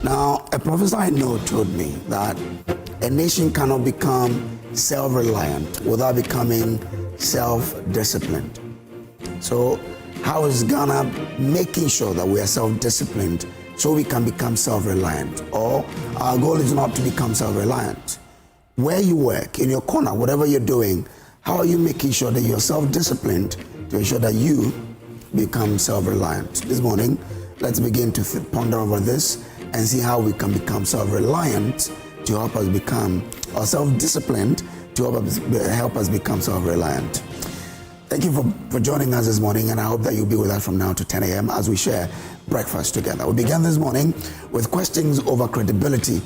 Now, a professor I know told me that a nation cannot become self-reliant without becoming self-disciplined. So, how is Ghana making sure that we are self-disciplined so we can become self-reliant? Or our goal is not to become self-reliant. Where you work, in your corner, whatever you're doing, how are you making sure that you're self-disciplined to ensure that you become self-reliant? This morning, let's begin to ponder over this and see how we can become self-reliant to help us become, or self-disciplined to help us become self-reliant. Thank you for joining us this morning, and I hope that you'll be with us from now to 10 a.m. as we share breakfast together. We began this morning with questions over credibility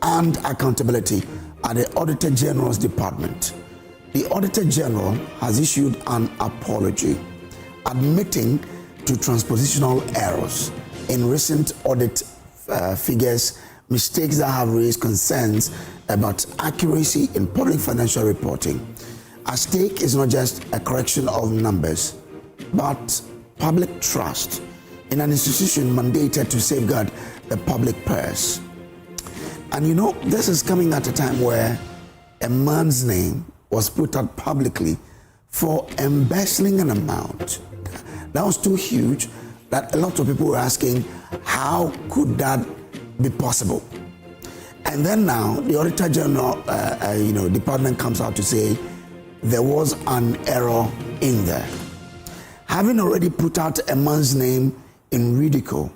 and accountability at the Auditor-General's department. The Auditor-General has issued an apology admitting to transpositional errors in recent audit figures, mistakes that have raised concerns about accuracy in public financial reporting. At stake is not just a correction of numbers, but public trust in an institution mandated to safeguard the public purse. And you know, this is coming at a time where a man's name was put out publicly for embezzling an amount that was too huge that a lot of people were asking, how could that be possible? And then now the Auditor-General department comes out to say there was an error in there. Having already put out a man's name in ridicule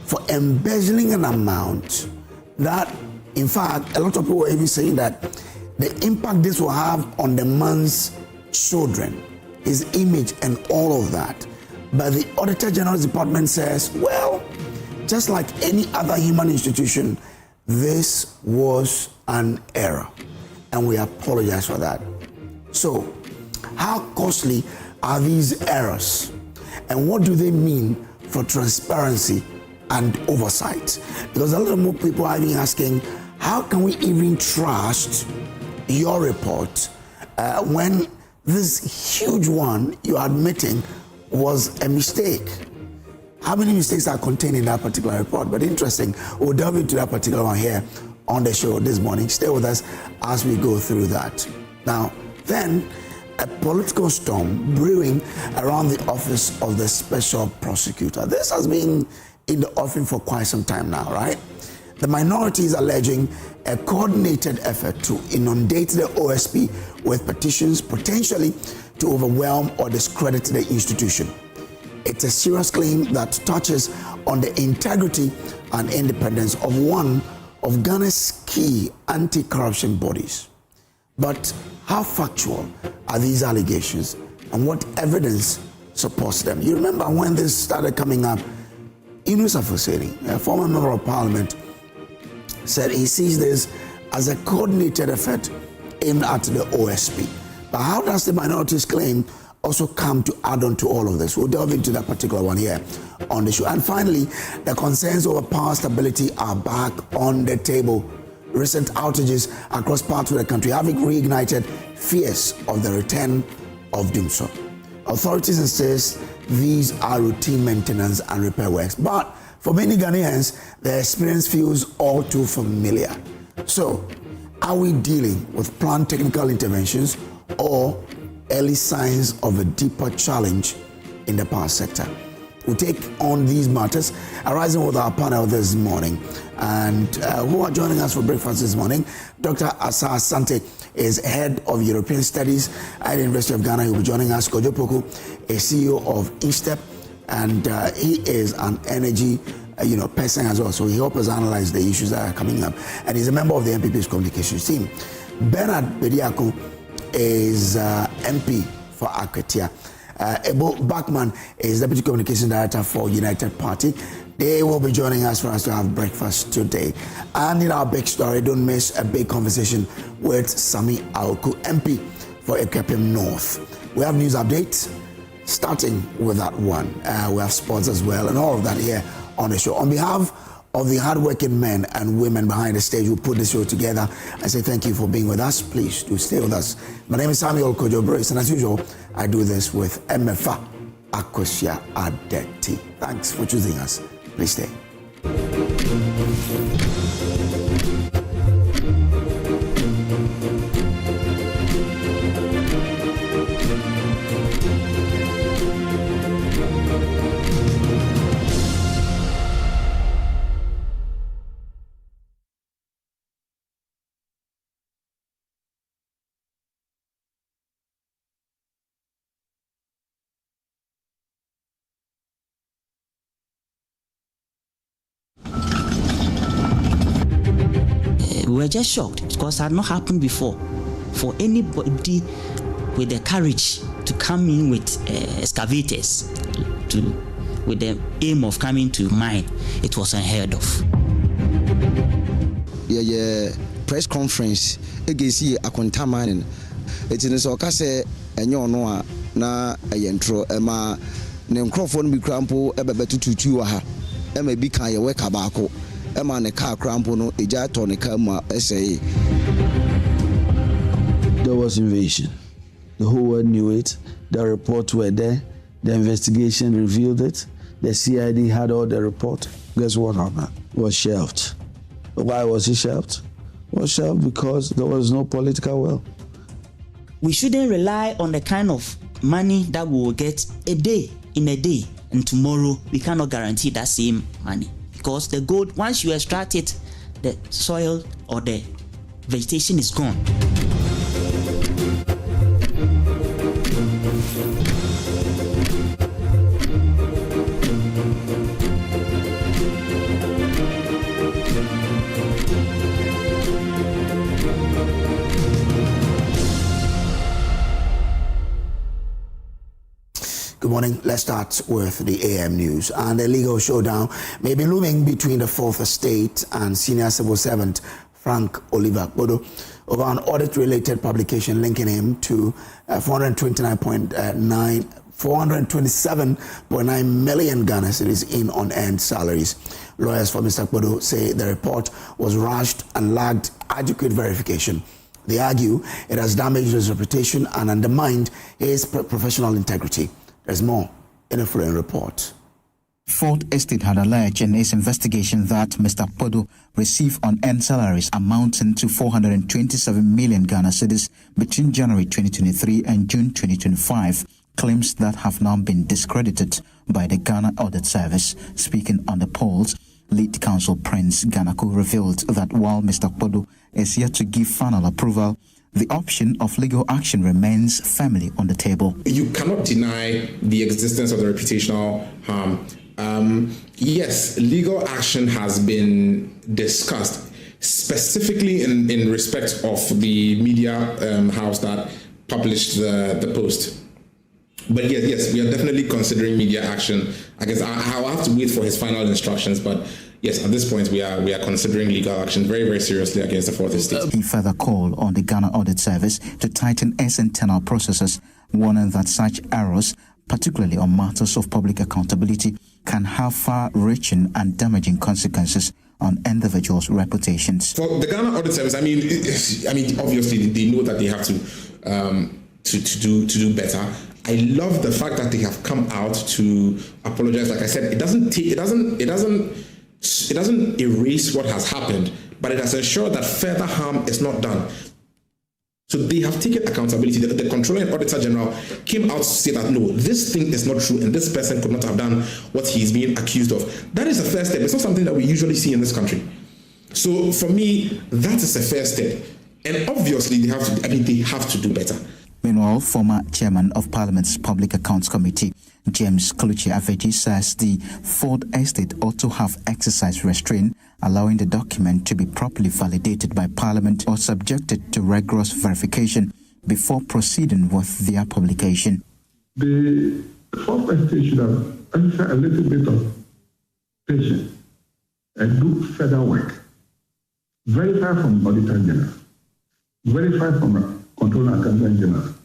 for embezzling an amount that, in fact, a lot of people were even saying that the impact this will have on the man's children, his image and all of that. But the Auditor-General's department says, well, just like any other human institution, this was an error, and we apologize for that. So, how costly are these errors, and what do they mean for transparency and oversight? Because a lot more people are even asking, how can we even trust your report when this huge one you're admitting was a mistake? How many mistakes are contained in that particular report? But interesting, we'll delve into that particular one here on the show this morning. Stay with us as we go through that. Now, then, a political storm brewing around the office of the special prosecutor. This has been in the offing for quite some time now, right? The minority is alleging a coordinated effort to inundate the OSP with petitions potentially to overwhelm or discredit the institution. It's a serious claim that touches on the integrity and independence of one of Ghana's key anti-corruption bodies. But how factual are these allegations, and what evidence supports them? You remember when this started coming up, Yunus Afoseni, a former member of parliament, said he sees this as a coordinated effort aimed at the OSP. But how does the minority's claim also come to add on to all of this? We'll delve into that particular one here on the show. And finally, the concerns over power stability are back on the table. Recent outages across parts of the country have reignited fears of the return of doomsday. Authorities insist these are routine maintenance and repair works, but for many Ghanaians, the experience feels all too familiar. So, are we dealing with planned technical interventions or early signs of a deeper challenge in the power sector? We'll take on these matters arising with our panel this morning. And who are joining us for breakfast this morning? Dr. Asa Asante is head of European Studies at the University of Ghana. He will be joining us. Kojo a CEO of INSTEP, and he is an energy person as well. So he helps us analyze the issues that are coming up. And he's a member of the MPP's communications team. Bernard Bediako is MP for Akosua. Ebo Bachman is Deputy Communication Director for United Party. They will be joining us for us to have breakfast today. And in our big story, don't miss a big conversation with Sami Aoku, MP for Ekepim North. We have news updates, starting with that one. We have sports as well, and all of that here on the show. On behalf of the hardworking men and women behind the stage who put this show together, I say thank you for being with us. Please do stay with us. My name is Samuel Kojo, and as usual, I do this with Emefa, Akosua, Adeti. Thanks for choosing us. Please stay. We were just shocked because it had not happened before. For anybody with the courage to come in with excavators with the aim of coming to mine, it was unheard of. Yeah, press conference against akonta mining. It is okay say enyo no a na ayentro ema ne nkrofo no bi krampo ebebetututu ha ema bi kan ye work abako ema ne car krampo no eja to ne car ma say there was invasion. The whole world knew it. The reports were there. The investigation revealed it. The CID had all the report. Guess what happened? It was shelved. Why was it shelved? It was shelved because there was no political will. We shouldn't rely on the kind of money that we will get in a day, and tomorrow we cannot guarantee that same money. Because the gold, once you extract it, the soil or the vegetation is gone. Good morning. Let's start with the AM news. And a legal showdown may be looming between the Fourth Estate and senior civil servant Frank Oliver Kojo over an audit-related publication linking him to 427.9 million Ghana cedis in unearned salaries. Lawyers for Mr. Kojo say the report was rushed and lacked adequate verification. They argue it has damaged his reputation and undermined his professional integrity. There's more in a following report. Fourth Estate had alleged in its investigation that Mr. Kojo received unearned salaries amounting to 427 million Ghana cedis between January 2023 and June 2025, claims that have now been discredited by the Ghana Audit Service. Speaking on the polls, lead counsel Prince Ganako revealed that while Mr. Kojo is yet to give final approval, the option of legal action remains firmly on the table. You cannot deny the existence of the reputational harm. Yes, legal action has been discussed, specifically in respect of the media house that published the post. But yes, we are definitely considering media action. I guess I'll have to wait for his final instructions, but yes, at this point, we are considering legal action very, very seriously against the Fourth Estate. He further called on the Ghana Audit Service to tighten its internal processes, warning that such errors, particularly on matters of public accountability, can have far-reaching and damaging consequences on individuals' reputations. For the Ghana Audit Service, I mean, obviously they know that they have to do better. I love the fact that they have come out to apologize. Like I said, it doesn't erase what has happened, but it has ensured that further harm is not done. So they have taken accountability. The Controller and Auditor-General came out to say that, no, this thing is not true and this person could not have done what he is being accused of. That is the first step. It's not something that we usually see in this country. So for me, that is the first step. And obviously they have to do better. Meanwhile, former chairman of Parliament's Public Accounts Committee, James Kluchi-Aveji, says the Fourth Estate ought to have exercised restraint, allowing the document to be properly validated by Parliament or subjected to rigorous verification before proceeding with their publication. The Fourth Estate should have exercised a little bit of patience and do further work. Verify from Auditor-General, verify from Controller and Accountant General.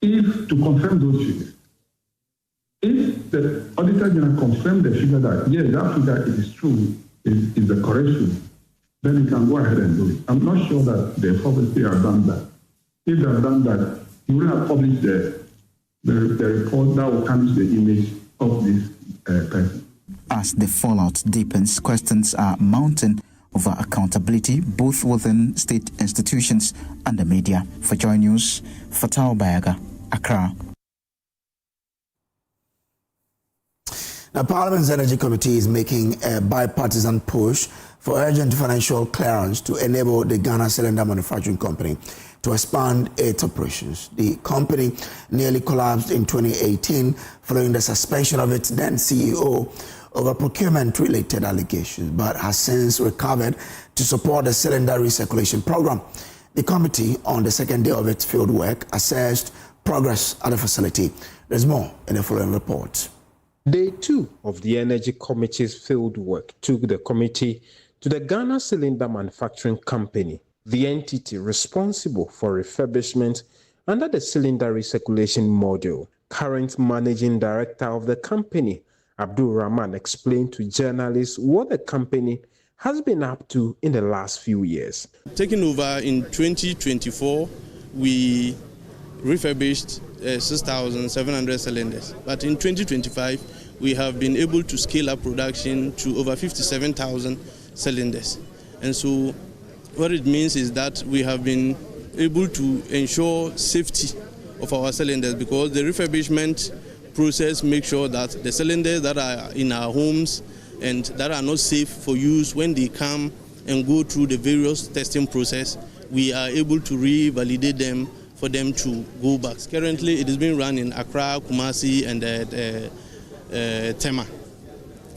If to confirm those figures, if the Auditor-General confirms the figure that yes, that figure is true, is the correct figure, then you can go ahead and do it. I'm not sure that the Fourth Estate have done that. If they have done that, you will have published the report that will tarnish the image of this person. As the fallout deepens, questions are mounting over accountability, both within state institutions and the media. For Joy News, Fatao Bayaga, Accra. Now, Parliament's Energy Committee is making a bipartisan push for urgent financial clearance to enable the Ghana Cylinder Manufacturing Company to expand its operations. The company nearly collapsed in 2018 following the suspension of its then CEO over procurement-related allegations, but has since recovered to support the cylinder recirculation program. The committee, on the second day of its field work, assessed progress at the facility. There's more in the following report. Day 2 of the Energy Committee's field work took the committee to the Ghana Cylinder Manufacturing Company, the entity responsible for refurbishment under the cylinder recirculation module. Current managing director of the company, Abdul Rahman, explained to journalists what the company has been up to in the last few years. Taking over in 2024, we refurbished 6,700 cylinders. But in 2025, we have been able to scale up production to over 57,000 cylinders. And so what it means is that we have been able to ensure safety of our cylinders, because the refurbishment process makes sure that the cylinders that are in our homes and that are not safe for use, when they come and go through the various testing process, we are able to revalidate them for them to go back. Currently, it is being run in Accra, Kumasi, and Tema.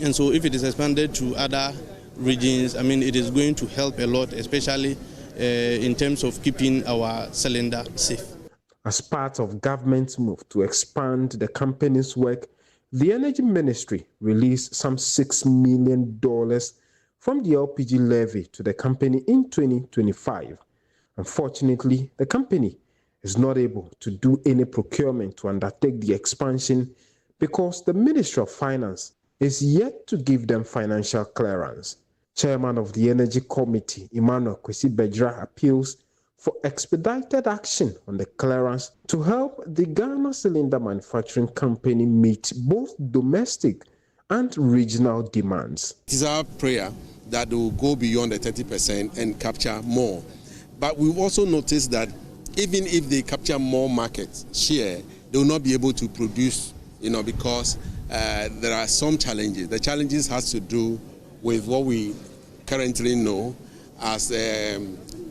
And so if it is expanded to other regions, I mean, it is going to help a lot, especially in terms of keeping our cylinder safe. As part of government's move to expand the company's work, the Energy Ministry released some $6 million from the LPG levy to the company in 2025. Unfortunately, the company is not able to do any procurement to undertake the expansion because the Ministry of Finance is yet to give them financial clearance. Chairman of the Energy Committee, Emmanuel Kwesi-Bejra, appeals for expedited action on the clearance to help the Ghana Cylinder Manufacturing Company meet both domestic and regional demands. It is our prayer that they will go beyond the 30% and capture more. But we've also noticed that even if they capture more market share, they will not be able to produce, because there are some challenges. The challenges has to do with what we currently know as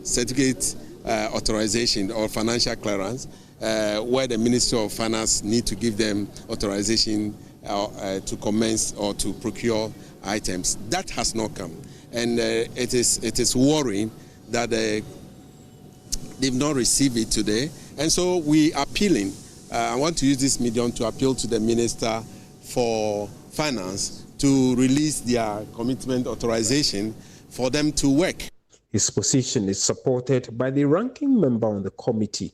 certificate authorization or financial clearance, where the Ministry of Finance need to give them authorization to commence or to procure items. That has not come, and it is worrying that they've not received it today. And so we are appealing. I want to use this medium to appeal to the Minister for Finance to release their commitment authorization for them to work. His position is supported by the ranking member on the committee,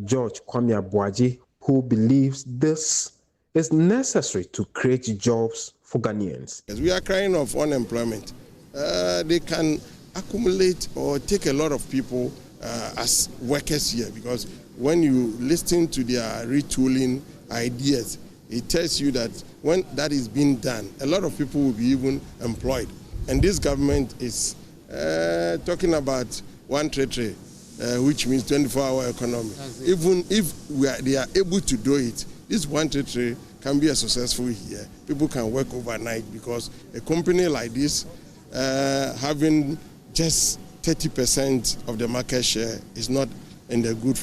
George Kwame Abuaji, who believes this is necessary to create jobs for Ghanaians. As we are crying of unemployment, they can accumulate or take a lot of people as workers here, because when you listen to their retooling ideas, it tells you that when that is being done, a lot of people will be even employed. And this government is talking about 1 trillion, which means 24-hour economy. Even if they are able to do it, this 1 trillion can be a successful here. People can work overnight, because a company like this, having just 30% of the market share, is not in the good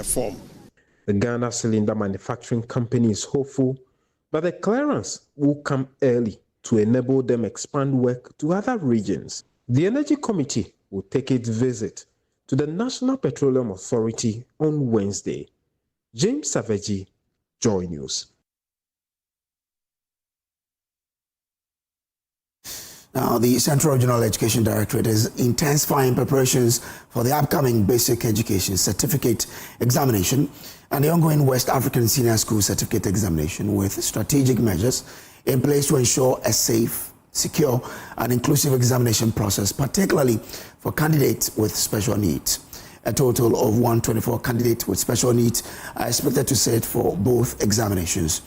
form. The Ghana Cylinder Manufacturing Company is hopeful that the clearance will come early to enable them expand work to other regions. The Energy Committee will take its visit to the National Petroleum Authority on Wednesday. James Savaji, Joy News. Now, the Central Regional Education Directorate is intensifying preparations for the upcoming Basic Education Certificate Examination and the ongoing West African Senior School Certificate Examination, with strategic measures in place to ensure a safe, secure, and inclusive examination process, particularly for candidates with special needs. A total of 124 candidates with special needs are expected to sit for both examinations.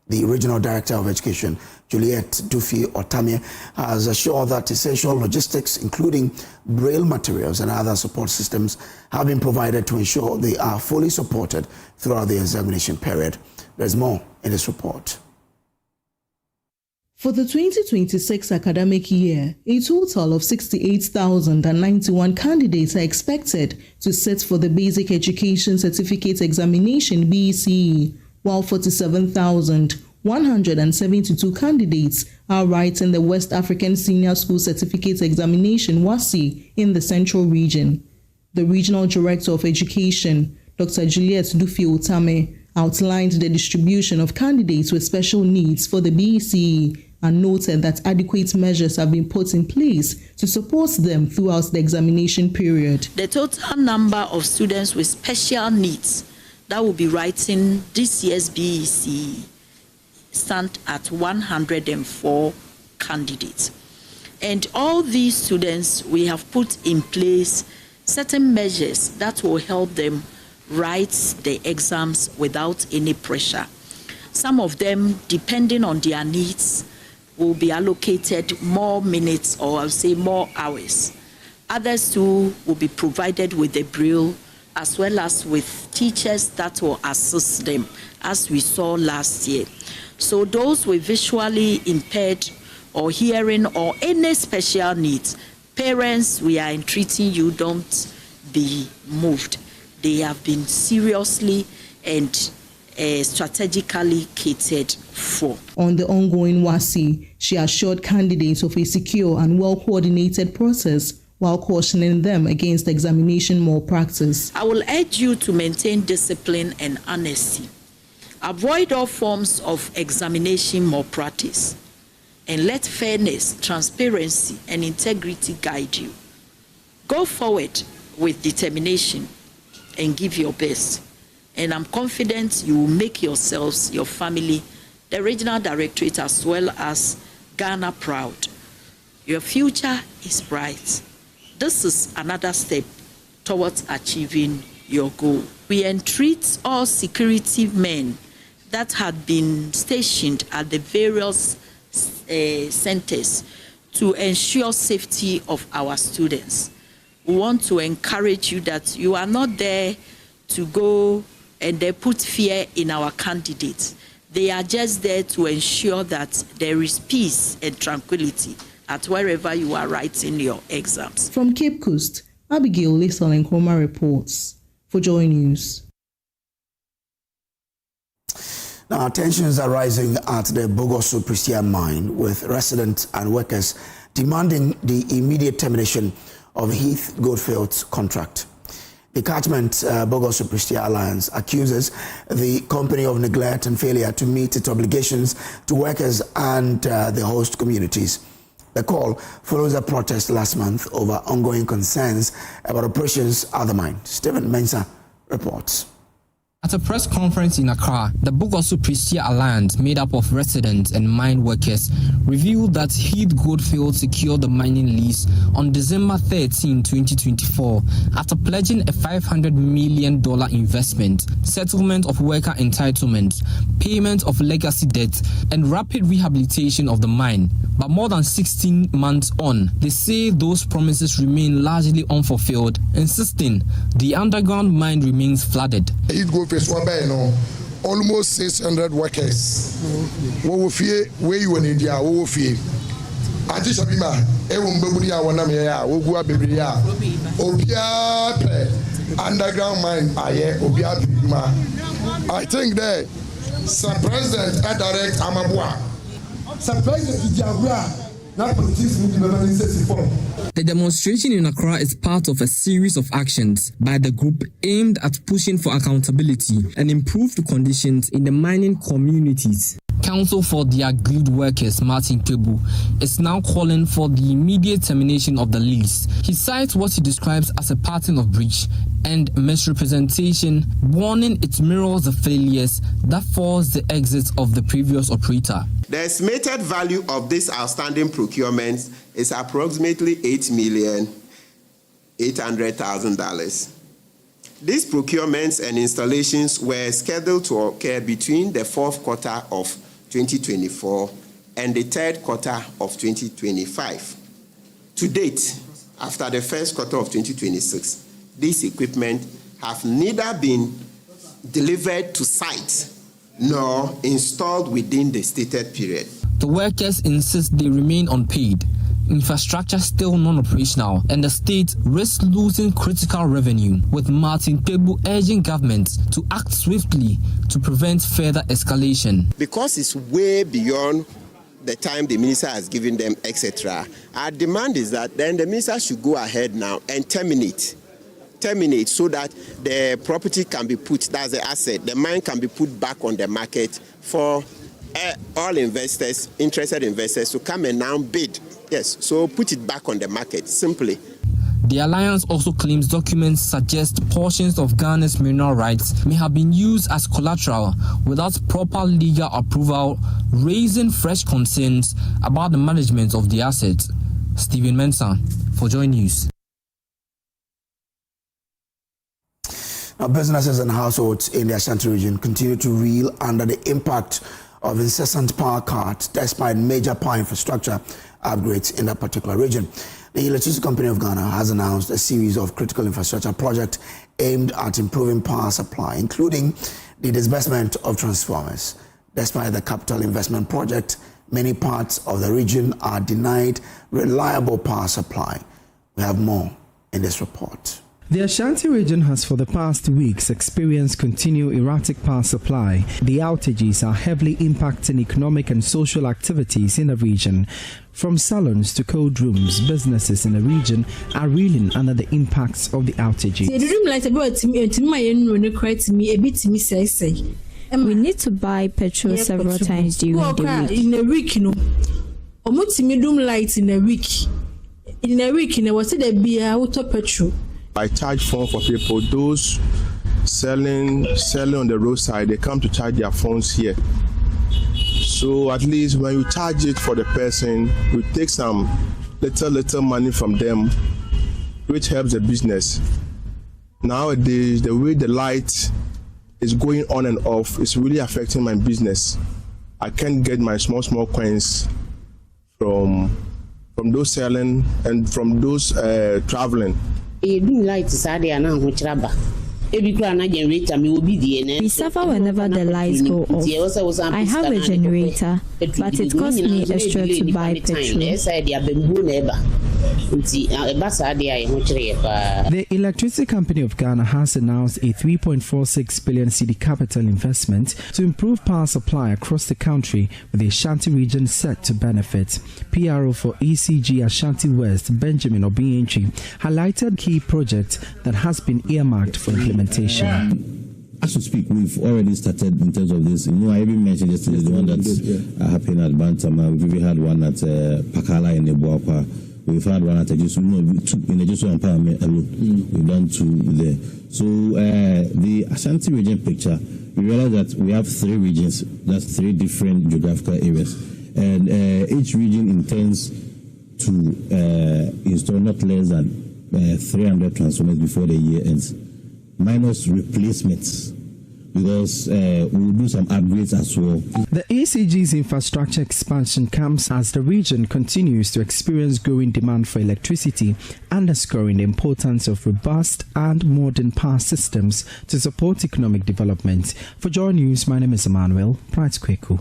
The Regional Director of Education, Juliet Dufi Otamie, has assured that essential logistics, including braille materials and other support systems, have been provided to ensure they are fully supported throughout the examination period. There's more in this report. For the 2026 academic year, a total of 68,091 candidates are expected to sit for the Basic Education Certificate Examination (BECE), while 47,000 172 candidates are writing the West African Senior School Certificate Examination (WASSCE) in the Central Region. The Regional Director of Education, Dr. Juliet Dufie-Otame, outlined the distribution of candidates with special needs for the BECE and noted that adequate measures have been put in place to support them throughout the examination period. The total number of students with special needs that will be writing this year's BECE stand at 104 candidates. And all these students, we have put in place certain measures that will help them write the exams without any pressure. Some of them, depending on their needs, will be allocated more minutes, or I'll say more hours. Others too will be provided with a Braille, as well as with teachers that will assist them, as we saw last year. So those with visually impaired or hearing or any special needs, parents, we are entreating you, don't be moved. They have been seriously and strategically catered for. On the ongoing WASSCE, she assured candidates of a secure and well-coordinated process while cautioning them against examination malpractice. I will urge you to maintain discipline and honesty. Avoid all forms of examination malpractice, and let fairness, transparency, and integrity guide you. Go forward with determination and give your best. And I'm confident you will make yourselves, your family, the regional directorate, as well as Ghana proud. Your future is bright. This is another step towards achieving your goal. We entreat all security men that had been stationed at the various centers to ensure safety of our students. We want to encourage you that you are not there to go and they put fear in our candidates. They are just there to ensure that there is peace and tranquility at wherever you are writing your exams. From Cape Coast, Abigail Lisol Nkrumah reports for Joy News. Now, tensions are rising at the Bogoso Pristia mine, with residents and workers demanding the immediate termination of Heath Goldfield's contract. The catchment Bogoso Pristia Alliance accuses the company of neglect and failure to meet its obligations to workers and the host communities. The call follows a protest last month over ongoing concerns about operations at the mine. Stephen Mensah reports. At a press conference in Accra, the Bogoso Pristia Alliance, made up of residents and mine workers, revealed that Heath Goldfield secured the mining lease on December 13, 2024, after pledging a $500 million investment, settlement of worker entitlements, payment of legacy debt, and rapid rehabilitation of the mine. But more than 16 months on, they say those promises remain largely unfulfilled, insisting the underground mine remains flooded. Almost 600 workers. Where you in India? Underground mine. I think that Sir President Direct Amabua. Sir President The demonstration in Accra is part of a series of actions by the group aimed at pushing for accountability and improved conditions in the mining communities. Counsel for the Agreed Workers, Martin Kebu, is now calling for the immediate termination of the lease. He cites what he describes as a pattern of breach and misrepresentation, warning it mirrors the failures that forced the exit of the previous operator. The estimated value of this outstanding procurement is approximately $8,800,000. These procurements and installations were scheduled to occur between the fourth quarter of 2024 and the third quarter of 2025. To date, after the first quarter of 2026, this equipment have neither been delivered to site nor installed within the stated period. The workers insist they remain unpaid. infrastructure still non-operational, and the state risks losing critical revenue, with Martin Kpebu urging government to act swiftly to prevent further escalation. Because it's way beyond the time the minister has given them, etc. Our demand is that then the minister should go ahead now and terminate so that the property can be put, that's the asset, the mine can be put back on the market for all investors, interested investors, to come and now bid. Yes, so put it back on the market, simply. The alliance also claims documents suggest portions of Ghana's mineral rights may have been used as collateral without proper legal approval, raising fresh concerns about the management of the assets. Stephen Mensah for Joy News. Now, businesses and households in the Ashanti region continue to reel under the impact of incessant power cuts despite major power infrastructure upgrades in that particular region. The Electricity Company of Ghana has announced a series of critical infrastructure projects aimed at improving power supply, including the disbursement of transformers. Despite the capital investment project, many parts of the region are denied reliable power supply. We have more in this report. The Ashanti region has for the past weeks experienced continued erratic power supply. The outages are heavily impacting economic and social activities in the region. From salons to cold rooms, businesses in the region are reeling under the impacts of the outages. We need to buy petrol several times during the week. In a week, you know, lights in a week. In a week, what's it be auto petrol? I charge phone for people. Those selling on the roadside, they come to charge their phones here. So at least when you charge it for the person, you take some little money from them, which helps the business. Nowadays, the way the light is going on and off is really affecting my business. I can't get my small coins from those selling and from those traveling. We suffer whenever the lights go off. I have a generator, but it costs me extra to buy petrol. The Electricity Company of Ghana has announced a 3.46 billion cedi capital investment to improve power supply across the country, with the Ashanti region set to benefit. PRO for ECG Ashanti West, Benjamin Obientri, highlighted key projects that has been earmarked for implementation. As we speak, we've already started in terms of this. You know, I even mentioned yesterday the one that's happening at Bantama. We've even had one at Pakala in Nebuapa. We've had one at Ajesu. In Ajesu Empowerment alone. We've done two there. So the Ashanti region picture, we realize that we have three regions. That's three different geographical areas, and each region intends to install not less than 300 transformers before the year ends, minus replacements, because we'll do some upgrades as well. The ECG's infrastructure expansion comes as the region continues to experience growing demand for electricity, underscoring the importance of robust and modern power systems to support economic development. For Joy News, my name is Emmanuel Price-Kweku.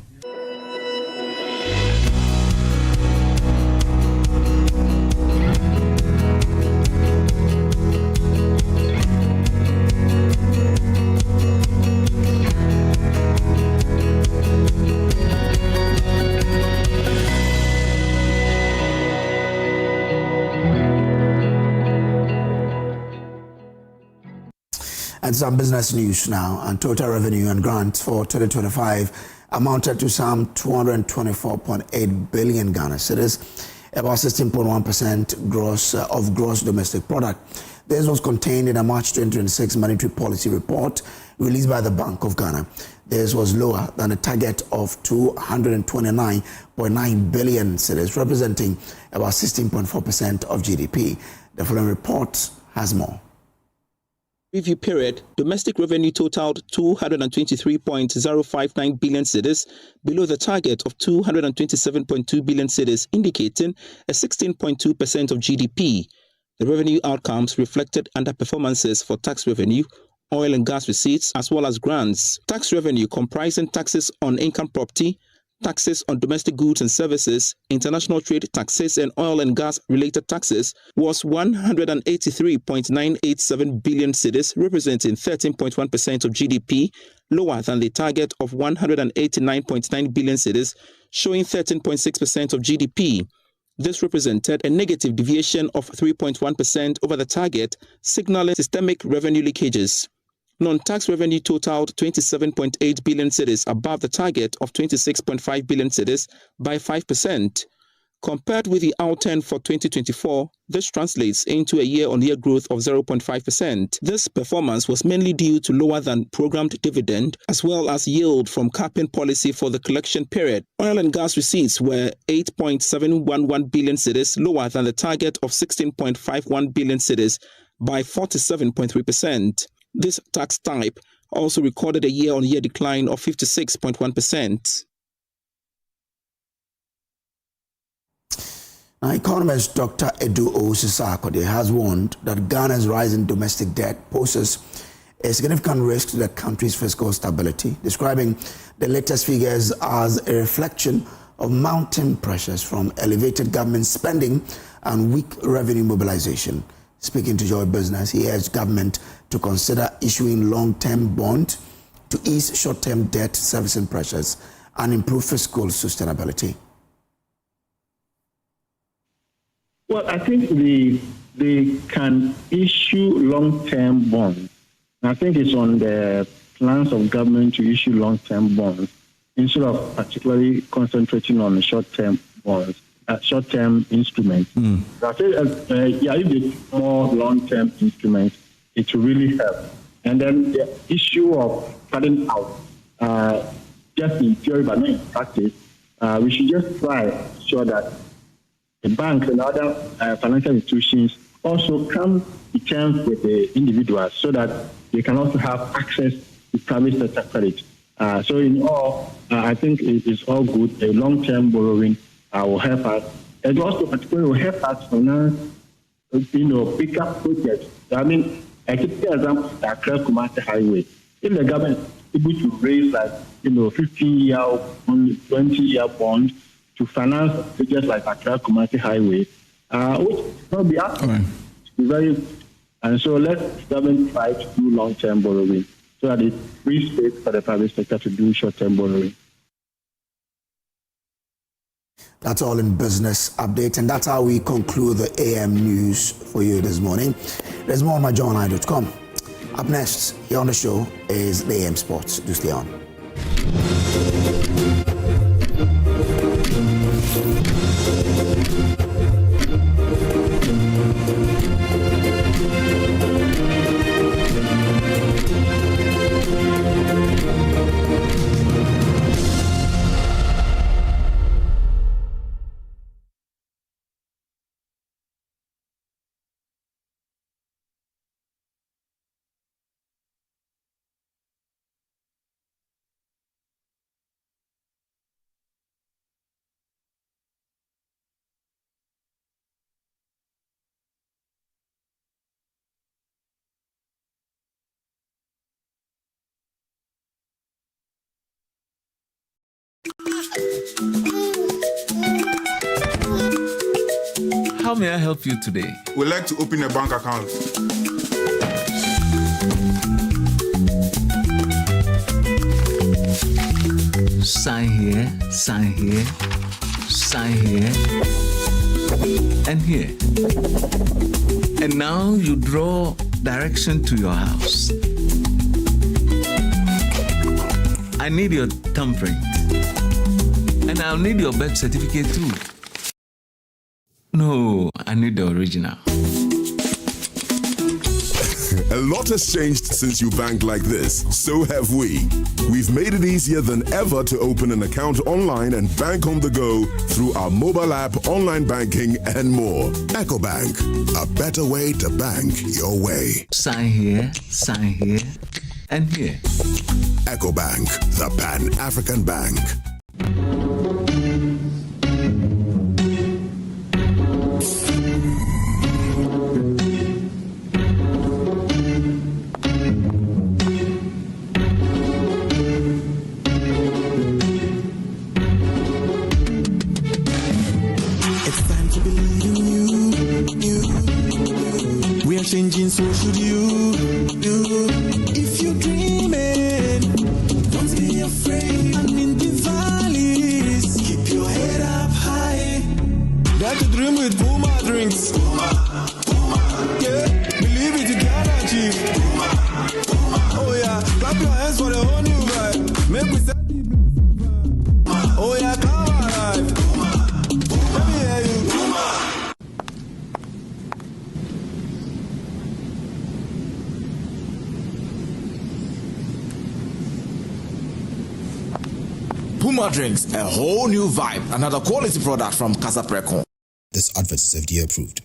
And some business news now. And total revenue and grants for 2025 amounted to some 224.8 billion Ghana cedis, about 16.1% of gross domestic product. This was contained in a March 2026 monetary policy report released by the Bank of Ghana. This was lower than a target of 229.9 billion cedis, representing about 16.4% of GDP. The following report has more. Review period, domestic revenue totaled 223.059 billion cedis, below the target of 227.2 billion cedis, indicating a 16.2% of GDP. The revenue outcomes reflected underperformances for tax revenue, oil and gas receipts, as well as grants. Tax revenue comprising taxes on income property, taxes on domestic goods and services, international trade taxes, and oil and gas-related taxes was 183.987 billion cedis, representing 13.1% of GDP, lower than the target of 189.9 billion cedis, showing 13.6% of GDP. This represented a negative deviation of 3.1% over the target, signaling systemic revenue leakages. Non-tax revenue totaled 27.8 billion cedis, above the target of 26.5 billion cedis by 5%. Compared with the outturn for 2024, this translates into a year-on-year growth of 0.5%. This performance was mainly due to lower than programmed dividend, as well as yield from capping policy for the collection period. Oil and gas receipts were 8.711 billion cedis, lower than the target of 16.51 billion cedis by 47.3%. This tax type also recorded a year-on-year decline of 56.1%. Now, economist Dr. Edu Osisakode has warned that Ghana's rising domestic debt poses a significant risk to the country's fiscal stability, describing the latest figures as a reflection of mounting pressures from elevated government spending and weak revenue mobilization. Speaking to Joy Business, he urged government to consider issuing long-term bonds to ease short-term debt servicing pressures and improve fiscal sustainability. Well, I think they can issue long-term bonds. I think it's on the plans of government to issue long-term bonds instead of particularly concentrating on the short-term bonds, short-term instruments. So I think, if there's more long-term instruments, it will really help. And then the issue of cutting out, just in theory but not in practice, we should just try to ensure that the banks and other financial institutions also come to terms with the individuals so that they can also have access to private sector credit. So in all, I think it's all good. A long-term borrowing will help us. And also particularly will help us finance, bigger projects. I mean, a typical example is the Akosua Highway. If the government is able to raise 15-year or 20-year bonds to finance projects like Akosua Highway, which will be up very, and so let the government try to do long-term borrowing so that it frees space for the private sector to do short-term borrowing. That's all in business update, and that's how we conclude the AM news for you this morning. There's more on myjournal.com. Up next, here on the show is the AM Sports. Do stay on. How may I help you today? We'd like to open a bank account. Sign here, sign here, sign here, and here. And now you draw direction to your house. I need your thumbprint. And I'll need your birth certificate too. No, I need the original. A lot has changed since you bank like this. So have we. We've made it easier than ever to open an account online and bank on the go through our mobile app, online banking, and more. EcoBank, a better way to bank your way. Sign here, and here. EcoBank, the Pan-African Bank. changing, so should you. If you're dreaming, don't be afraid. And in the valleys, keep your head up high. Dare to dream with Puma drinks. Yeah, believe it, you can achieve. Oh yeah, clap your hands for the whole new vibe. Make we set the vibe. Oh yeah, come alive. Let me hear you. Puma drinks, a whole new vibe. Another quality product from Casa Precon. This advert is FDA approved.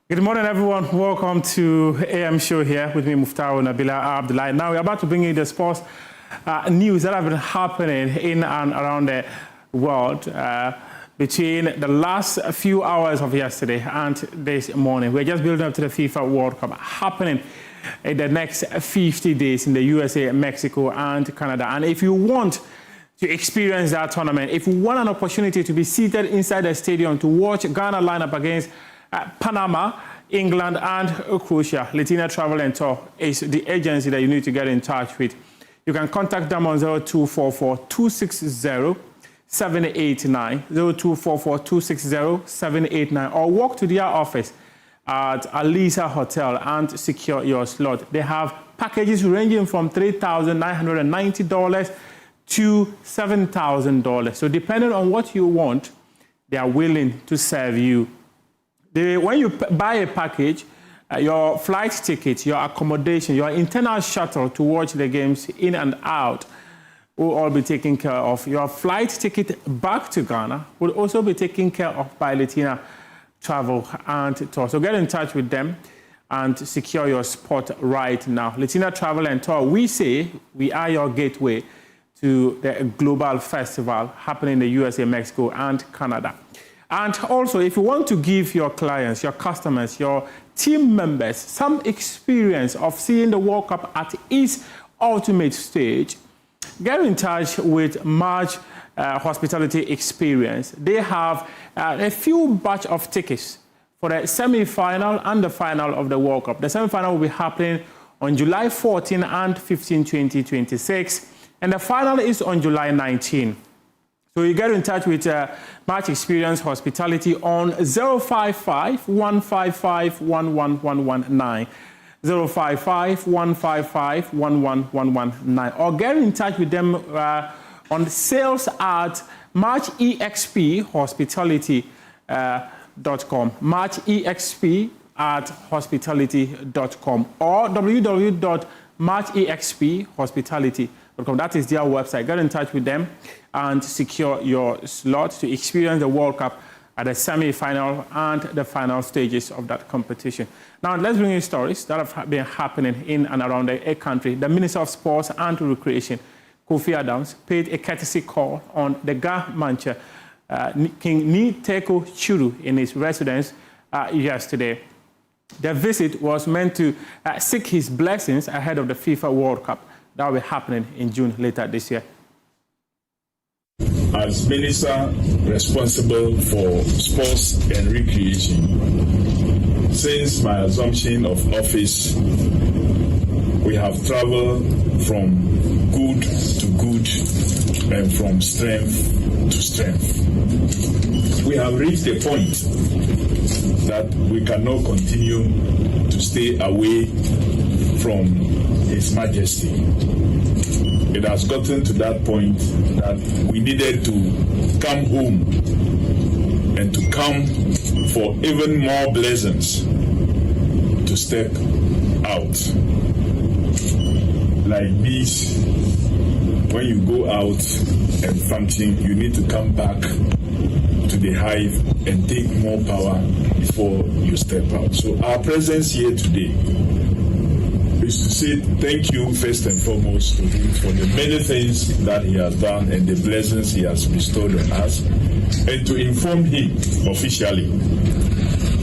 Good morning, everyone. Welcome to AM Show here with me, Muftau Nabila Abdullah. Now we're about to bring you the sports news that have been happening in and around the world between the last few hours of yesterday and this morning. We're just building up to the FIFA World Cup happening in the next 50 days in the USA, Mexico, and Canada. And if you want to experience that tournament, if you want an opportunity to be seated inside the stadium to watch Ghana line up against Panama, England, and Croatia, Latina Travel and Tour is the agency that you need to get in touch with. You can contact them on 0244-260-789, 0244-260-789, or walk to their office at Alisa Hotel and secure your slot. They have packages ranging from $3,990 to $7,000. So depending on what you want, they are willing to serve you. When you buy a package, your flight ticket, your accommodation, your internal shuttle to watch the games in and out will all be taken care of. Your flight ticket back to Ghana will also be taken care of by Latina Travel and Tour. So get in touch with them and secure your spot right now. Latina Travel and Tour, we say we are your gateway to the global festival happening in the USA, Mexico, and Canada. And also, if you want to give your clients, your customers, your team members some experience of seeing the World Cup at its ultimate stage, get in touch with March Hospitality Experience. They have a few batch of tickets for the semi-final and the final of the World Cup. The semi-final will be happening on July 14 and 15, 2026, and the final is on July 19. So you get in touch with March Experience Hospitality on 055-155-11119, 055-155-11119, or get in touch with them on sales at marchexphospitality.com, marchexp@hospitality.com, or www.marchexphospitality.com. That is their website. Get in touch with them and secure your slot to experience the World Cup at the semi-final and the final stages of that competition. Now, let's bring you stories that have been happening in and around the country. The Minister of Sports and Recreation, Kofi-Addo, paid a courtesy call on the Ga-Mancha King Ni Teko Churu in his residence yesterday. The visit was meant to seek his blessings ahead of the FIFA World Cup that will be happening in June later this year. As Minister responsible for sports and recreation, since my assumption of office, we have traveled from good to good and from strength to strength. We have reached a point that we cannot continue to stay away from His Majesty. It has gotten to that point that we needed to come home and to come for even more blessings to step out. Like this, when you go out and function, you need to come back to the hive and take more power before you step out. So our presence here today is to say thank you first and foremost to him for the many things that he has done and the blessings he has bestowed on us, and to inform him officially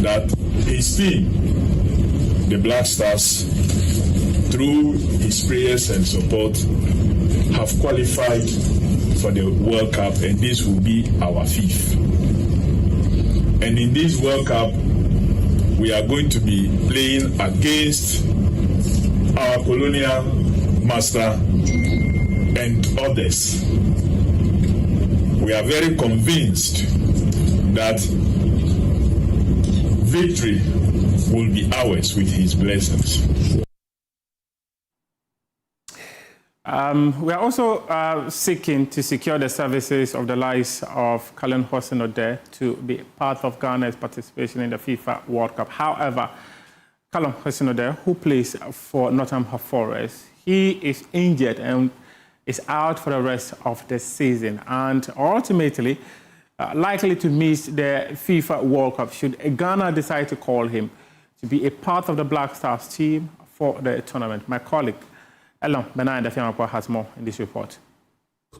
that his team, the Black Stars, through his prayers and support, have qualified for the World Cup, and this will be our 5th. And in this World Cup, we are going to be playing against our colonial master and others. We are very convinced that victory will be ours with his blessings. We are also seeking to secure the services of the likes of Callum Hudson-Odoi to be part of Ghana's participation in the FIFA World Cup. However, Callum Hudson-Odoi, who plays for Nottingham Forest, he is injured and is out for the rest of the season, and ultimately likely to miss the FIFA World Cup should Ghana decide to call him to be a part of the Black Stars team for the tournament. My colleague Elon Benai has more in this report.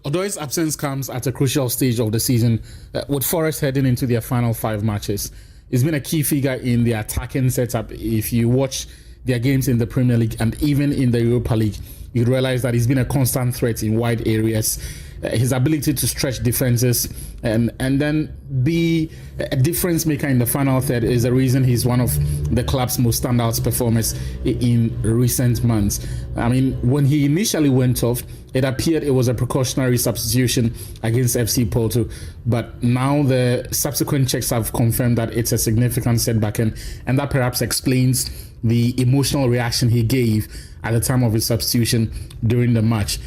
Odoi's absence comes at a crucial stage of the season, with Forest heading into their final 5 matches. He's been a key figure in the attacking setup. If you watch their games in the Premier League and even in the Europa League, you realize that he's been a constant threat in wide areas. His ability to stretch defenses and then be a difference maker in the final third is the reason he's one of the club's most standout performers in recent months. I mean, when he initially went off, it appeared it was a precautionary substitution against FC Porto, but now the subsequent checks have confirmed that it's a significant setback, and that perhaps explains the emotional reaction he gave at the time of his substitution during the match.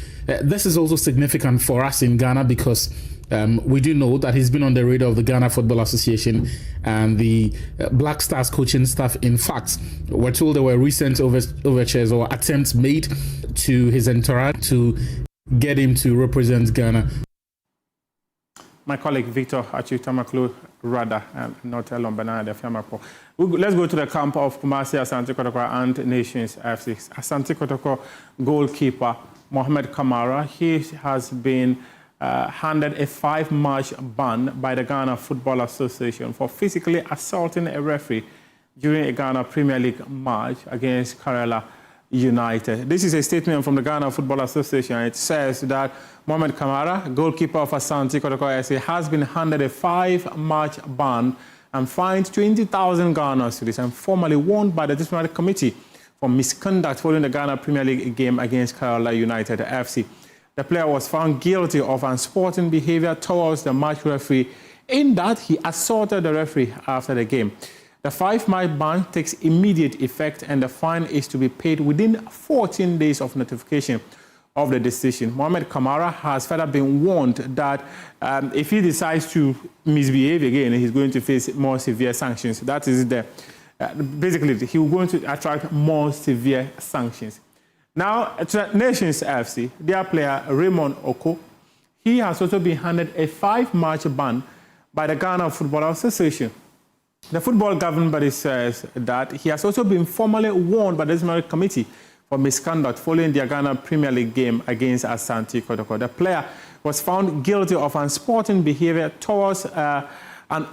This is also significant for us in Ghana because we do know that he's been on the radar of the Ghana Football Association and the Black Stars coaching staff. In fact, we're told there were recent overtures or attempts made to his entourage to get him to represent Ghana. My colleague Victor Achutamaklu Rada and not Elon Benai Fiamapo. Let's go to the camp of Kumasi Asante Kotoko and Nations FC. Asante Kotoko goalkeeper Mohamed Kamara, he has been handed a 5-match ban by the Ghana Football Association for physically assaulting a referee during a Ghana Premier League match against Kerala United. This is a statement from the Ghana Football Association. It says that Mohamed Kamara, goalkeeper of Asante Kotoko SA, has been handed a 5-match ban and fined 20,000 Ghana cedis and formally warned by the disciplinary committee for misconduct following the Ghana Premier League game against Kerala United FC. The player was found guilty of unsporting behavior towards the match referee in that he assaulted the referee after the game. The 5-match ban takes immediate effect and the fine is to be paid within 14 days of notification of the decision. Mohamed Kamara has further been warned that if he decides to misbehave again, he's going to face more severe sanctions. That is basically, he will going to attract more severe sanctions. Now, Nations FC, their player Raymond Oko, he has also been handed a 5-match ban by the Ghana Football Association. The football governing body says that he has also been formally warned by the disciplinary committee for misconduct following the Ghana Premier League game against Asante Kotoko. The player was found guilty of unsporting behavior towards an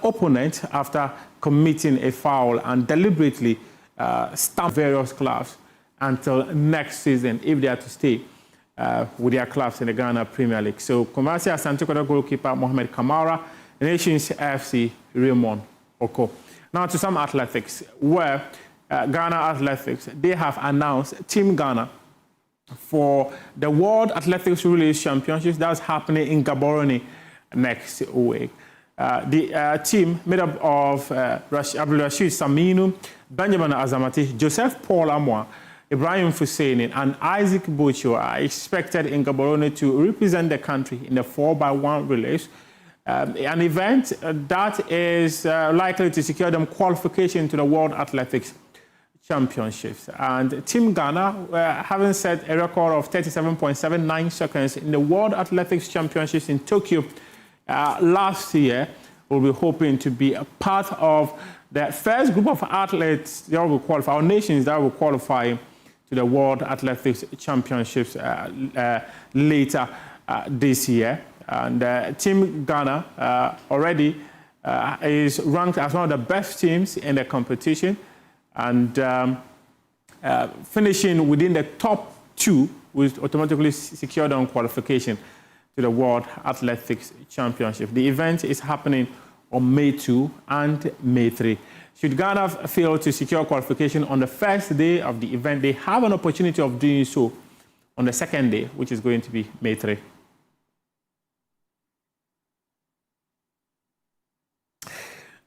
opponent after committing a foul and deliberately stamped various clubs until next season if they are to stay with their clubs in the Ghana Premier League. So, Kumasi Asante Kotoko goalkeeper Mohamed Kamara, Nations FC Raymond Oko. Now to some athletics, where Ghana Athletics, they have announced Team Ghana for the World Athletics Relay Championships that's happening in Gaborone next week. The team made up of Abdul Rashid Saminu, Benjamin Azamati, Joseph Paul Amwa, Ibrahim Fusseini, and Isaac Bocho are expected in Gaborone to represent the country in the 4x1 relays. an event that is likely to secure them qualification to the World Athletics Championships. And Team Ghana, having set a record of 37.79 seconds in the World Athletics Championships in Tokyo last year, will be hoping to be a part of the first group of athletes that will qualify, or nations that will qualify to the World Athletics Championships later this year. And Team Ghana already is ranked as one of the best teams in the competition, and finishing within the top 2 will automatically secure them qualification to the World Athletics Championship. The event is happening on May 2 and May 3. Should Ghana fail to secure qualification on the first day of the event, they have an opportunity of doing so on the second day, which is going to be May 3.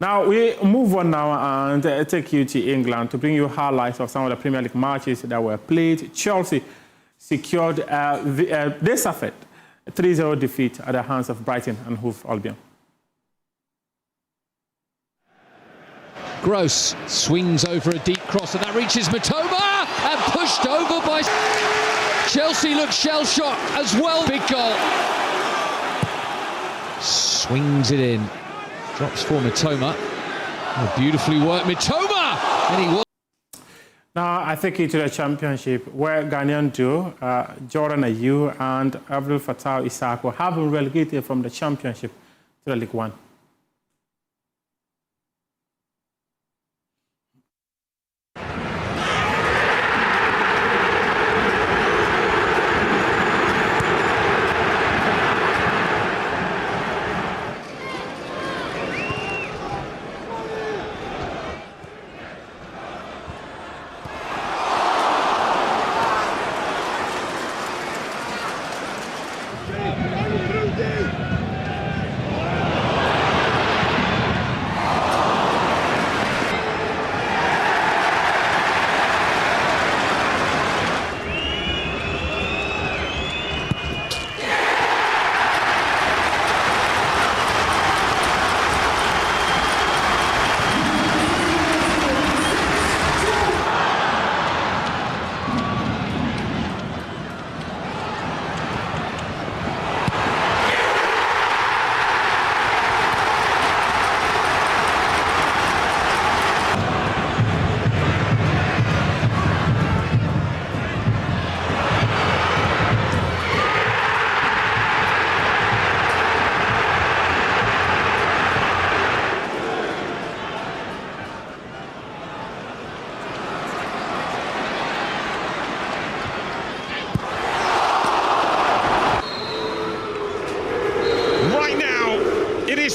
Now, we move on now and take you to England to bring you highlights of some of the Premier League matches that were played. Chelsea secured they suffered a 3-0 defeat at the hands of Brighton and Hove Albion. Gross swings over a deep cross and that reaches Matoma and pushed over by... Chelsea look shell-shocked as well. Big goal. Swings it in. Drops for Matoma. Oh, beautifully worked Matoma! And he was... Now, I take you to the Championship, where Ghanaian duo, Jordan Ayew and Abdul Fattah Isako, have been relegated from the Championship to the League One.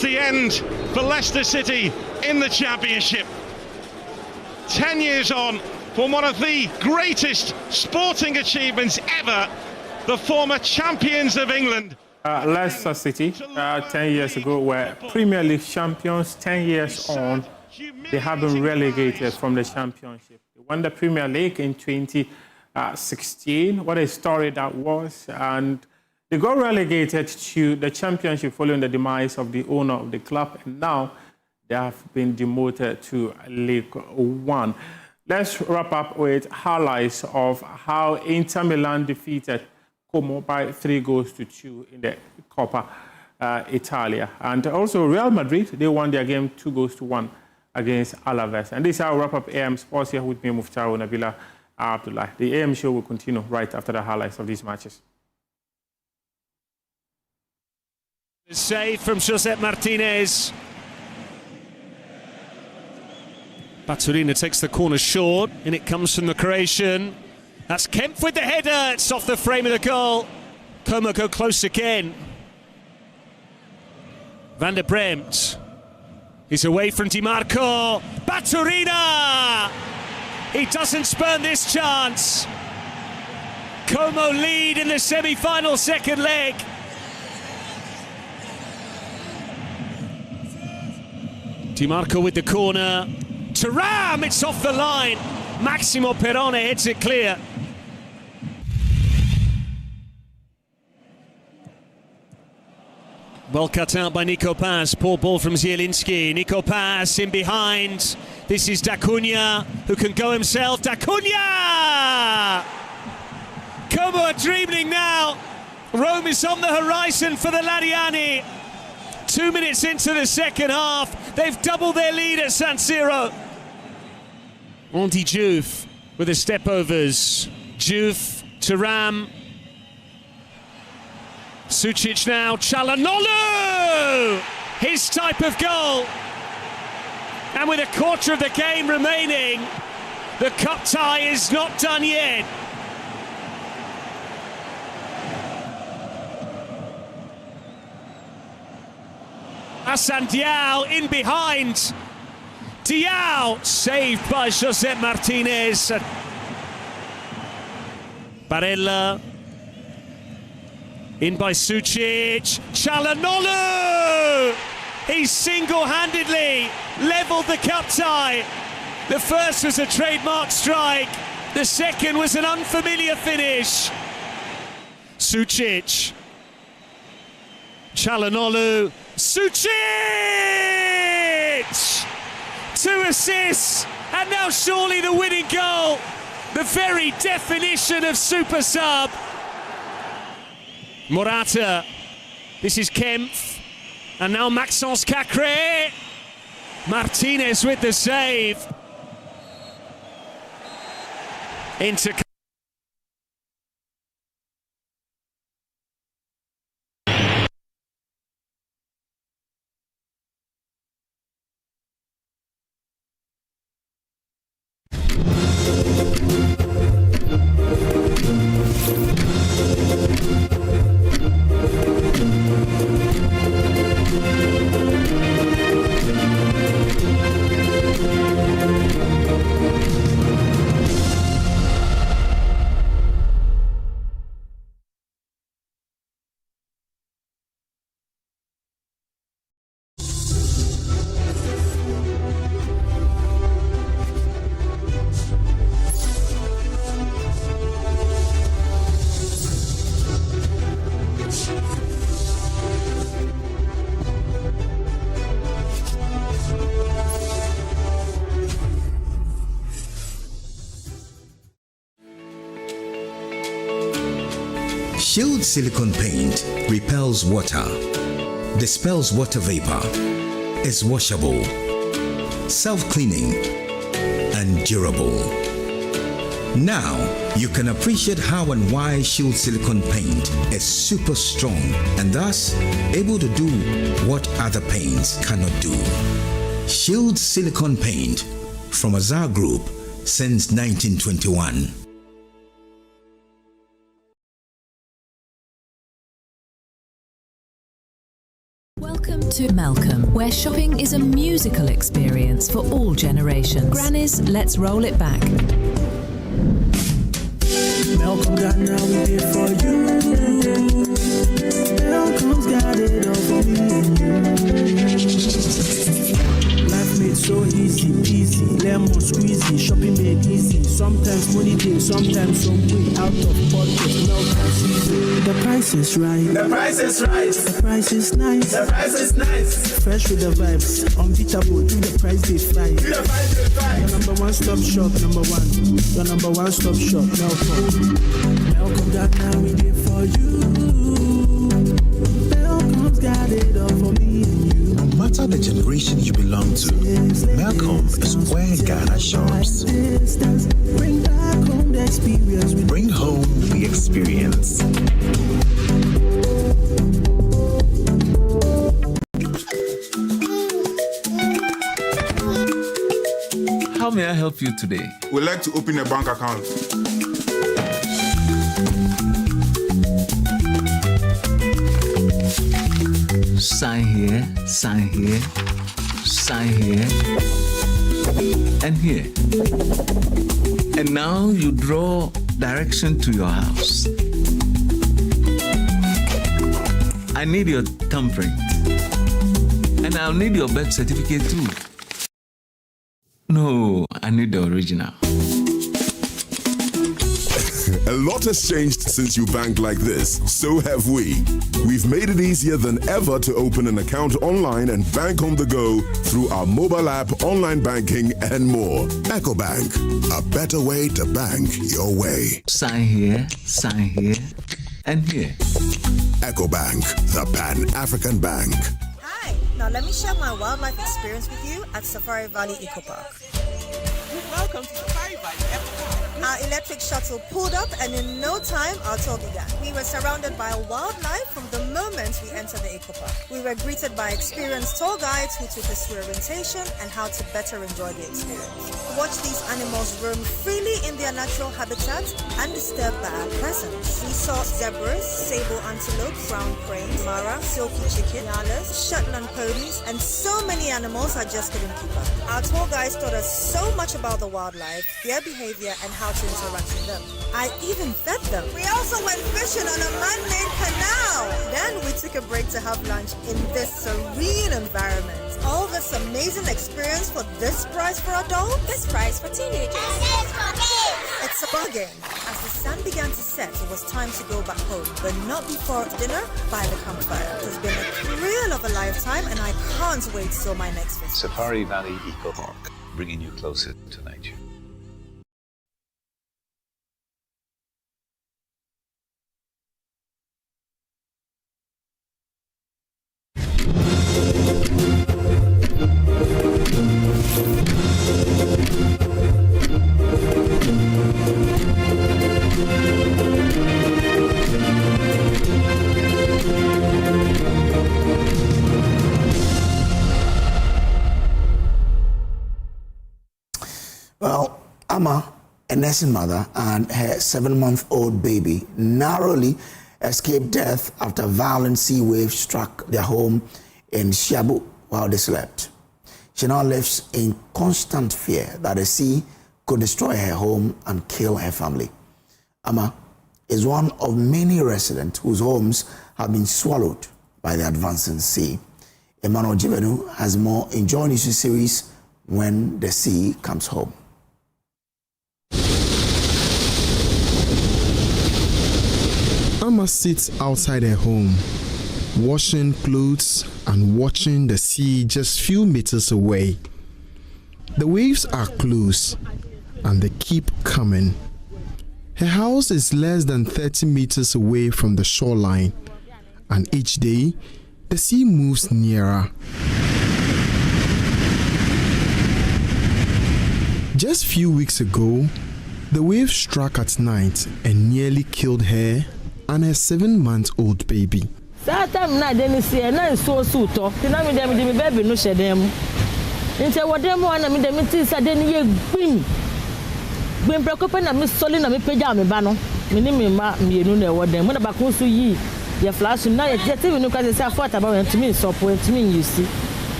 The end for Leicester City in the Championship. 10 years on from one of the greatest sporting achievements ever, the former champions of England. Leicester City, 10 years ago, were Premier League champions. 10 years on, they have been relegated from the Championship. They won the Premier League in 2016. What a story that was. And they got relegated to the Championship following the demise of the owner of the club, and now they have been demoted to League One. Let's wrap up with highlights of how Inter Milan defeated Como by 3-2 in the Coppa Italia. And also Real Madrid, they won their game 2-1 against Alaves. And this is how we wrap up AM Sports here with me, Muftau Nabila Abdullah. The AM show will continue right after the highlights of these matches. Save from Josep Martinez. Baturina takes the corner short, and it comes from the Croatian. That's Kemp with the header. It's off the frame of the goal. Como go close again. Van der Bremt. He's away from Di Marco. Baturina! He doesn't spurn this chance. Como lead in the semi-final second leg. Di Marco with the corner. Thuram, it's off the line. Maximo Perrone hits it clear. Well cut out by Nico Paz. Poor ball from Zielinski. Nico Paz in behind. This is Dacunia, who can go himself. Dacunia! Como are dreaming now. Rome is on the horizon for the Ladiani. 2 minutes into the second half. They've doubled their lead at San Siro. Andy Diouf with the step-overs. Diouf to Ram. Sucic now, Çalhanoğlu! His type of goal. And with a quarter of the game remaining, the cup tie is not done yet. Hassan Diao in behind. Diao saved by Josep Martinez. Barella in by Sucic. Çalhanoğlu! He single-handedly levelled the cup tie. The first was a trademark strike. The second was an unfamiliar finish. Sucic. Çalhanoğlu. Sucic! 2 assists, and now surely the winning goal. The very definition of super sub. Morata. This is Kempf. And now Maxence Cacré. Martinez with the save. Into Shield silicone paint repels water, dispels water vapor, is washable, self-cleaning, and durable. Now, you can appreciate how and why Shield silicone paint is super strong and thus able to do what other paints cannot do. Shield silicone paint from Azar Group since 1921. Welcome to Malcolm, where shopping is a musical experience for all generations. Granny's Let's Roll It Back. Malcolm got now we did for you. Malcolm's got it all for me and you. Life made so easy, peasy, lemon squeezy, shopping made easy. Sometimes money day, sometimes some way out of pocket. Malcolm's easy. The price is right. The price is right. The price is nice. The price is nice. Fresh with the vibes, unbeatable. Do the price they fry. Do the price they fry. Your number one stop shop, number one. Your number one stop shop, Malcolm. Malcolm got now we did for you. Malcolm's got it all for me and you. No matter the generation you belong to, Malcolm is where Ghana shops. Bring back home the experience. Bring home the experience. How may I help you today? We'd like to open a bank account. Sign here, sign here, sign here, and here. And now you draw direction to your house. I need your thumbprint. And I'll need your birth certificate too. No, I need the original. A A lot has changed since you bank like this. So have we. We've made it easier than ever to open an account online and bank on the go through our mobile app, online banking, and more. EcoBank, a better way to bank your way. Sign here, and here. EcoBank, the Pan-African Bank. Hi, now let me share my wildlife experience with you at Safari Valley Eco Park. Welcome to Safari Valley Eco Park. Our electric shuttle pulled up, and in no time, our tour began. We were surrounded by wildlife from the moment we entered the Eco Park. We were greeted by experienced tour guides who took us through orientation and how to better enjoy the experience. Watch these animals roam freely in their natural habitat undisturbed by our presence. We saw zebras, sable antelope, brown cranes, mara, silky chicken, nyalas, Shetland ponies, and so many animals I just couldn't keep up. Our tour guides taught us so much about the wildlife, their behavior, and how to interact with them. I even fed them. We also went fishing on a man-made canal. Then we took a break to have lunch in this serene environment. All this amazing experience for this price for adults, this price for teenagers. It's a bargain. As the sun began to set, it was time to go back home, but not before dinner by the campfire. It's been a thrill of a lifetime, and I can't wait till my next visit. Safari Valley Eco Park, bringing you closer to nature. Well, Amma, a nursing mother, and her 7-month-old baby narrowly escaped death after a violent sea wave struck their home in Shabu while they slept. She now lives in constant fear that the sea could destroy her home and kill her family. Amma is one of many residents whose homes have been swallowed by the advancing sea. Emmanuel Jibenu has more in Joy News series When the Sea Comes Home. Amma sits outside her home, washing clothes and watching the sea just few meters away. The waves are close and they keep coming. Her house is less than 30 meters away from the shoreline, and each day the sea moves nearer. Just few weeks ago, the wave struck at night and nearly killed her and her 7-month-old baby. Amma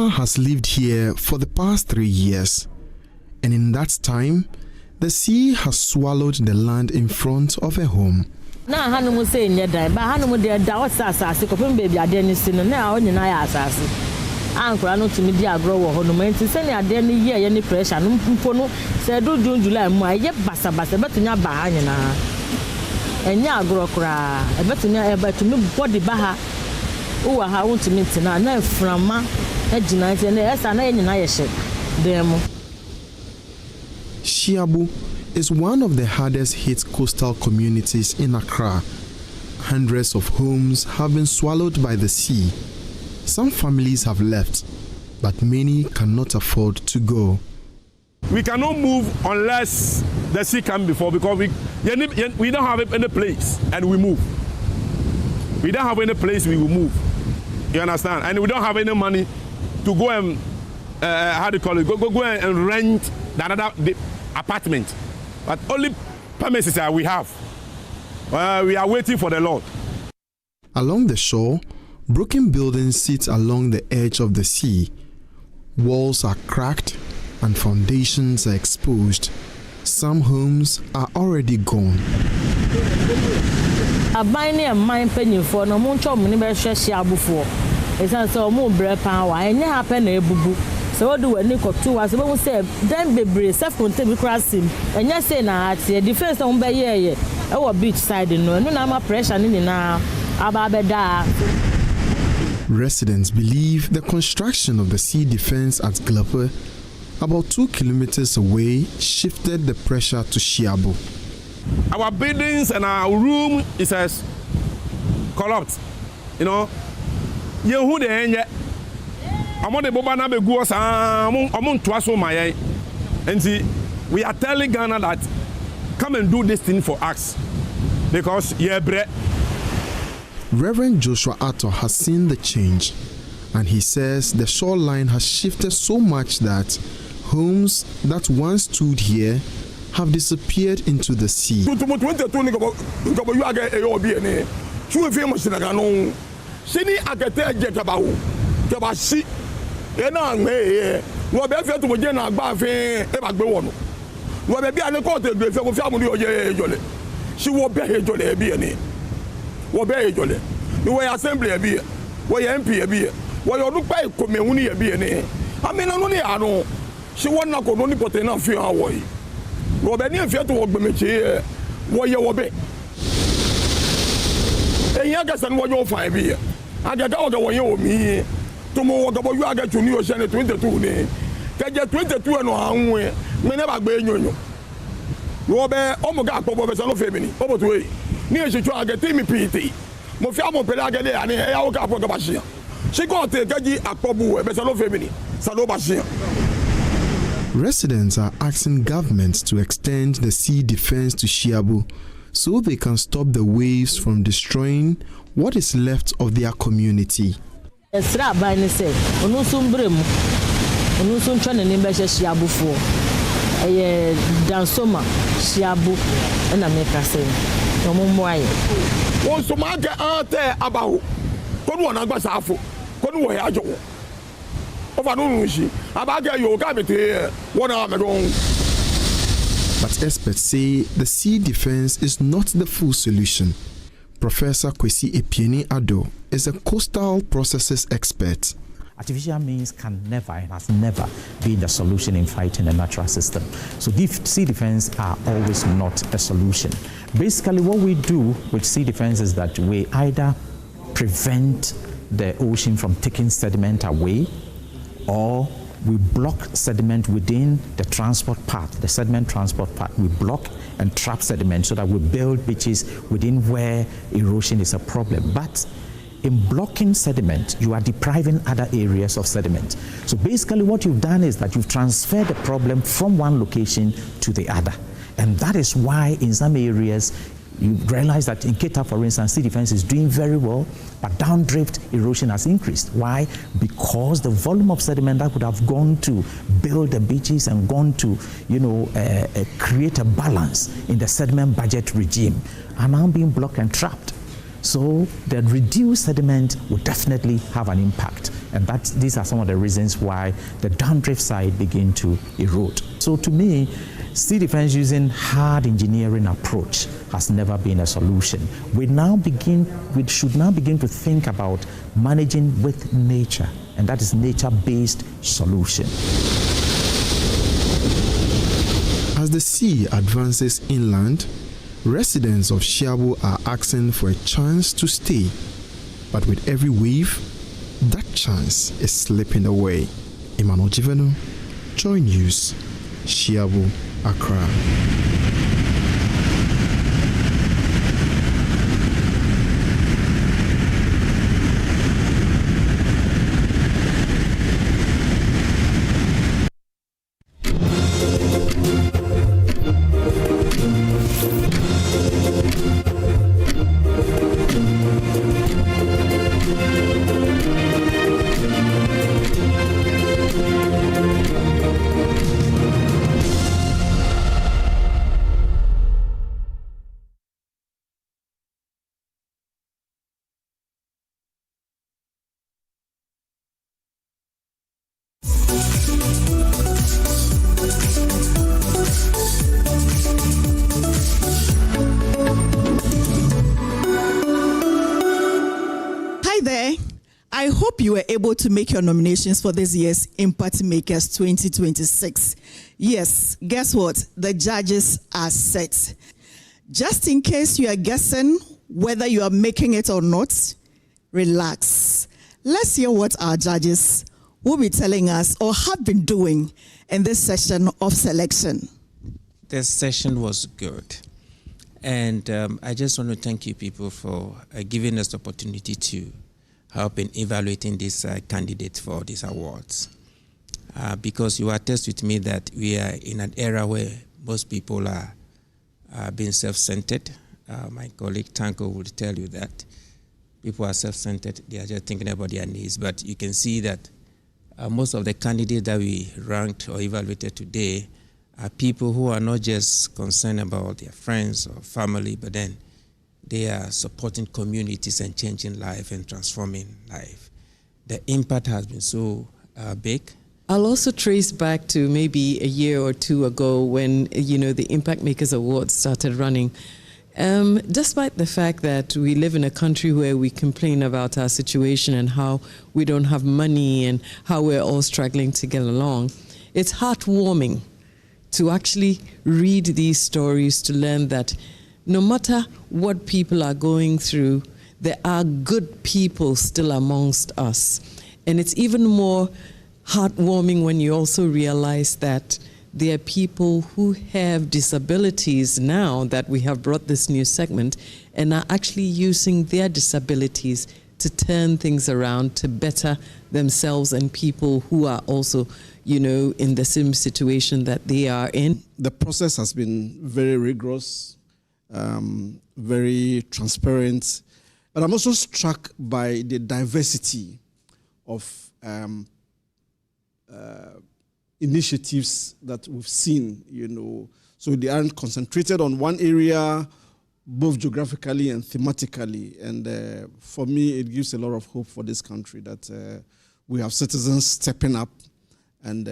has lived here for the past 3 years, and in that time, the sea has swallowed the land in front of her home. Shiabu is one of the hardest hit coastal communities in Accra. Hundreds of homes have been swallowed by the sea. Some families have left, but many cannot afford to go. We cannot move unless the sea comes before, because we don't have any place and we move. We don't have any place, we will move. You understand? And we don't have any money to go and, go and rent the apartment. But only premises that we have. We are waiting for the Lord. Along the shore, broken buildings sit along the edge of the sea. Walls are cracked and foundations are exposed. Some homes are already gone. Aban ne man panyimfo no mo ntwa mo ne be hwehwe abufo. Esan so mo bre pan wa enye happen na ebubu. So what do we need to do? As we say, then be self-contained crossing. And you say na the defense on be here. Our beach side no na ma pressure ni na ababeda. Residents believe the construction of the sea defense at Glape, about 2 kilometers away, shifted the pressure to Shiabo. Our buildings and our room is as corrupt. You know, you the end. I'm on the Boba na begu us. I'm twaso my. And see, we are telling Ghana that come and do this thing for us because bre. Reverend Joshua Atto has seen the change, and he says the shoreline has shifted so much that homes that once stood here have disappeared into the sea. We assembly we MP we odupa ikomehuni ne amena no ne ano she wona ko no ni potena fi awoyi wo be ni afia to ogbemeche wo ye wo be eya ga san wo yo fa bi agaga wo ga wo ye o mi to mo wo ga bo yu aga tu ni o se ne 22 ne keje 22 no anwe me ne ba gba enyonyo wo be o mo ga akpo be san no fe mi ni o bo to e ni e se tu aga ti mi piti mo fi amo pele aga de ani e ya wo ka po ga ba sia she go te gaji akpo e be san no fe mi ni sa no ba sia. Residents are asking governments to extend the sea defense to Shiabo so they can stop the waves from destroying what is left of their community. Esra ba ni se onu so mbre mu onu so ntwa ne be Shiabo fo eye dansoma Shiabo na me ka se no mo mo aye won so ma ga ate abaho ko no na gba safo ko no wo ya ajo but experts say the sea defense is not the full solution. Professor Akufo-Addo is a coastal processes expert. Artificial means can never and has never been the solution in fighting a natural system. So sea defense are always not a solution. Basically what we do with sea defense is that we either prevent the ocean from taking sediment away, or we block sediment within the transport part, the sediment transport part. We block and trap sediment so that we build beaches within where erosion is a problem. But in blocking sediment, you are depriving other areas of sediment. So basically what you've done is that you've transferred the problem from one location to the other. And that is why in some areas you realize that in Keta, for instance, sea defense is doing very well, but downdrift erosion has increased. Why? Because the volume of sediment that would have gone to build the beaches and gone to, create a balance in the sediment budget regime are now being blocked and trapped. So the reduced sediment will definitely have an impact. And these are some of the reasons why the downdrift side begin to erode. So to me, sea defense using hard engineering approach has never been a solution. We should now begin to think about managing with nature, and that is nature-based solution. As the sea advances inland, residents of Shiabo are asking for a chance to stay. But with every wave, that chance is slipping away. Emmanuel Jivenu, Joy News, Shiabo, Accra. I hope you were able to make your nominations for this year's Impact Makers 2026. Yes, guess what? The judges are set. Just in case you are guessing whether you are making it or not, relax. Let's hear what our judges will be telling us or have been doing in this session of selection. This session was good. And I just want to thank you people for giving us the opportunity to help in evaluating these candidates for these awards. Because you attest with me that we are in an era where most people are being self-centered. My colleague Tanko would tell you that people are self-centered. They are just thinking about their needs. But you can see that most of the candidates that we ranked or evaluated today are people who are not just concerned about their friends or family, but then they are supporting communities and changing life and transforming life. The impact has been so big. I'll also trace back to maybe a year or two ago when, the Impact Makers Awards started running. Despite the fact that we live in a country where we complain about our situation and how we don't have money and how we're all struggling to get along, it's heartwarming to actually read these stories, to learn that no matter what people are going through, there are good people still amongst us. And it's even more heartwarming when you also realize that there are people who have disabilities now that we have brought this new segment and are actually using their disabilities to turn things around to better themselves and people who are also, in the same situation that they are in. The process has been very rigorous, very transparent, but I'm also struck by the diversity of initiatives that we've seen, So they aren't concentrated on one area, both geographically and thematically. And for me, it gives a lot of hope for this country that we have citizens stepping up and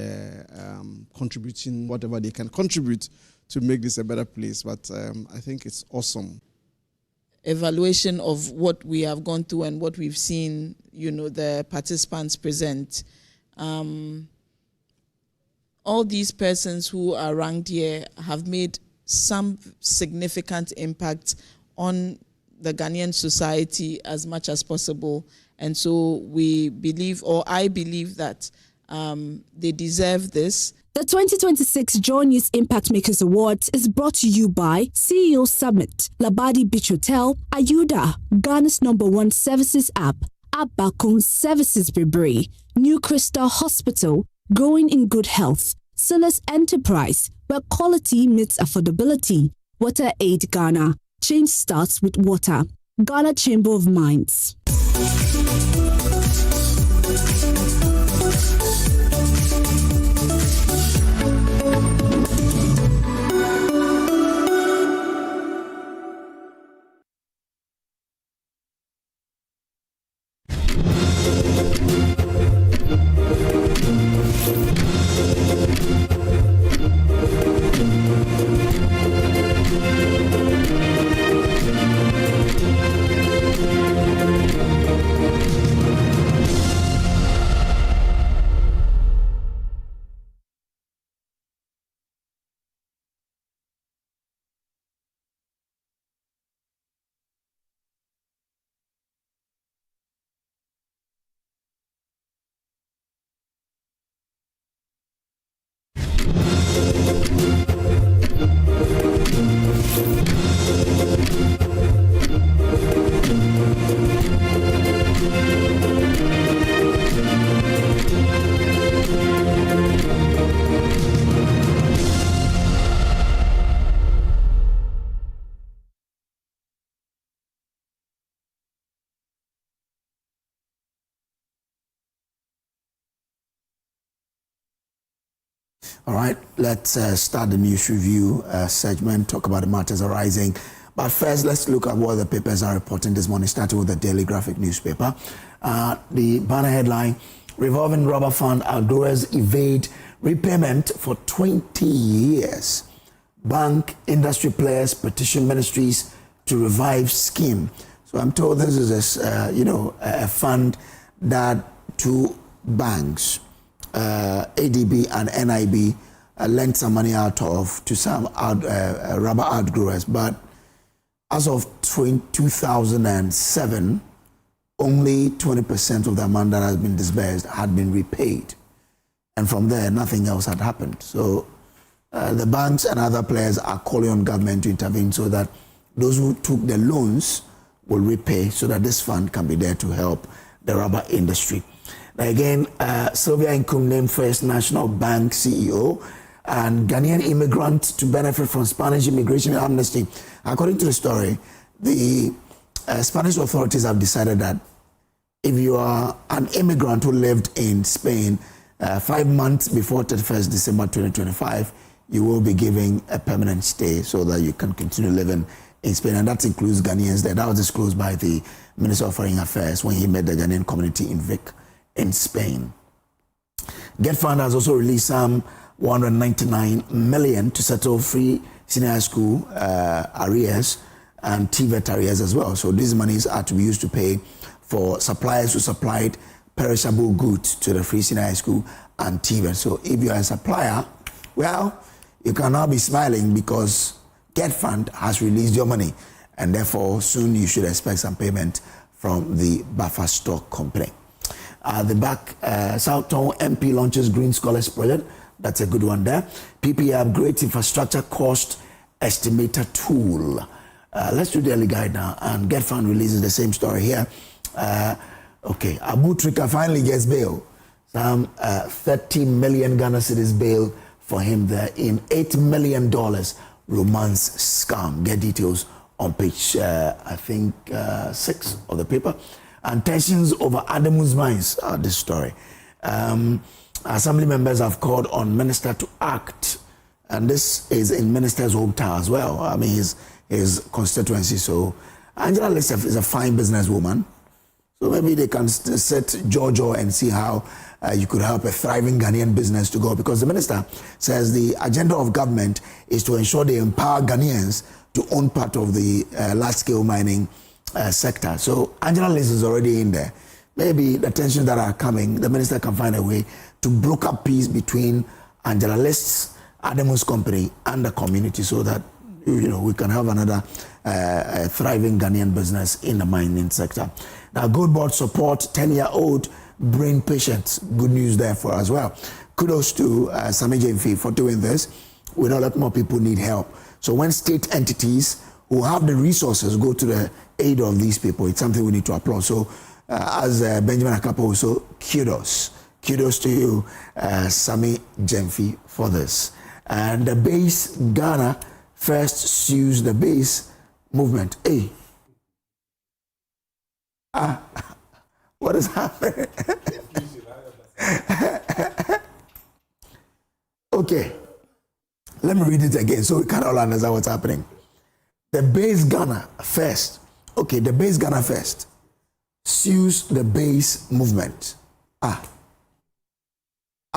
contributing whatever they can contribute to make this a better place. But I think it's awesome. Evaluation of what we have gone through and what we've seen, the participants present. All these persons who are ranked here have made some significant impact on the Ghanaian society as much as possible. And so we believe, or I believe, that they deserve this. The 2026 Joy News Impact Makers Awards is brought to you by CEO Summit, Labadi Beach Hotel, Ayuda, Ghana's #1 services app, Abakun Services Bebre, New Crystal Hospital, Growing in Good Health, Silas Enterprise, where quality meets affordability, Water Aid Ghana, change starts with water, Ghana Chamber of Mines. All right, let's start the news review segment, talk about the matters arising. But first, let's look at what the papers are reporting this morning, starting with the Daily Graphic newspaper. The banner headline, Revolving Rubber Fund outdoors evade repayment for 20 years. Bank, industry players petition ministries to revive scheme. So I'm told this is a fund that two banks, ADB and NIB, lent some money out of to some rubber outgrowers. But as of 2007, only 20% of the amount that has been disbursed had been repaid. And from there, nothing else had happened. So the banks and other players are calling on government to intervene so that those who took the loans will repay, so that this fund can be there to help the rubber industry. Now again, Sylvia Nkum named First National Bank CEO, and Ghanaian immigrant to benefit from Spanish immigration amnesty. According to the story, the Spanish authorities have decided that if you are an immigrant who lived in Spain 5 months before 31st December 2025, you will be given a permanent stay so that you can continue living in Spain, and that includes Ghanaians there. That was disclosed by the Minister of Foreign Affairs when he met the Ghanaian community in Vic in Spain. Get Fund has also released some 199 million to settle free senior high school arrears and TVET arrears as well. So these monies are to be used to pay for suppliers who supplied perishable goods to the free senior high school and TVET. So if you are a supplier, well, you can now be smiling because Get Fund has released your money, and therefore soon you should expect some payment from the buffer stock company. The back, Southtown MP launches Green Scholars Project. That's a good one there. PPA upgrades infrastructure cost estimator tool. Let's do the early guide now, and Get Fund releases the same story here. Okay, Abu Trika finally gets bail. Some 30 million Ghana cedis bail for him there in $8 million romance scam. Get details on page, I think, 6 of the paper. And tensions over Adamu's mines are this story. Assembly members have called on minister to act, and this is in minister's hometown as well. I mean, his constituency. So Angela Lissef is a fine businesswoman. So maybe they can set Jojo and see how you could help a thriving Ghanaian business to go, because the minister says the agenda of government is to ensure they empower Ghanaians to own part of the large-scale mining sector. So Angela Lissef is already in there. Maybe the tensions that are coming, the minister can find a way to broker peace between Angela Lissef's Adamu's company and the community, so that we can have another thriving Ghanaian business in the mining sector. Now, Gold Board support 10-year-old brain patients. Good news there for as well. Kudos to Sami Jemfi for doing this. We know that more people need help. So when state entities who have the resources go to the aid of these people, it's something we need to applaud. So as Benjamin Akapo also, kudos to you, Sami Jemfi, for this. And the base Ghana first sues the base movement. Hey. What is happening? Okay, let me read it again so we can all understand what's happening. The base Ghana first. Okay, the base Ghana first sues the base movement.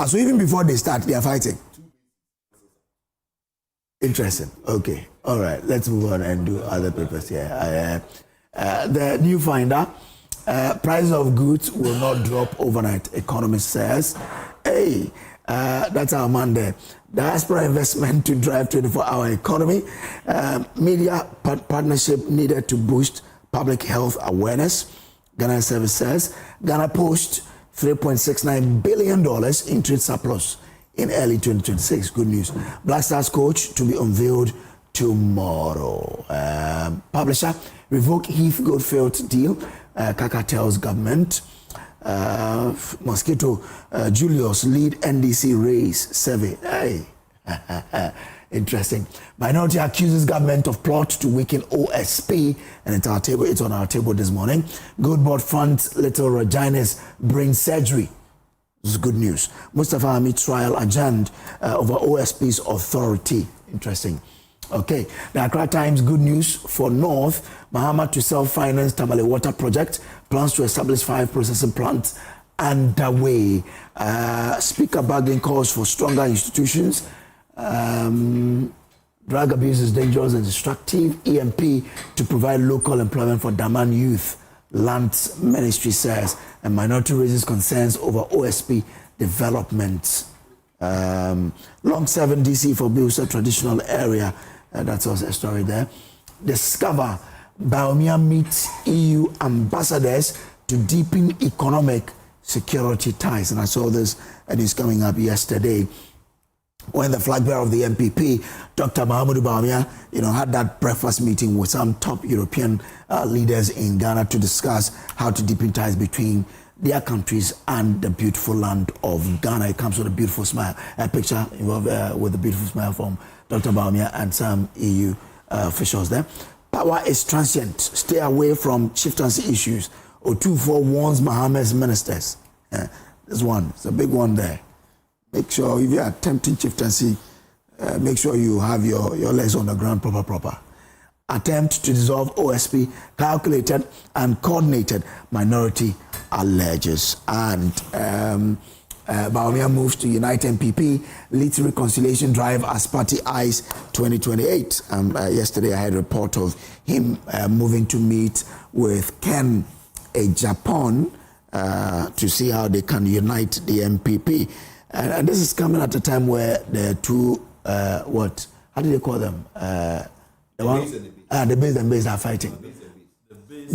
So even before they start, they are fighting. Interesting. Okay. All right. Let's move on and do other papers here. The new finder, price of goods will not drop overnight, economist says. Hey, that's our man there. Diaspora investment to drive 24-hour economy. Media partnership needed to boost public health awareness. Ghana Service says Ghana Post $3.69 billion in trade surplus in early 2026. Good news. Black Stars coach to be unveiled tomorrow. Publisher, revoke Heath Goldfield deal. Kaka tells government. Mosquito, Julius lead NDC race survey. Hey. Interesting. Minority accuses government of plot to weaken OSP, and it's on our table this morning. Good Board funds Little Regina's brain surgery. This is good news. Mustafa Hamid trial adjourned over OSP's authority. Interesting. Okay. The Accra Times, good news for North. Mahama to self-finance Tamale Water Project. Plans to establish 5 processing plants underway. Speaker bargaining calls for stronger institutions. Drug abuse is dangerous and destructive. EMP to provide local employment for Daman youth. Lands Ministry says, and minority raises concerns over OSP development. Long-serving DC for Biusa traditional area. That's also a story there. Discover Bawumia meets EU ambassadors to deepen economic security ties. And I saw this news coming up yesterday when the flag bearer of the MPP, Dr. Mahamudu Bawumia, had that breakfast meeting with some top European leaders in Ghana to discuss how to deepen ties between their countries and the beautiful land of Ghana. It comes with a beautiful smile. A picture with a beautiful smile from Dr. Bawumia and some EU officials there. Power is transient. Stay away from chieftaincy issues. Otufo warns Mohammed's ministers. This one, it's a big one there. Make sure if you are attempting chieftaincy, make sure you have your legs on the ground proper. Attempt to dissolve OSP, calculated and coordinated, minority alleges. And Bawumia moves to unite MPP, leads reconciliation drive as party eyes 2028. Yesterday I had a report of him moving to meet with Ken Japan to see how they can unite the MPP. And this is coming at a time where the two, how do they call them? The base and base are fighting.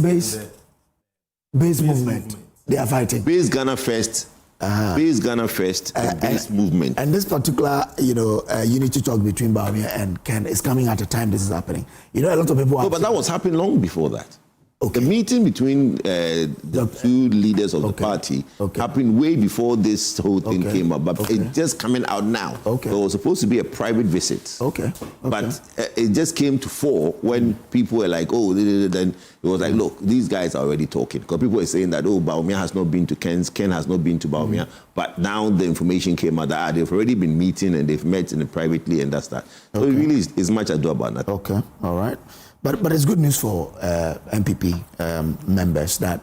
Base movement. They are fighting. Base Ghana first. Base Ghana first. And base movement. And this particular, unity talk between Bawumia and Ken is coming at a time this is happening. A lot of people. No, but that was happening long before that. Okay. The meeting between the two leaders of the party happened way before this whole thing came up, but it's just coming out now. Okay. So it was supposed to be a private visit. Okay. But it just came to fore when people were like, then it was like, look, these guys are already talking. Because people were saying that, Bawumia has not been to Ken's, Ken has not been to Bawumia. But now the information came out that they've already been meeting and they've met privately and that's that. So it really is much ado about that. Okay, all right. But it's good news for MPP members that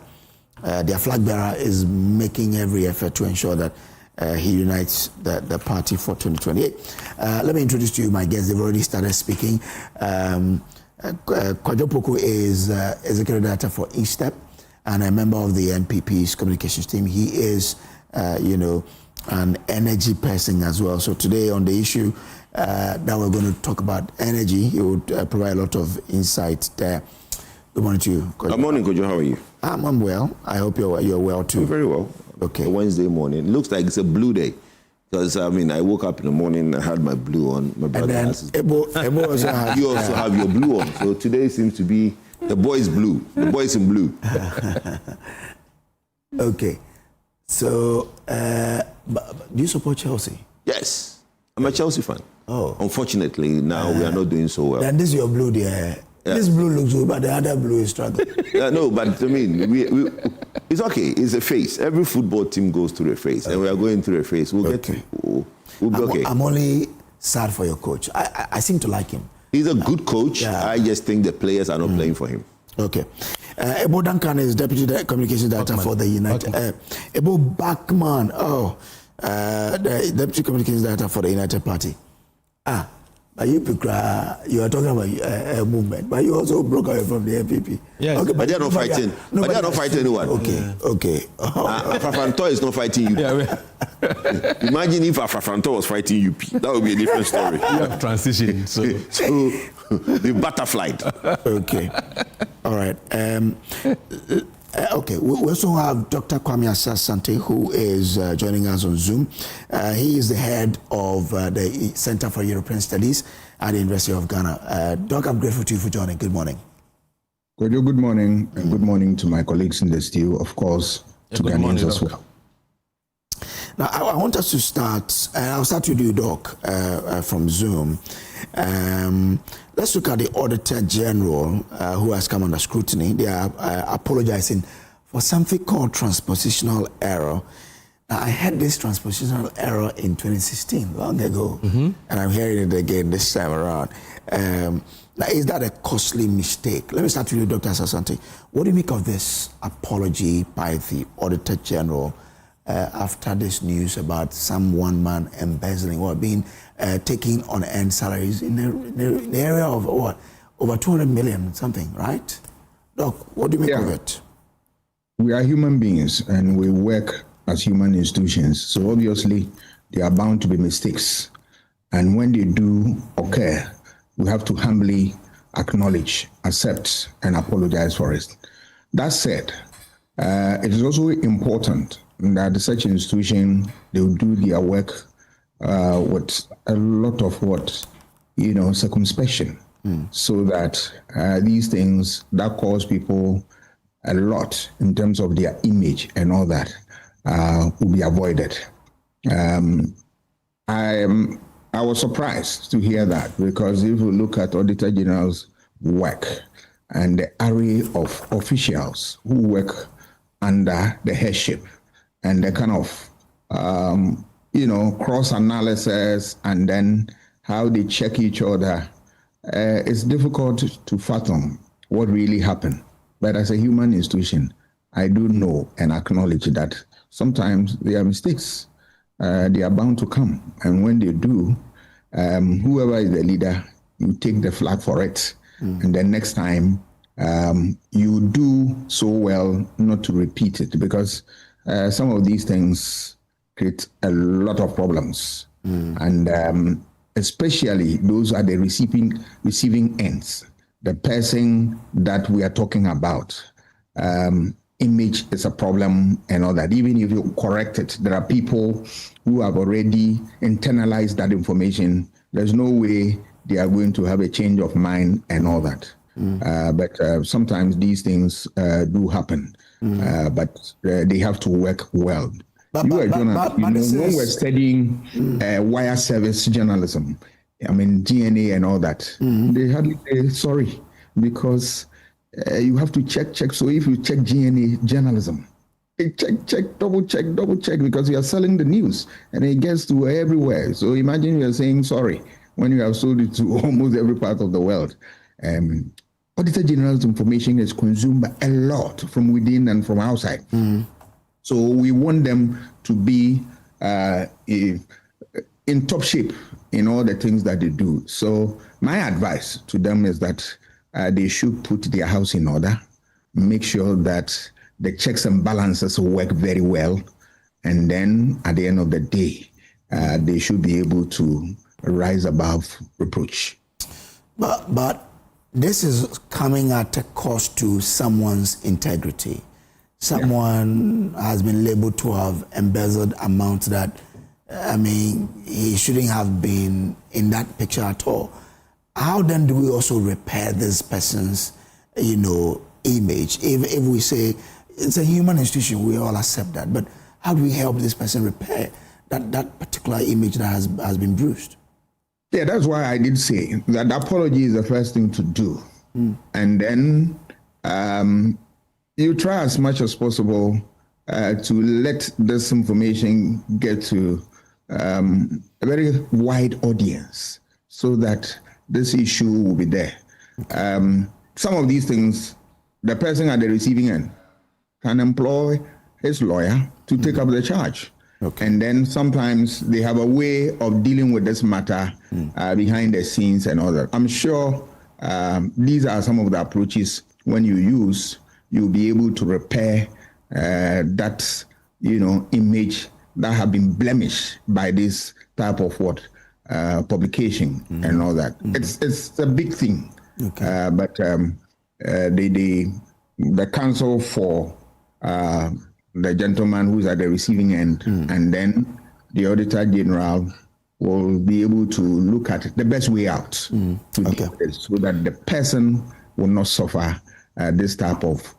their flag bearer is making every effort to ensure that he unites the party for 2028. Let me introduce to you my guests. They've already started speaking. Kojo is Executive Director for eStep and a member of the MPP's communications team. He is, an energy person as well. So today on the issue that we're going to talk about energy, he would provide a lot of insight there. Good morning to you, Kojo. Good morning, Kojo. How are you? I'm well. I hope you're well too. I'm very well. Okay. A Wednesday morning. It looks like it's a blue day. Because, I woke up in the morning, I had my blue on. My brother has his blue. You also have your blue on. So today seems to be the boys blue. The boys in blue. Okay. So, do you support Chelsea? Yes. I'm a Chelsea fan. Oh. Unfortunately, now we are not doing so well. Then this is your blue there. Yeah. This blue looks good, but the other blue is struggling. No, but I mean, we it's okay. It's a phase. Every football team goes through a phase, and we are going through a phase. We'll be okay. I'm only sad for your coach. I seem to like him. He's a good coach. Yeah. I just think the players are not playing for him. Okay. Ebo Duncan is Deputy Communications Director for the United. Ebo Bachman, the Deputy Communications Director for the United Party. But you are talking about a movement, but you also broke away from the MPP. Yes, okay, but they are not fighting. But they are not fighting anyone. Okay. Afrafanto is not fighting UP. Imagine if Afrafanto was fighting UP. That would be a different story. You have transitioned. So the butterflied. Okay. All right. Okay, we also have Dr. Kwame Asante, who is joining us on Zoom. He is the head of the Center for European Studies at the University of Ghana. Doc, I'm grateful to you for joining. Good morning. Kojo, good morning, and good morning to my colleagues in the studio, of course, to Ghanaians as well. Now, I want us to start, I'll start with you, Doc, from Zoom. Let's look at the Auditor-General who has come under scrutiny. They are apologizing for something called transpositional error. Now, I had this transpositional error in 2016, long ago, and I'm hearing it again this time around. Now, is that a costly mistake? Let me start with you, Dr. Asante. What do you make of this apology by the Auditor-General after this news about some one man embezzling or being taking on earned salaries in the area of what, over 200 million something, right? Doc, what do you make of it? we are human beings and we work as human institutions. So obviously, there are bound to be mistakes. And when they do occur, we have to humbly acknowledge, accept, and apologize for it. That said, it is also important that such institution, they will do their work with a lot of circumspection, so that these things that cause people a lot in terms of their image and all that will be avoided. I was surprised to hear that, because if you look at Auditor-General's work and the array of officials who work under the headship and the kind of cross-analysis and then how they check each other, it's difficult to fathom what really happened. But as a human institution, I do know and acknowledge that sometimes there are mistakes. They are bound to come. And when they do, whoever is the leader, you take the flag for it. And then next time, you do so well not to repeat it, because some of these things create a lot of problems. And especially those are the receiving ends. The person that we are talking about, image is a problem and all that. Even if you correct it, there are people who have already internalized that information. There's no way they are going to have a change of mind and all that. But sometimes these things do happen, but they have to work well. When we're studying wire service journalism, I mean, DNA and all that, they hardly say sorry, because you have to check. So if you check DNA journalism, check, double check, because you are selling the news and it gets to everywhere. So imagine you are saying sorry when you have sold it to almost every part of the world. Auditor-General's information is consumed a lot from within and from outside. So we want them to be in top shape in all the things that they do. So my advice to them is that they should put their house in order, make sure that the checks and balances work very well, and then at the end of the day, they should be able to rise above reproach. But this is coming at a cost to someone's integrity. Someone has been labeled to have embezzled amounts that, I mean, he shouldn't have been in that picture at all. How then do we also repair this person's, image? If we say it's a human institution, we all accept that. But how do we help this person repair that particular image that has been bruised? Yeah, that's why I did say that apology is the first thing to do. And then you try as much as possible to let this information get to a very wide audience, so that this issue will be there. Some of these things, the person at the receiving end can employ his lawyer to take up the charge. And then sometimes they have a way of dealing with this matter behind the scenes and all that. I'm sure these are some of the approaches when you use, you'll be able to repair that, image that have been blemished by this type of publication and all that. It's a big thing. But the counsel for the gentleman who's at the receiving end, and then the Auditor-General will be able to look at the best way out to deal with it, so that the person will not suffer this type of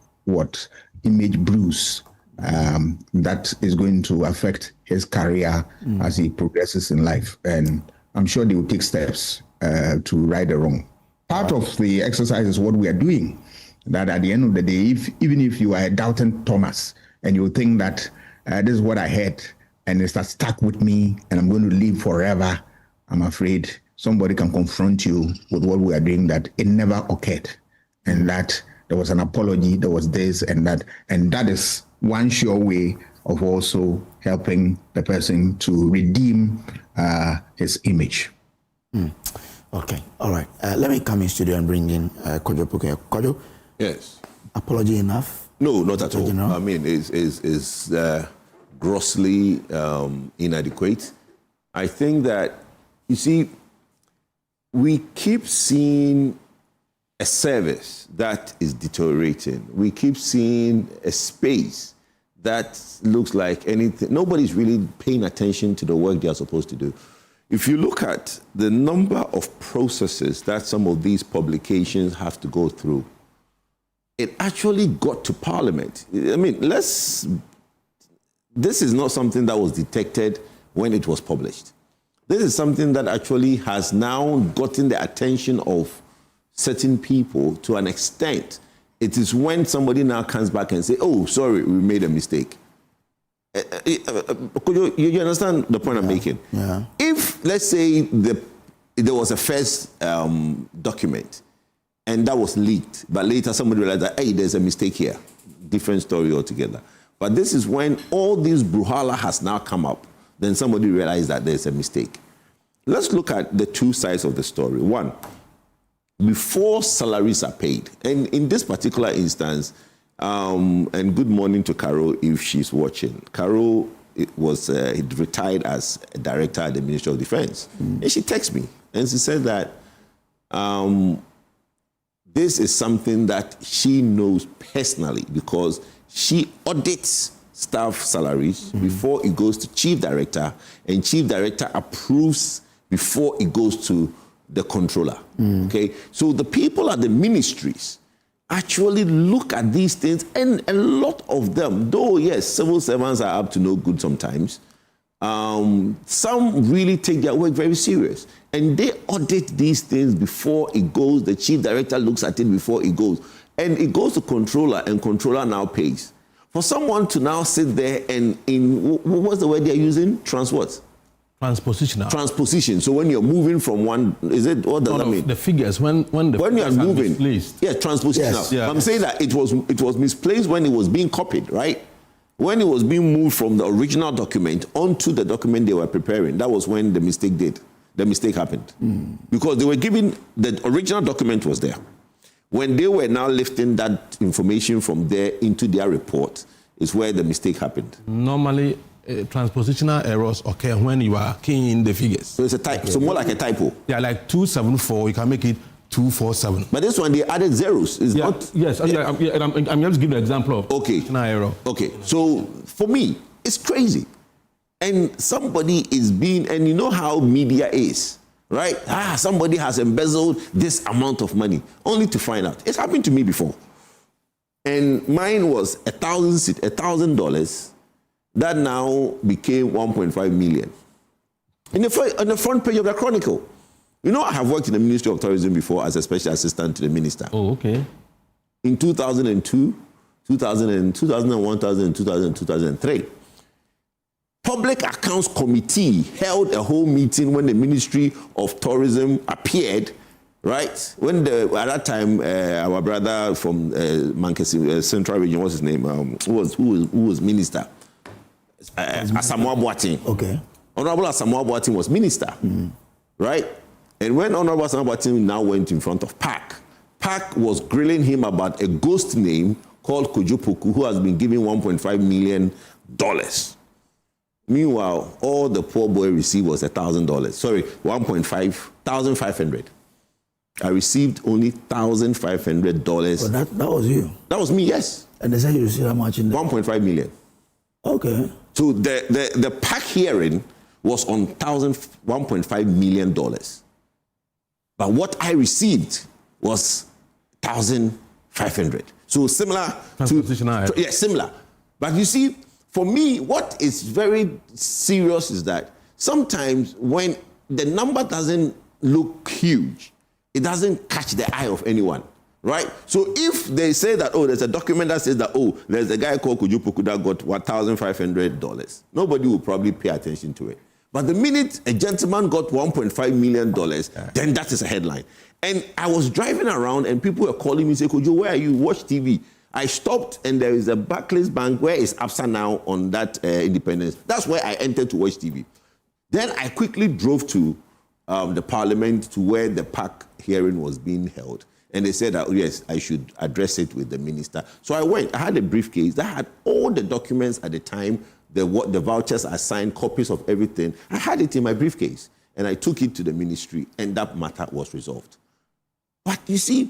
image bruise that is going to affect his career as he progresses in life. And I'm sure they will take steps to right the wrong. Part of the exercise is what we are doing, that at the end of the day, even if you are a doubting Thomas and you think that this is what I heard and it's stuck with me and I'm going to live forever, I'm afraid somebody can confront you with what we are doing, that it never occurred, and that there was an apology, there was this and that. And that is one sure way of also helping the person to redeem his image. Okay, all right. Let me come in studio and bring in Kojo. Kojo? Yes. Apology enough? No, not at all. I mean, it's grossly inadequate. I think that, you see, we keep seeing a service that is deteriorating. We keep seeing a space that looks like anything. Nobody's really paying attention to the work they are supposed to do. If you look at the number of processes that some of these publications have to go through, it actually got to Parliament. I mean, this is not something that was detected when it was published. This is something that actually has now gotten the attention of certain people to an extent. It is when somebody now comes back and say, oh, sorry, we made a mistake. You understand the point I'm making? Yeah. If, let's say, there was a first document and that was leaked, but later somebody realized that, hey, there's a mistake here. Different story altogether. But this is when all this brouhaha has now come up. Then somebody realized that there's a mistake. Let's look at the two sides of the story. One, before salaries are paid, and in this particular instance, and good morning to Carol if she's watching. Carol was retired as a director at the Ministry of Defense. And she texted me and she said that this is something that she knows personally because she audits staff salaries before it goes to chief director, and chief director approves before it goes to the controller. Okay, so the people at the ministries actually look at these things, and a lot of them, though yes, civil servants are up to no good sometimes, some really take their work very serious, and they audit these things before it goes. The chief director looks at it before it goes, and it goes to controller, and controller now pays. For someone to now sit there and what's the word they're using? Transpositional. Transposition. So when you're moving from one, what does that mean? The figures when you are moving, misplaced. Yeah, transpositional. Yes. Yeah. I'm saying that it was misplaced when it was being copied, right? When it was being moved from the original document onto the document they were preparing, that was when the mistake happened. Because they were given, the original document was there. When they were now lifting that information from there into their report, is where the mistake happened. Normally, transpositional errors occur when you are keying in the figures. So it's a typo. So more like a typo. Yeah, like 274, you can make it 247. But this one, they added zeros. It's not. Yes, I'm just giving an example of error. Okay, so for me, it's crazy. And somebody is being, and you know how media is, right? Somebody has embezzled this amount of money, only to find out. It's happened to me before. And mine was $1,000 that now became 1.5 million. On the front page of the Chronicle. You know, I have worked in the Ministry of Tourism before as a special assistant to the minister. Oh, okay. In 2002, 2001, 2000, 2003. Public Accounts Committee held a whole meeting when the Ministry of Tourism appeared, right? When at that time, our brother from Mankesi Central Region, what's his name? Who was minister? Asamoah Boateng. Okay. Honorable Asamoah Boateng was minister, right? And when Honorable Asamoah Boateng now went in front of PAC was grilling him about a ghost name called Kojo, who has been given $1.5 million. Meanwhile, all the poor boy received was $1,000. Sorry, $1,500. I received only $1,500. So that was you? That was me, yes. And they said you received how much in there? 1.5 million. Okay. So the PAC hearing was on $1.5 million. But what I received was $1,500. So similar to... Yeah, similar. But you see, for me, what is very serious is that sometimes when the number doesn't look huge, it doesn't catch the eye of anyone, right? So if they say that, there's a document that says that, there's a guy called Kojo that got $1,500, nobody will probably pay attention to it. But the minute a gentleman got $1.5 million, then that is a headline. And I was driving around and people were calling me, say, Kojo, where are you? Watch TV. I stopped and there is a Barclays Bank where is ABSA now on that Independence. That's where I entered to watch TV. Then I quickly drove to the Parliament to where the PAC hearing was being held. And they said that, yes, I should address it with the minister. So I went. I had a briefcase that had all the documents at the time, the vouchers I signed, copies of everything. I had it in my briefcase. And I took it to the ministry, and that matter was resolved. But you see,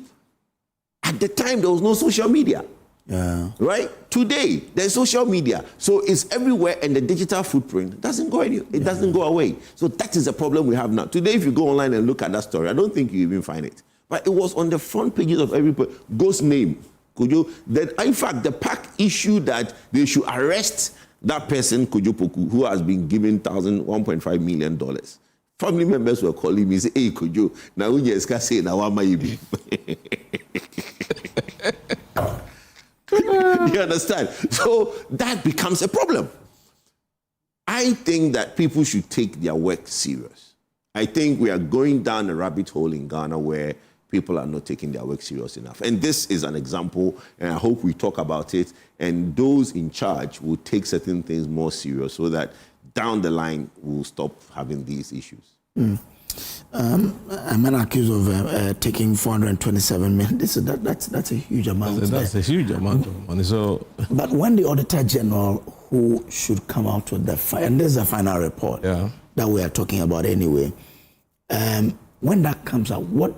at the time, there was no social media. Yeah. Right? Today, there's social media. So it's everywhere, and the digital footprint doesn't go anywhere. It doesn't go away. So that is the problem we have now. Today, if you go online and look at that story, I don't think you even find it. But it was on the front pages of every ghost name. Kojo. That, in fact, the PAC issue that they should arrest that person, Kojo Poku, who has been given $1.5 million. Family members were calling me, say, hey, Kojo, now we just can say, now what you understand? So that becomes a problem. I think that people should take their work serious. I think we are going down a rabbit hole in Ghana where people are not taking their work serious enough. And this is an example, and I hope we talk about it, and those in charge will take certain things more serious so that down the line, we'll stop having these issues. I'm accused of taking 427 million. That's a huge amount. That's a huge amount of money. So, but when the Auditor-General, who should come out with and this is a final report that we are talking about anyway, when that comes out, what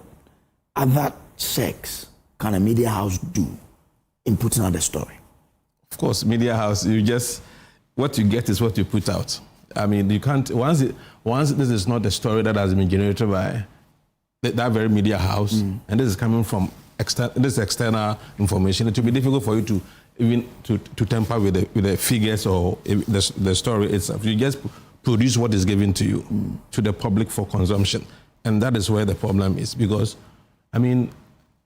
other checks can a media house do in putting out the story? Of course, media house, what you get is what you put out. I mean, you can't, once this is not a story that has been generated by that very media house, and this is coming from external information, it will be difficult for you to even to tamper with the figures or the story itself. You just produce what is given to you, to the public for consumption. And that is where the problem is, because, I mean,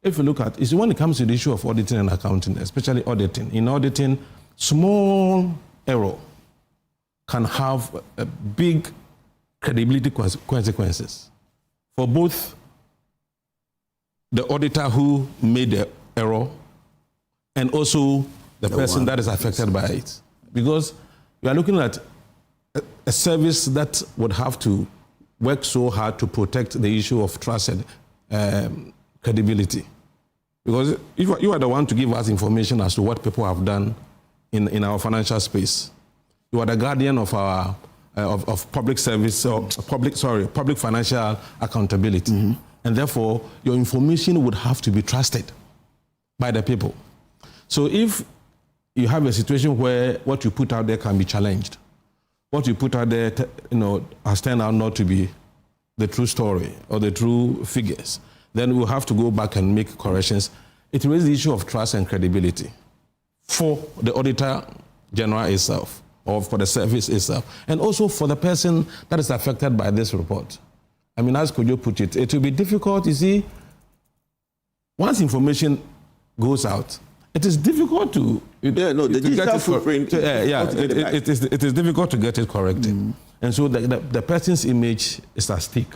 if you look at, when it comes to the issue of auditing and accounting, especially auditing, in auditing, small error can have a big credibility consequences for both the auditor who made the error and also the person that is affected by it. Because we are looking at a service that would have to work so hard to protect the issue of trust and credibility. Because you are the one to give us information as to what people have done in our financial space. You are the guardian of our of public service or public financial accountability, and therefore your information would have to be trusted by the people. So if you have a situation where what you put out there can be challenged, what you put out there, has turned out not to be the true story or the true figures, then we'll have to go back and make corrections. It raises the issue of trust and credibility for the Auditor-General itself, or for the service itself, and also for the person that is affected by this report. I mean, as Kojo put it, it will be difficult, you see, once information goes out, it is difficult to... the digital footprint... it is difficult to get it corrected. And so the person's image is at stake.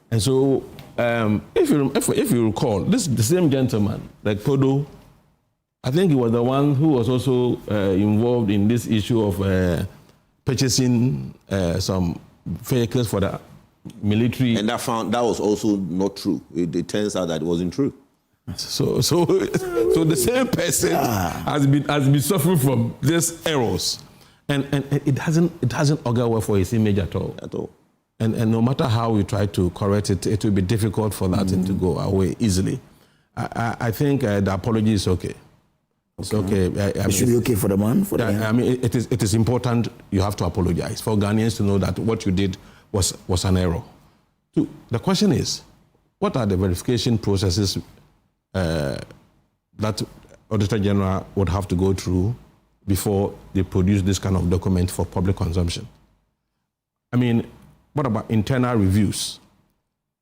And so, if you recall, the same gentleman, like Kojo, I think he was the one who was also involved in this issue of purchasing some vehicles for the military. And that was also not true. It turns out that it wasn't true. So the same person has been suffering from these errors, and it hasn't augured well for his image at all. And no matter how we try to correct it, it will be difficult for that thing to go away easily. I think the apology is okay. It's okay. It should be okay for the man. I mean, it is important. You have to apologize for Ghanaians to know that what you did was an error. The question is, what are the verification processes that Auditor-General would have to go through before they produce this kind of document for public consumption? I mean, what about internal reviews?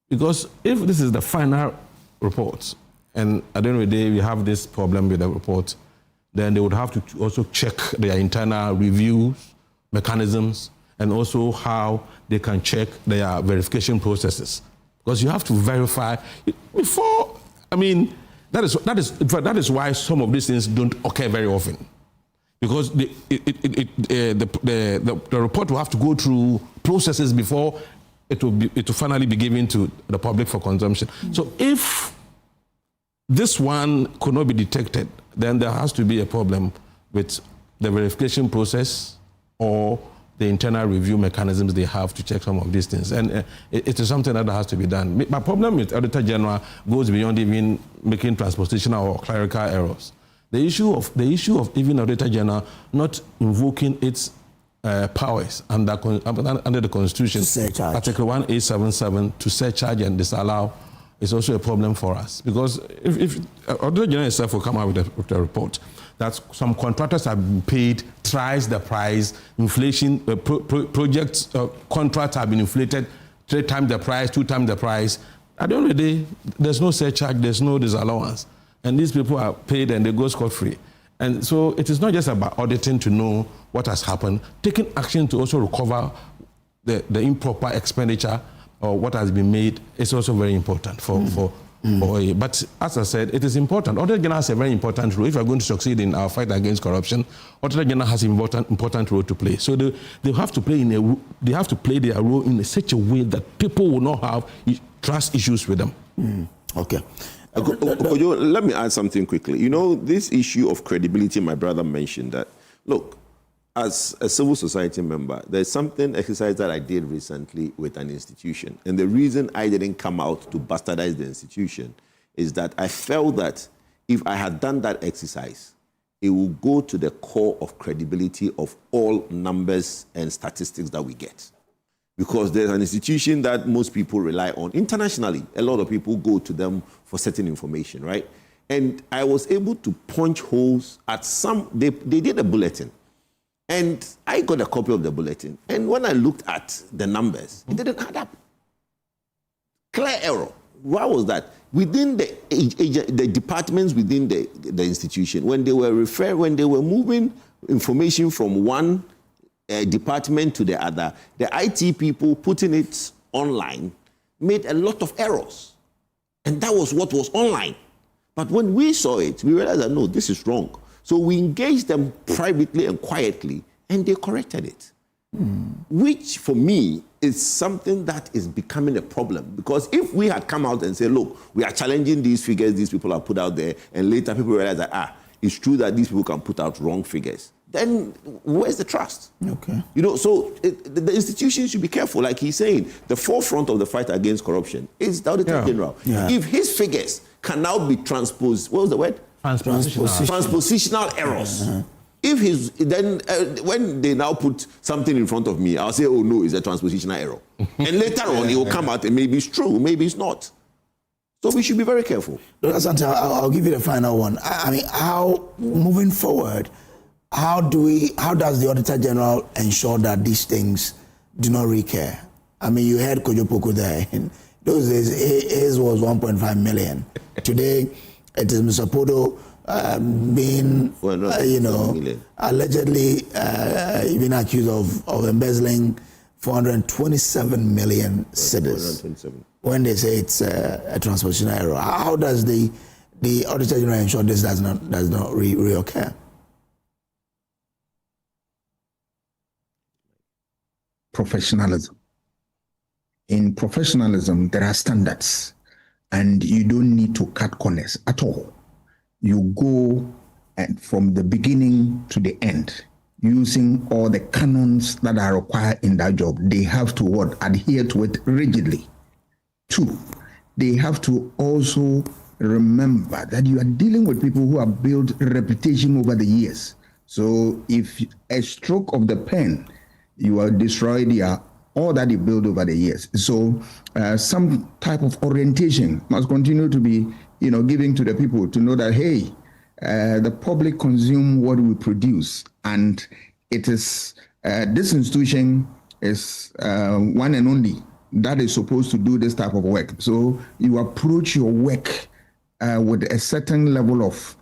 Because if this is the final report, and at the end of the day we have this problem with the report, then they would have to also check their internal reviews mechanisms and also how they can check their verification processes. Because you have to verify before, I mean, that is why some of these things don't occur very often. Because the report will have to go through processes before it will finally be given to the public for consumption. So if this one could not be detected, then there has to be a problem with the verification process or the internal review mechanisms they have to check some of these things. And it is something that has to be done. My problem with Auditor-General goes beyond even making transpositional or clerical errors. The issue of even Auditor-General not invoking its powers under the Constitution, Article 1877, to surcharge and disallow, is also a problem for us. Because if Auditor-General itself will come out with a report that some contractors have been paid thrice the price, inflation, projects, contracts have been inflated 3 times the price, 2 times the price. At the end of the day, there's no surcharge, there's no disallowance. And these people are paid and they go scot-free. And so it is not just about auditing to know what has happened, taking action to also recover the improper expenditure or what has been made is also very important for But as I said, it is important. Auditor-General has a very important role. If we are going to succeed in our fight against corruption, Auditor-General has an important role to play. So they have to play their role in such a way that people will not have trust issues with them. Okay. Kojo, let me add something quickly. You know, this issue of credibility, my brother mentioned that. Look, as a civil society member, there's something exercise that I did recently with an institution. And the reason I didn't come out to bastardize the institution is that I felt that if I had done that exercise, it will go to the core of credibility of all numbers and statistics that we get. Because there's an institution that most people rely on internationally. A lot of people go to them for certain information, right? And I was able to punch holes at some, they did a bulletin. And I got a copy of the bulletin. And when I looked at the numbers, it didn't add up. Clear error. Why was that? Within the departments within the institution, when they were moving information from one department to the other, the IT people putting it online made a lot of errors. And that was what was online. But when we saw it, we realized that, no, this is wrong. So we engaged them privately and quietly, and they corrected it. Which, for me, is something that is becoming a problem. Because if we had come out and said, look, we are challenging these figures these people have put out there, and later people realize that, it's true that these people can put out wrong figures, then where's the trust? Okay. You know, so the institutions should be careful. Like he's saying, the forefront of the fight against corruption is the Auditor-General. Yeah. If his figures can now be transposed, what was the word? Transpositional errors. If then when they now put something in front of me, I'll say, oh no, it's a transpositional error. And later on, it will come out and maybe it's true, maybe it's not. So we should be very careful. Dr. Sante, I'll give you the final one. I mean, how, moving forward, how does the Auditor-General ensure that these things do not recur? I mean, you heard Kojo Poko there. In those days, his was 1.5 million. Today, it is Mr. Podo being, allegedly been accused of embezzling 427 million cedis. When they say it's a transpositional error, how does the Auditor-General ensure this does not reoccur? Professionalism. In professionalism, there are standards, and you don't need to cut corners at all. You go and from the beginning to the end, using all the canons that are required in that job. They have to adhere to it rigidly. 2, they have to also remember that you are dealing with people who have built reputation over the years. So if a stroke of the pen, you will destroy all that you built over the years. So some type of orientation must continue to be, given to the people to know that, hey, the public consume what we produce, and it is this institution is one and only that is supposed to do this type of work. So you approach your work with a certain level of,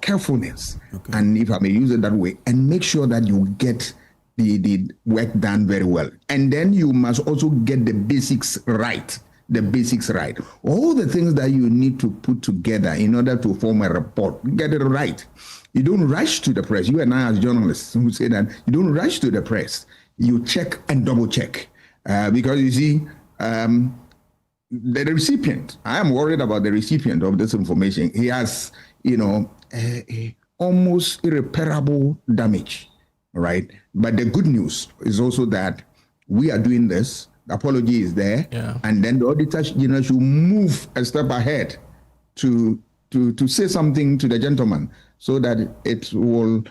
carefulness, and if I may use it that way, and make sure that you get the work done very well. And then you must also get the basics right. All the things that you need to put together in order to form a report, get it right. You don't rush to the press. You and I as journalists who say that you don't rush to the press. You check and double check. Because you see, the recipient, I am worried about the recipient of this information. He has, a almost irreparable damage, right? But the good news is also that we are doing this. The apology is there, and then the Auditor-General should move a step ahead to say something to the gentleman so that it will,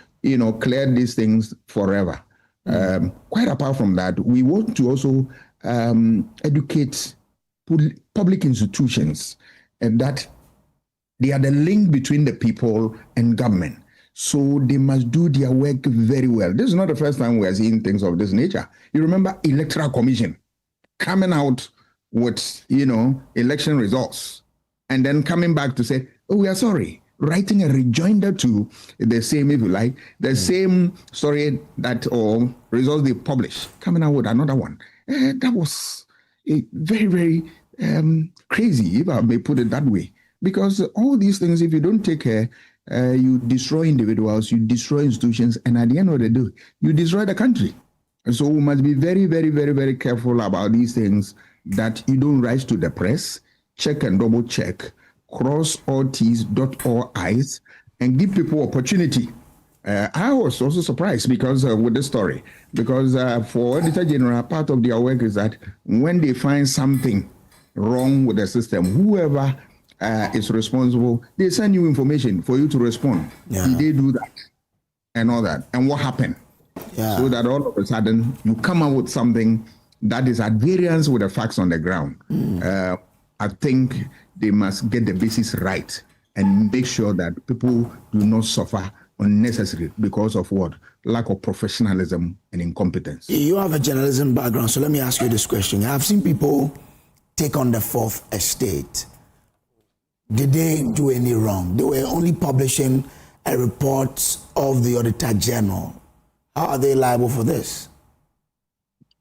clear these things forever. Quite apart from that, we want to also educate public institutions and that they are the link between the people and government. So they must do their work very well. This is not the first time we are seeing things of this nature. You remember Electoral Commission coming out with, election results and then coming back to say, oh, we are sorry, writing a rejoinder to the same, if you like, the same story that or results they publish, coming out with another one. That was very, very crazy, if I may put it that way. Because all these things, if you don't take care, you destroy individuals, you destroy institutions, and at the end of the day, you destroy the country. And so we must be very, very, very, very careful about these things, that you don't rise to the press, check and double check, cross all T's, dot all I's, and give people opportunity. I was also surprised because with this story, because for Auditor-General, part of their work is that when they find something wrong with the system, whoever is responsible, they send you information for you to respond. Did they do that? And all that. And what happened? So that all of a sudden you come up with something that is at variance with the facts on the ground. I think they must get the basics right and make sure that people do not suffer unnecessarily because of what? Lack of professionalism and incompetence. You have a journalism background, so let me ask you this question. I've seen people take on the fourth estate. Did they do any wrong? They were only publishing a report of the Auditor-General. How are they liable for this?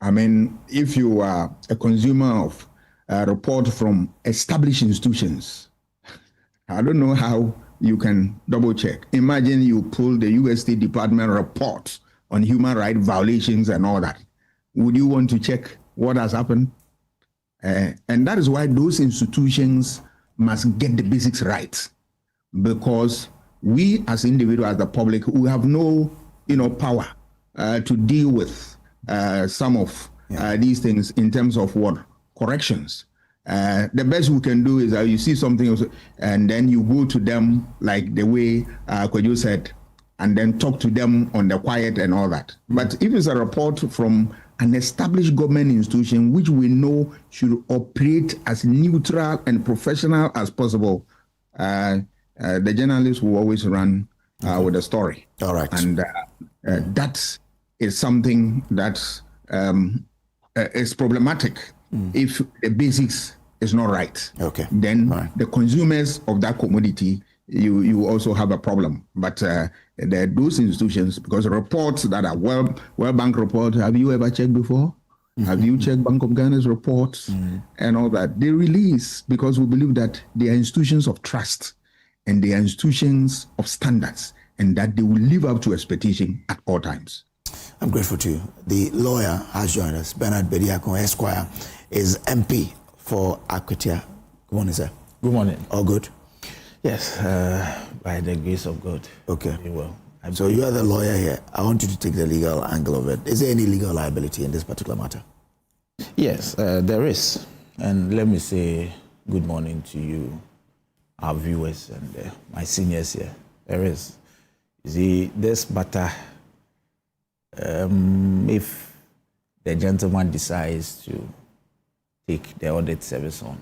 I mean, if you are a consumer of a report from established institutions, I don't know how you can double check. Imagine you pull the US State Department report on human rights violations and all that. Would you want to check what has happened? And that is why those institutions must get the basics right, because we as individuals, as the public, we have no power to deal with some of these things in terms of what? Corrections. The best we can do is that you see something else and then you go to them like the way Kojo said, and then talk to them on the quiet and all that. But if it's a report from an established government institution, which we know should operate as neutral and professional as possible, the journalists will always run with the story. All right. And that is something that is problematic if the basics is not right. Okay. Then the consumers of that commodity, you also have a problem. But those institutions, because reports that are World Bank reports, have you ever checked before? Have you checked Bank of Ghana's reports and all that? They release because we believe that they are institutions of trust and they are institutions of standards, and that they will live up to expectation at all times. I'm grateful to you. The lawyer has joined us. Bernard Bediako, Esquire, is MP for Akosua. Good morning, sir. Good morning. All good? Yes, by the grace of God. Okay. Very well. So you are the lawyer here. I want you to take the legal angle of it. Is there any legal liability in this particular matter? Yes, there is. And let me say good morning to you, our viewers, and my seniors here. There is. You see, this matter, if the gentleman decides to take the audit service on,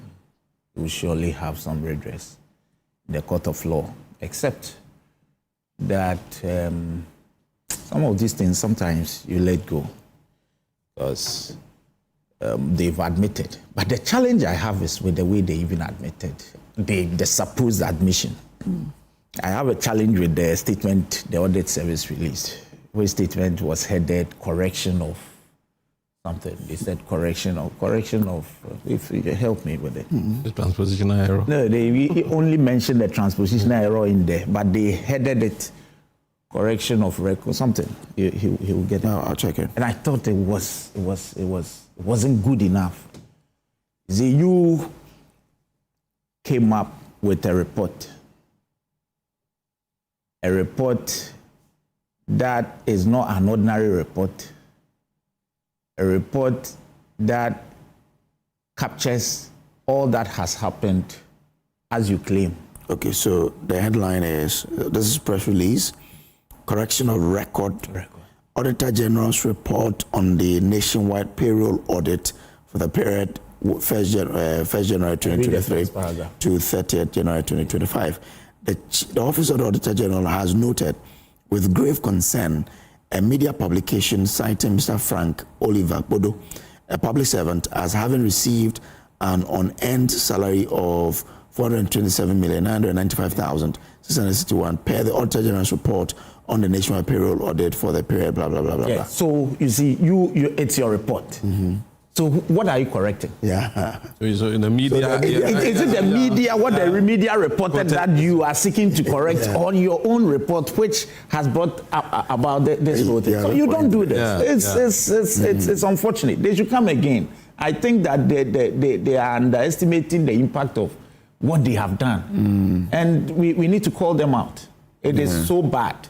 he will surely have some redress in the court of law, except that some of these things sometimes you let go because they've admitted. But the challenge I have is with the way they even admitted, the supposed admission. I have a challenge with the statement the audit service released, which statement was headed correction of something. They said correction of, if you help me with it. The transpositional error. No, they only mentioned the transpositional error in there, but they headed it correction of record, something. He will get it. No, I'll check it. And I thought it wasn't good enough. See, you came up with a report that is not an ordinary report, a report that captures all that has happened as you claim. Okay, so the headline is, this is press release, correction of record. Auditor-General's report on the nationwide payroll audit for the period 1st January 2023 to 30th January 2025. The Office of the Auditor-General has noted with grave concern a media publication citing Mr. Frank Oliver Kojo, a public servant, as having received an on-end salary of 427,995,661 per the Auditor-General's report on the nationwide payroll audit for the period, blah, blah, blah, blah, blah. So, you see, it's your report. Mm-hmm. So, what are you correcting? Yeah. So in the media... Is it the media, what the media reported that you are seeking to correct on your own report, which has brought about this whole thing? So, you don't do this. It's unfortunate. They should come again. I think that they are underestimating the impact of what they have done. And we need to call them out. It is so bad,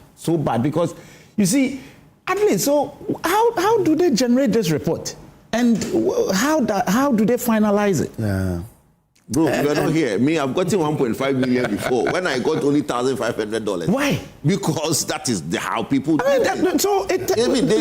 because you see, at least, so how do they generate this report? And how do they finalize it? Yeah. Bro, you're not here. Me, I've gotten 1.5 million before. When I got only $1,500. Why? Because that is how people do it.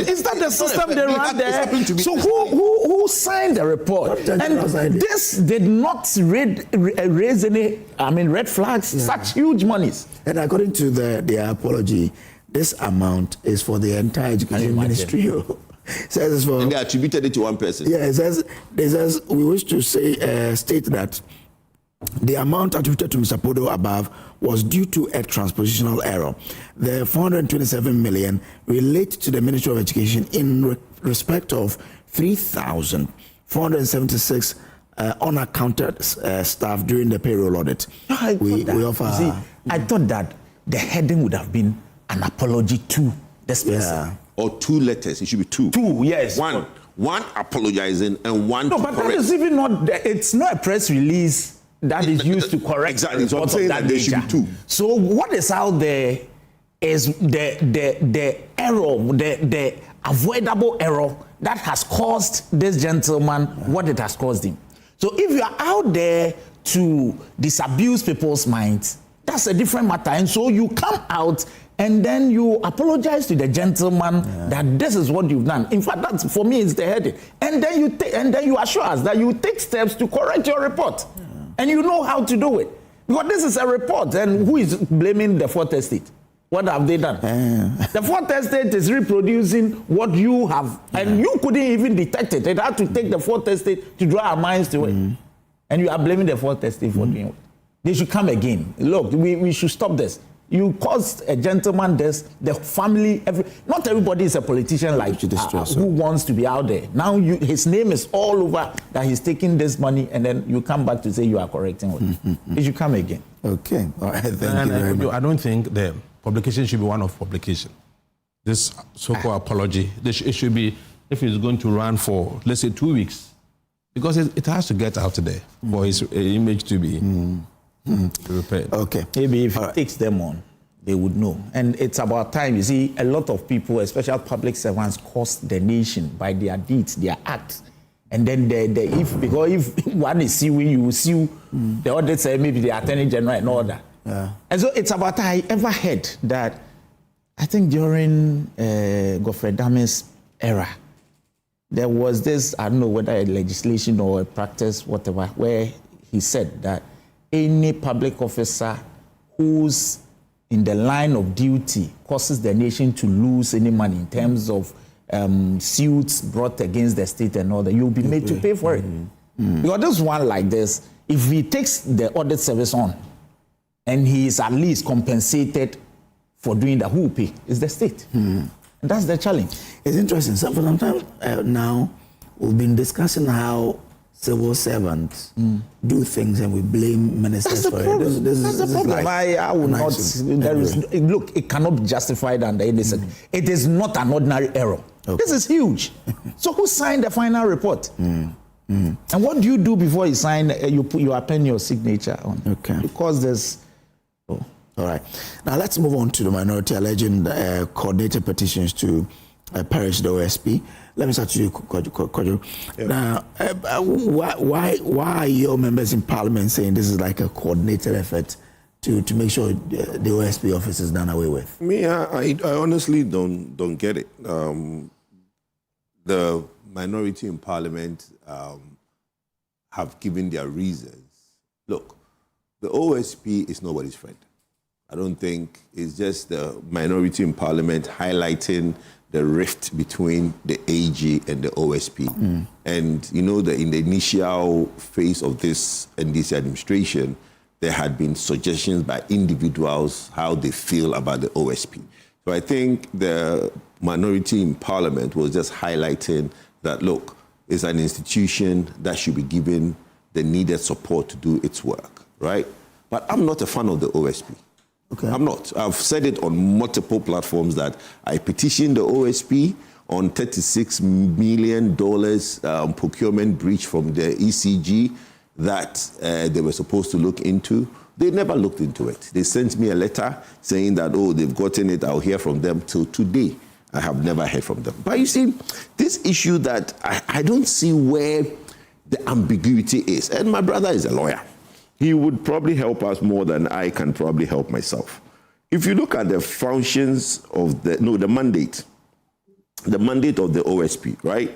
Is that the system they run there? So who signed the report? And this did not raise any, red flags, such huge monies. And according to their apology, this amount is for the entire education ministry. Says for, and they attributed it to one person. Yeah, it says we wish to state that the amount attributed to Mr. Kojo above was due to a transpositional error. The 427 million relate to the Ministry of Education in respect of 3,476 unaccounted staff during the payroll audit. I thought that the heading would have been an apology to this person. Yeah. Or 2 letters. It should be 2. 2, yes. One apologizing and one no, to but correct. That is even not. It's not a press release that is used to correct. Exactly. So I'm saying that there should be 2. So what is out there is the error, the avoidable error that has caused this gentleman what it has caused him. So if you are out there to disabuse people's minds, that's a different matter. And so you come out and then you apologize to the gentleman that this is what you've done. In fact, that's, for me, it's the heading. And then you assure us that you take steps to correct your report. And you know how to do it. Because this is a report, and who is blaming the Fourth Estate? What have they done? The Fourth Estate is reproducing what you have, and you couldn't even detect it. It had to take the Fourth Estate to draw our minds to it. And you are blaming the Fourth Estate for doing it. They should come again. Look, we should stop this. You caused a gentleman this, the family, not everybody is a politician like who wants to be out there. Now his name is all over that he's taking this money, and then you come back to say you are correcting it. It should come again. Okay. All right. Thank you very much. I don't think the publication should be one of publication. This so-called apology, it should be, if it's going to run for, let's say, 2 weeks, because it has to get out there for his image to be repaired. Okay. Maybe if it takes them on, they would know. And it's about time. You see, a lot of people, especially public servants, cost the nation by their deeds, their acts. And then because if one is suing, you will sue. The other say maybe the Attorney General and all that. Yeah. And so it's about time. I ever heard that, I think during Godfrey Dame's era, there was this, I don't know whether a legislation or a practice, whatever, where he said that any public officer who's in the line of duty causes the nation to lose any money in terms of suits brought against the state and all that, you'll be made to pay for it. Because this one like this, if he takes the audit service on and he is at least compensated for doing that, who will pay? It's the state. And that's the challenge. It's interesting. So for some time now, we've been discussing how civil servants do things and we blame ministers for it. That's the problem. I will not. Look, it cannot be justified under any circumstance. It is not an ordinary error. Okay. This is huge. So who signed the final report? And what do you do before you sign? You append your signature on. Okay. Because there's. Oh. All right. Now let's move on to the minority alleging coordinated petitions to perish the OSP. Let me start to you, Kojo. Yeah. Now, why are your members in Parliament saying this is like a coordinated effort to make sure the OSP office is done away with? Me, I honestly don't get it. The minority in Parliament have given their reasons. Look, the OSP is nobody's friend. I don't think it's just the minority in Parliament highlighting the rift between the AG and the OSP. And you know that in the initial phase of this NDC administration, there had been suggestions by individuals how they feel about the OSP. So I think the minority in Parliament was just highlighting that, look, it's an institution that should be given the needed support to do its work, right? But I'm not a fan of the OSP. Okay. I'm not. I've said it on multiple platforms that I petitioned the OSP on $36 million procurement breach from the ECG that they were supposed to look into. They never looked into it. They sent me a letter saying that, oh, they've gotten it, I'll hear from them. Till today, I have never heard from them. But you see, this issue that I don't see where the ambiguity is. And my brother is a lawyer. He would probably help us more than I can probably help myself. If you look at the functions of the mandate of the OSP, right?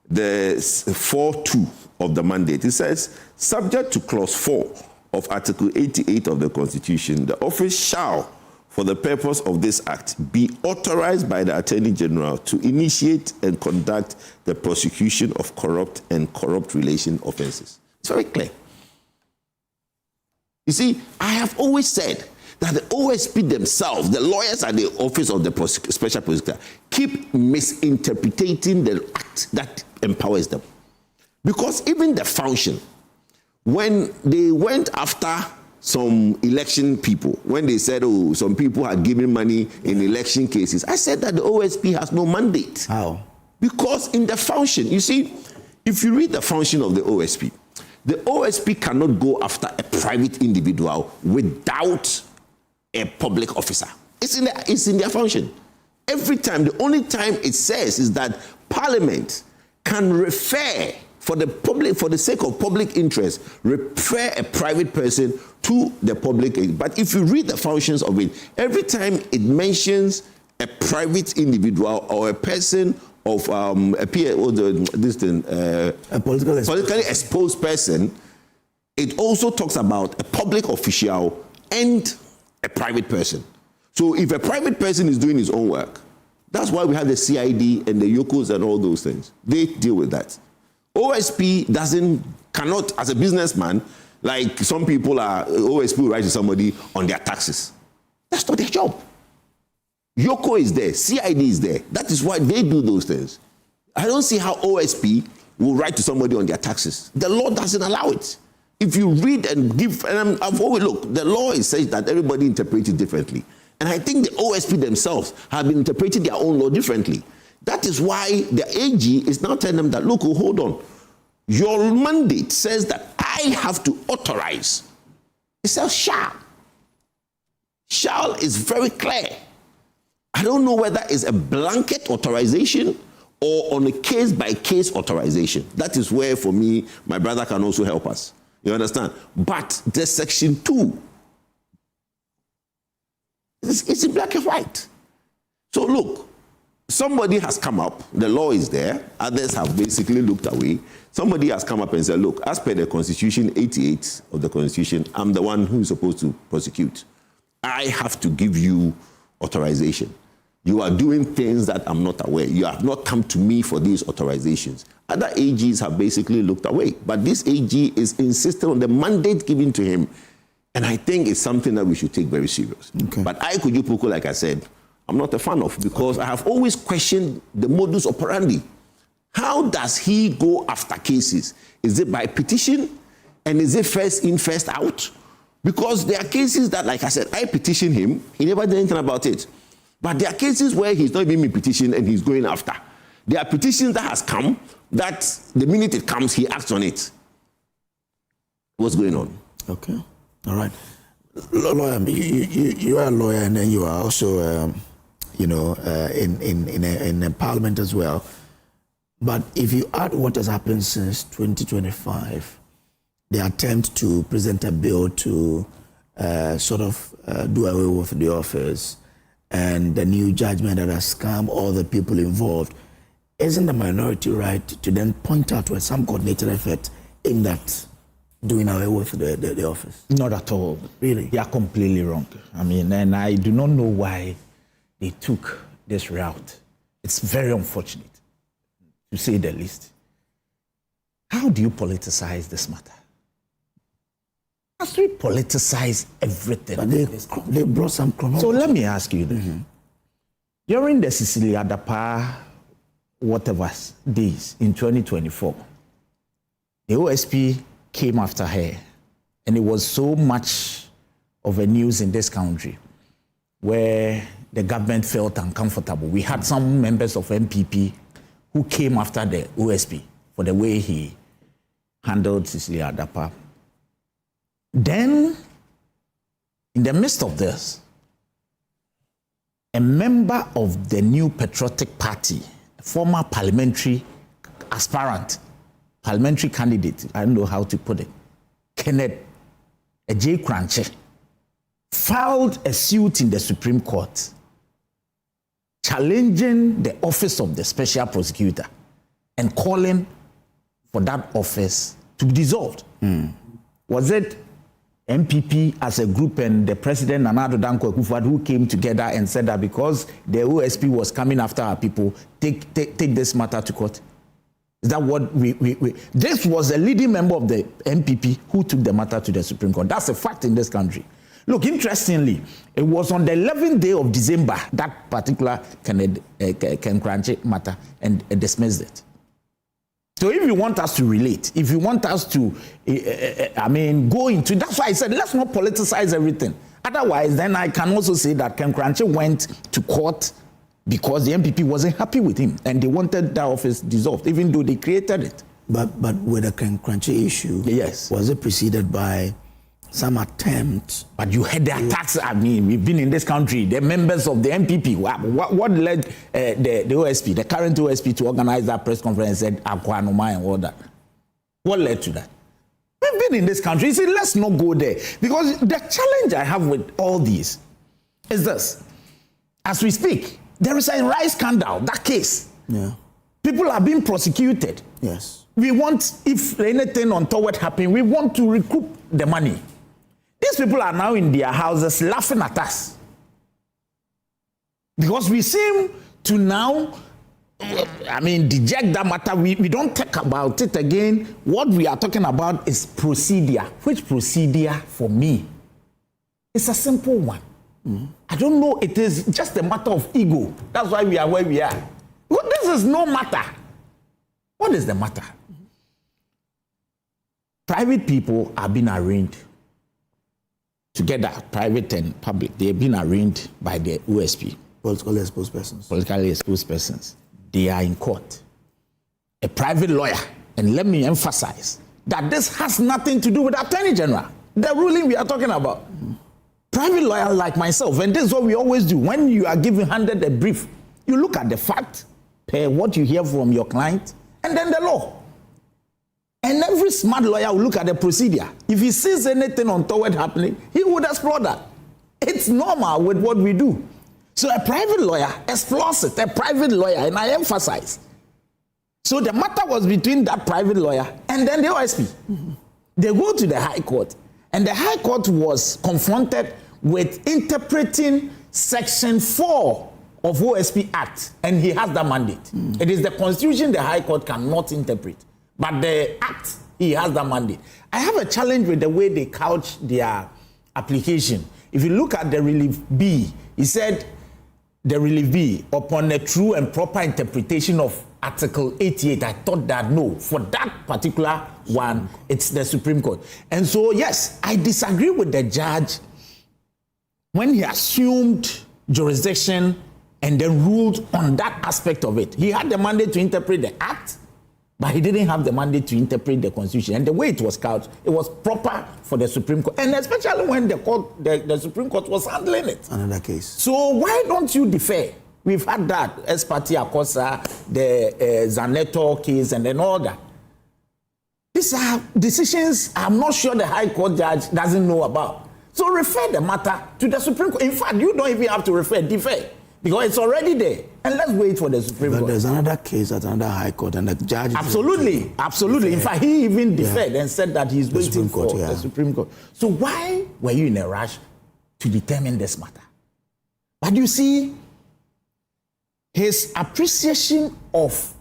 The 4.2 of the mandate, it says, subject to clause 4 of Article 88 of the Constitution, the office shall, for the purpose of this act, be authorized by the Attorney General to initiate and conduct the prosecution of corrupt and corrupt relation offences. It's very clear. You see, I have always said that the OSP themselves, the lawyers at the Office of the Special Prosecutor, keep misinterpreting the act that empowers them. Because even the function, when they went after some election people, when they said, oh, some people had given money in election cases, I said that the OSP has no mandate. How? Because in the function, you see, if you read the function of the OSP cannot go after a private individual without a public officer. It's in their function. Every time, the only time it says is that Parliament can refer for the sake of public interest, refer a private person to the public. But if you read the functions of it, every time it mentions a private individual or a person of a politically exposed person, it also talks about a public official and a private person. So if a private person is doing his own work, that's why we have the CID and the YOKOs and all those things. They deal with that. OSP cannot, as a businessman, like some people OSP will write to somebody on their taxes. That's not their job. YOKO is there, CID is there. That is why they do those things. I don't see how OSP will write to somebody on their taxes. The law doesn't allow it. If you read and give, and I've always looked, the law is says that everybody interprets it differently. And I think the OSP themselves have been interpreting their own law differently. That is why the AG is now telling them that, look, hold on. Your mandate says that I have to authorize. It says shall. Shall is very clear. I don't know whether it's a blanket authorization or on a case-by-case authorization. That is where, for me, my brother can also help us. You understand? But the section 2, it's in black and white. So look, somebody has come up, the law is there, others have basically looked away. Somebody has come up and said, look, as per the Constitution 88 of the Constitution, I'm the one who is supposed to prosecute. I have to give you authorization. You are doing things that I'm not aware. You have not come to me for these authorizations. Other AGs have basically looked away. But this AG is insisting on the mandate given to him. And I think it's something that we should take very serious. Okay. But Kojo Poku, like I said, I'm not a fan of, because I have always questioned the modus operandi. How does he go after cases? Is it by petition? And is it first in, first out? Because there are cases that, like I said, I petitioned him. He never did anything about it. But there are cases where he's not even been petitioned and he's going after. There are petitions that has come that the minute it comes, he acts on it. What's going on? Okay, all right. Lawyer, you are a lawyer, and then you are also, in a parliament as well. But if you add what has happened since 2025, the attempt to present a bill to do away with the office, and the new judgment that has come, all the people involved, isn't the minority right to then point out with some coordinated effort in that doing away with the office? Not at all. Really? They are completely wrong. I mean, and I do not know why they took this route. It's very unfortunate, to say the least. How do you politicize this matter? As we politicize everything. But they brought some chronology. So let me ask you this. During the Cecilia Dapa whatever days in 2024, the OSP came after her, and it was so much of a news in this country where the government felt uncomfortable. We had some members of MPP who came after the OSP for the way he handled Cecilia Dapa. Then, in the midst of this, a member of the New Patriotic Party, a former parliamentary aspirant, parliamentary candidate, I don't know how to put it, Kenneth Agyeman-Rawlings, filed a suit in the Supreme Court challenging the office of the special prosecutor and calling for that office to be dissolved. Was it MPP as a group and the president, Danko Akufo-Addo, who came together and said that because the OSP was coming after our people, take this matter to court? Is that what we this was a leading member of the MPP who took the matter to the Supreme Court. That's a fact in this country. Look, interestingly, it was on the 11th day of December that particular Agyeman-Rawlings matter and dismissed it. So if you want us to relate, if you want us to, go into, that's why I said, let's not politicize everything. Otherwise, then I can also say that Agyeman-Rawlings went to court because the MPP wasn't happy with him and they wanted that office dissolved, even though they created it. But with the Agyeman-Rawlings issue, yes, was it preceded by some attempt? But you had the attacks. I mean, we've been in this country. The members of the MPP. What led the OSP, the current OSP, to organize that press conference and said Akwa-Anoma and all that? What led to that? We've been in this country. See, let's not go there, because the challenge I have with all these is this: as we speak, there is a rice scandal. That case. Yeah. People are being prosecuted. Yes. We want, if anything untoward happen, we want to recoup the money. These people are now in their houses laughing at us because we seem to now, deject that matter. We don't talk about it again. What we are talking about is procedure. Which procedure for me? It's a simple one. I don't know. It is just a matter of ego. That's why we are where we are. Well, this is no matter. What is the matter? Private people are being arraigned together, private and public. They have been arraigned by the OSP. Politically exposed persons. Politically exposed persons. They are in court. A private lawyer, and let me emphasize that this has nothing to do with the Attorney General, the ruling we are talking about. Private lawyer like myself, and this is what we always do. When you are handed a brief, you look at the fact, what you hear from your client, and then the law. And every smart lawyer will look at the procedure. If he sees anything untoward happening, he would explore that. It's normal with what we do. So a private lawyer explores it, a private lawyer, and I emphasize. So the matter was between that private lawyer and then the OSP. They go to the High Court, and the High Court was confronted with interpreting Section 4 of OSP Act, and he has that mandate. It is the Constitution the High Court cannot interpret. But the Act, he has that mandate. I have a challenge with the way they couch their application. If you look at the Relief B, he said, the Relief B, upon a true and proper interpretation of Article 88, I thought that no, for that particular one, it's the Supreme Court. And so, yes, I disagree with the judge when he assumed jurisdiction and then ruled on that aspect of it. He had the mandate to interpret the act, but he didn't have the mandate to interpret the Constitution. And the way it was couched, it was proper for the Supreme Court, and especially when the Supreme Court was handling it. Another case. So why don't you defer? We've had that, as party Akosua, the Zaneto case, and then all that. These are decisions I'm not sure the High Court judge doesn't know about. So refer the matter to the Supreme Court. In fact, you don't even have to refer, defer, because it's already there. And let's wait for the Supreme Court. There's another case at another High Court, and the judge... Absolutely. In fact, he even deferred and said that he's waiting for the Supreme Court. So why were you in a rush to determine this matter? But you see, his appreciation of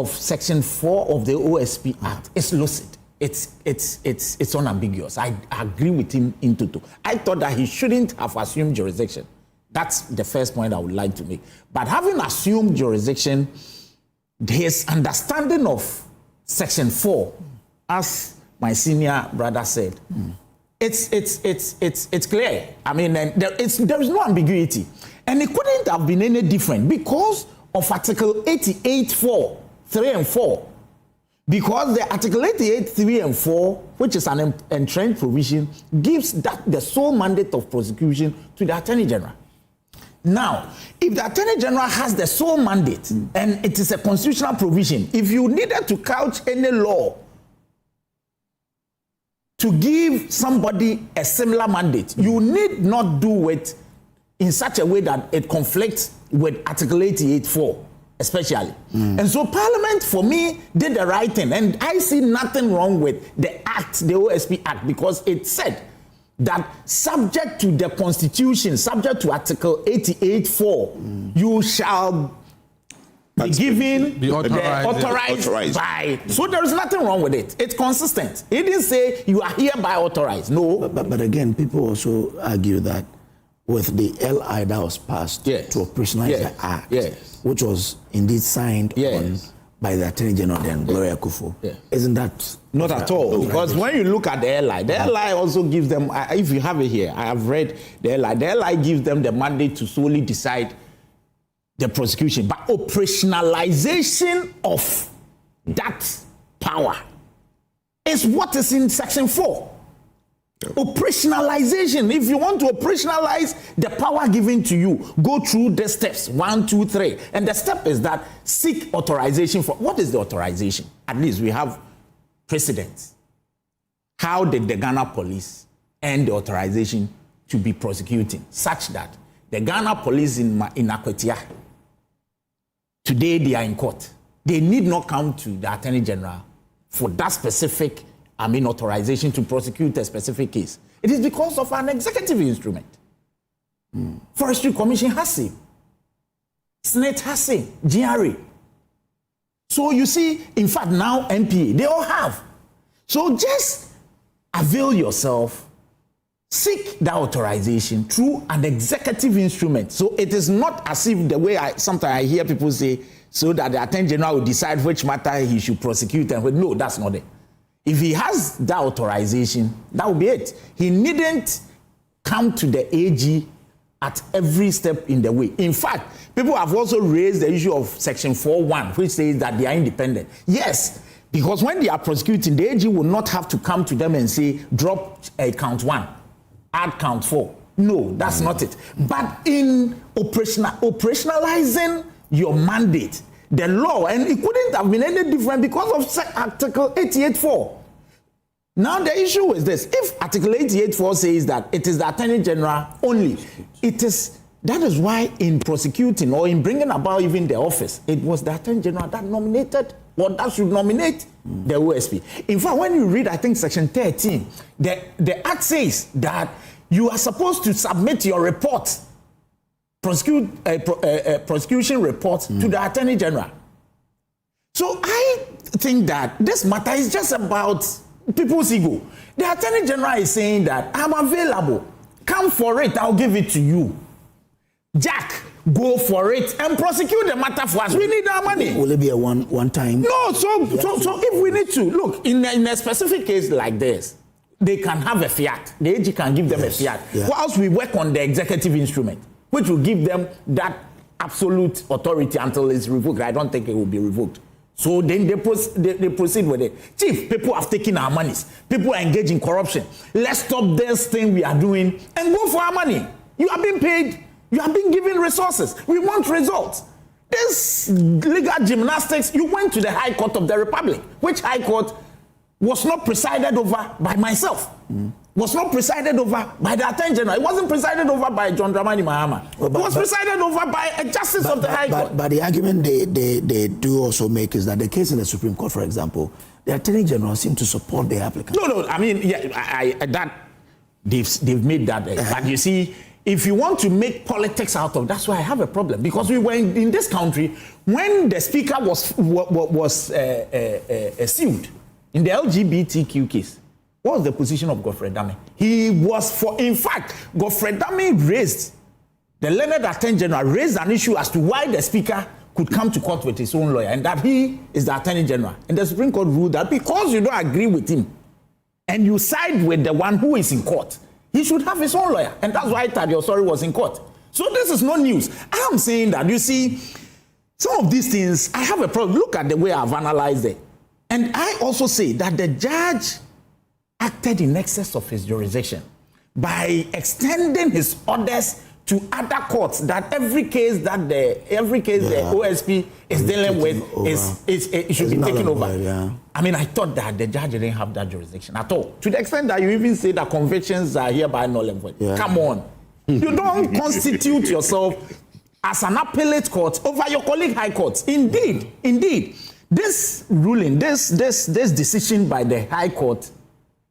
Section 4 of the OSP Act is lucid. It's unambiguous. I agree with him in total. I thought that he shouldn't have assumed jurisdiction. That's the first point I would like to make. But having assumed jurisdiction, his understanding of Section 4, as my senior brother said, it's clear. I mean, there is no ambiguity. And it couldn't have been any different because of Article 88.4, 3 and 4. Because the Article 88, 3 and 4, which is an entrenched provision, gives that the sole mandate of prosecution to the Attorney General. Now, if the Attorney General has the sole mandate, and it is a constitutional provision, if you needed to couch any law to give somebody a similar mandate, you need not do it in such a way that it conflicts with Article 88.4, especially. And so Parliament, for me, did the right thing. And I see nothing wrong with the Act, the OSP Act, because it said that subject to the Constitution, subject to Article 88.4, you shall be given, authorized by. So there is nothing wrong with it. It's consistent. It didn't say you are hereby authorized. No. But again, people also argue that with the LI that was passed to operationalize the Act, which was indeed signed on by the Attorney General then, Gloria Akufo. Isn't that... Not at all. Because when you look at the LI also gives them, if you have it here, I have read the LI gives them the mandate to solely decide the prosecution. But operationalization of that power is what is in Section 4. Operationalization. If you want to operationalize the power given to you, go through the steps 1, 2, 3. And the step is that seek authorization for. What is the authorization? At least we have precedents. How did the Ghana police earn the authorization to be prosecuting such that the Ghana police in Akwetia, today they are in court. They need not come to the Attorney General for that specific authorization to prosecute a specific case. It is because of an executive instrument. Forestry Commission has it. Senate has it. GRA. So you see, in fact, now MPA, they all have. So just avail yourself, seek that authorization through an executive instrument. So it is not as if the way sometimes I hear people say, so that the Attorney General will decide which matter he should prosecute. And no, that's not it. If he has that authorization, that will be it. He needn't come to the AG at every step in the way. In fact, people have also raised the issue of Section 4.1, which says that they are independent. Yes, because when they are prosecuting, the AG will not have to come to them and say, drop count 1, add count 4. No, that's not it. But in operationalizing your mandate, the law, and it couldn't have been any different because of Article 88.4. Now the issue is this: if Article 88.4 says that it is the Attorney General only, that is why in prosecuting or in bringing about even the office, it was the Attorney General that nominated or that should nominate the OSP. In fact, when you read, I think Section 13, the Act says that you are supposed to submit your report, prosecution report to the Attorney General. So I think that this matter is just about people's ego. The Attorney General is saying that I'm available. Come for it, I'll give it to you. Jack, go for it and prosecute the matter for us. We need our money. Will it be a one time? No, so if we need to, look, in a specific case like this, they can have a fiat. The AG can give them a fiat. Whilst we work on the executive instrument. which will give them that absolute authority until it's revoked. I don't think it will be revoked. So then they proceed with it. Chief, people have taken our monies. People are engaged in corruption. Let's stop this thing we are doing and go for our money. You are being paid. You are being given resources. We want results. This legal gymnastics, you went to the High Court of the Republic, which High Court was not presided over by myself. Was not presided over by the Attorney General. It wasn't presided over by John Dramani Mahama. It was presided over by a justice of the High Court. But the argument they do also make is that the case in the Supreme Court, for example, the Attorney General seemed to support the applicant. No, I mean, yeah, they've made that. But you see, if you want to make politics out of, that's why I have a problem. Because we were in this country when the speaker was sued in the LGBTQ case. What was the position of Godfrey Dame? He was for, in fact, Godfrey Dame raised, the learned Attorney General raised an issue as to why the speaker could come to court with his own lawyer and that he is the Attorney General. And the Supreme Court ruled that because you don't agree with him and you side with the one who is in court, he should have his own lawyer. And that's why Tadeo Sori was in court. So this is no news. I am saying that, you see, some of these things, I have a problem. Look at the way I've analyzed it. And I also say that the judge acted in excess of his jurisdiction by extending his orders to other courts, that every case the OSP is dealing with it should be taken over. Yeah. I mean, I thought that the judge didn't have that jurisdiction at all. To the extent that you even say that convictions are hereby null and void. Yeah. Come on. You don't constitute yourself as an appellate court over your colleague high courts. Indeed. This ruling, this decision by the high court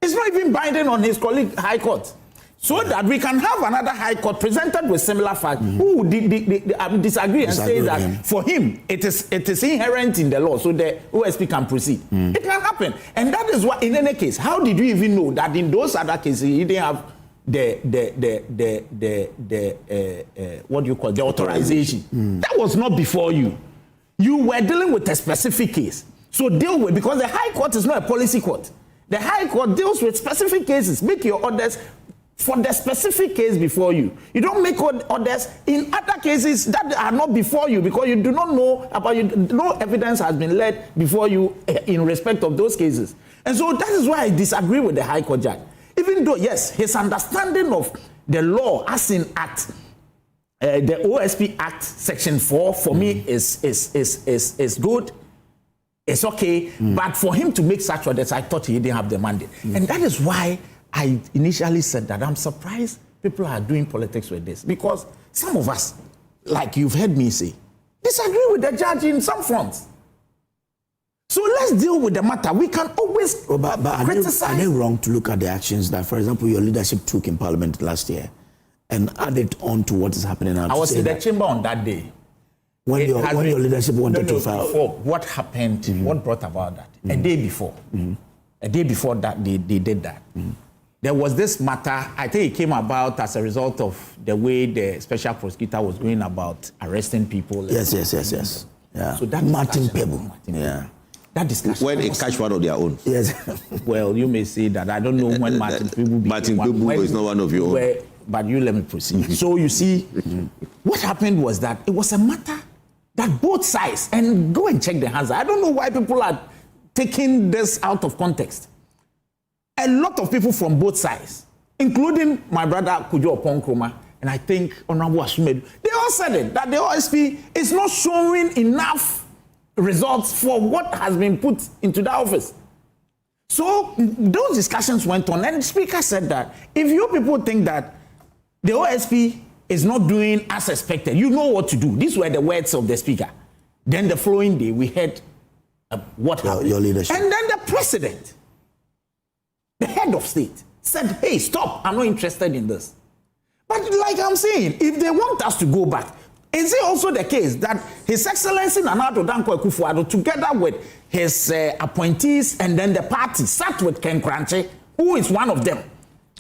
is not even binding on his colleague high court. So that we can have another high court presented with similar facts who would disagree and say that for him it is inherent in the law, so the OSP can proceed. It can happen. And that is why, in any case, how did you even know that in those other cases he didn't have what do you call the authorization? That was not before you. You were dealing with a specific case. So deal with, because the high court is not a policy court. The high court deals with specific cases. Make your orders for the specific case before you. You don't make orders in other cases that are not before you because you do not know about you. No evidence has been led before you in respect of those cases. And so that is why I disagree with the High Court judge. Even though, yes, his understanding of the law as in Act, the OSP Act Section 4 for me is good. It's okay. But for him to make such orders, I thought he didn't have the mandate. And that is why I initially said that I'm surprised people are doing politics with this, because some of us, like you've heard me say, disagree with the judge in some fronts. So let's deal with the matter. We can always criticize. Are they wrong to look at the actions that, for example, your leadership took in Parliament last year and add it on to what is happening now? I was in the chamber on that day. When your leadership wanted to file. Before, what happened, what brought about that? A day before. A day before that, they did that. There was this matter, I think it came about as a result of the way the special prosecutor was going about arresting people. Yes. Yeah. So that Martin Pebble. Yeah. That discussion. When they catch one of their own. Yes. Well, you may say that. I don't know when Martin Pebble became Martin Pebble is not one of your own. But you let me proceed. So you see, what happened was that it was a matter that both sides, and go and check the hands. I don't know why people are taking this out of context. A lot of people from both sides, including my brother Kojo Oponkroma, and I think Honorable Asumedu, they all said it, that the OSP is not showing enough results for what has been put into the office. So those discussions went on, and the speaker said that if you people think that the OSP is not doing as expected, you know what to do. These were the words of the speaker. Then the following day, we heard what happened. Your leadership. And then the president, the head of state, said, hey, stop, I'm not interested in this. But like I'm saying, if they want us to go back, is it also the case that His Excellency Nana Addo Dankwa Akufo-Addo, together with his appointees and then the party, sat with Ken Kranche, who is one of them,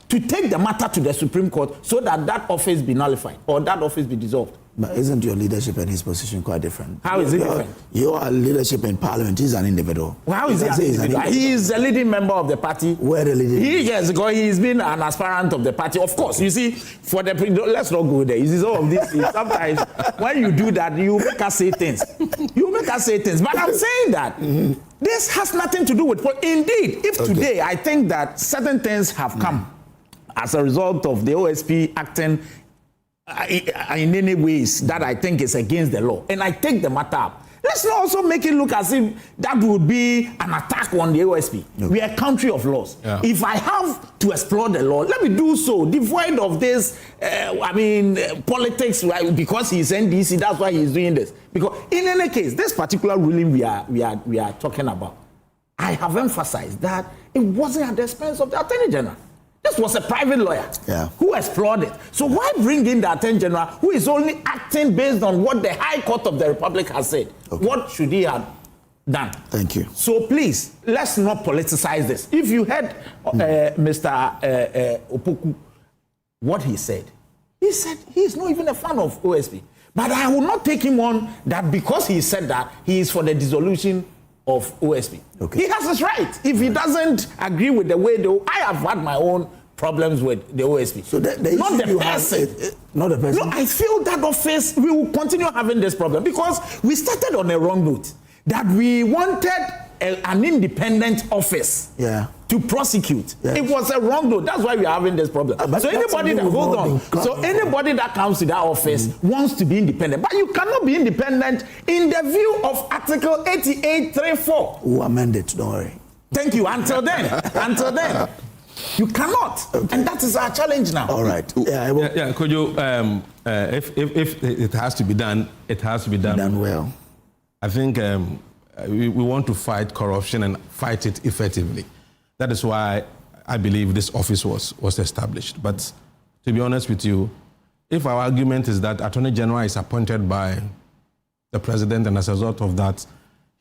to take the matter to the Supreme Court so that that office be nullified or that office be dissolved? But isn't your leadership and his position quite different? How is it different? Your leadership in parliament is an individual. Well, how is he an individual? He is a leading member of the party. Where the leading? Yes, because he's been an aspirant of the party. Of course, you see, let's not go there. You see, some of this is sometimes when you do that, you make us say things. But I'm saying that this has nothing to do with. Indeed, if today I think that certain things have come as a result of the OSP acting in any ways that I think is against the law, and I take the matter up. Let's not also make it look as if that would be an attack on the OSP. We are a country of laws. Yeah. If I have to explore the law, let me do so, devoid of this, politics, right? Because he's NDC, that's why he's doing this. Because in any case, this particular ruling we are talking about, I have emphasized that it wasn't at the expense of the Attorney General. This was a private lawyer who explored it. So why bring in the Attorney General who is only acting based on what the High Court of the Republic has said? What should he have done? Thank you. So please, let's not politicize this. If you heard Mr. Opoku, what he said he's not even a fan of OSP. But I will not take him on that because he said that he is for the dissolution of OSP. He has his right. If he doesn't agree with the way I have had my own problems with the OSP. So not the person. Not the person. No, I feel that office, we will continue having this problem because we started on a wrong note. That we wanted an independent office to prosecute. Yes. It was a wrong note. That's why we are having this problem. So anybody that anybody that comes to that office wants to be independent, but you cannot be independent in the view of Article 88.3.4. Who amended? Don't worry. Thank you. Until then, you cannot, and that is our challenge now. All right. Kojo, if it has to be done, it has to be done well. I think we want to fight corruption and fight it effectively. That is why I believe this office was established. But to be honest with you, if our argument is that Attorney General is appointed by the President and as a result of that,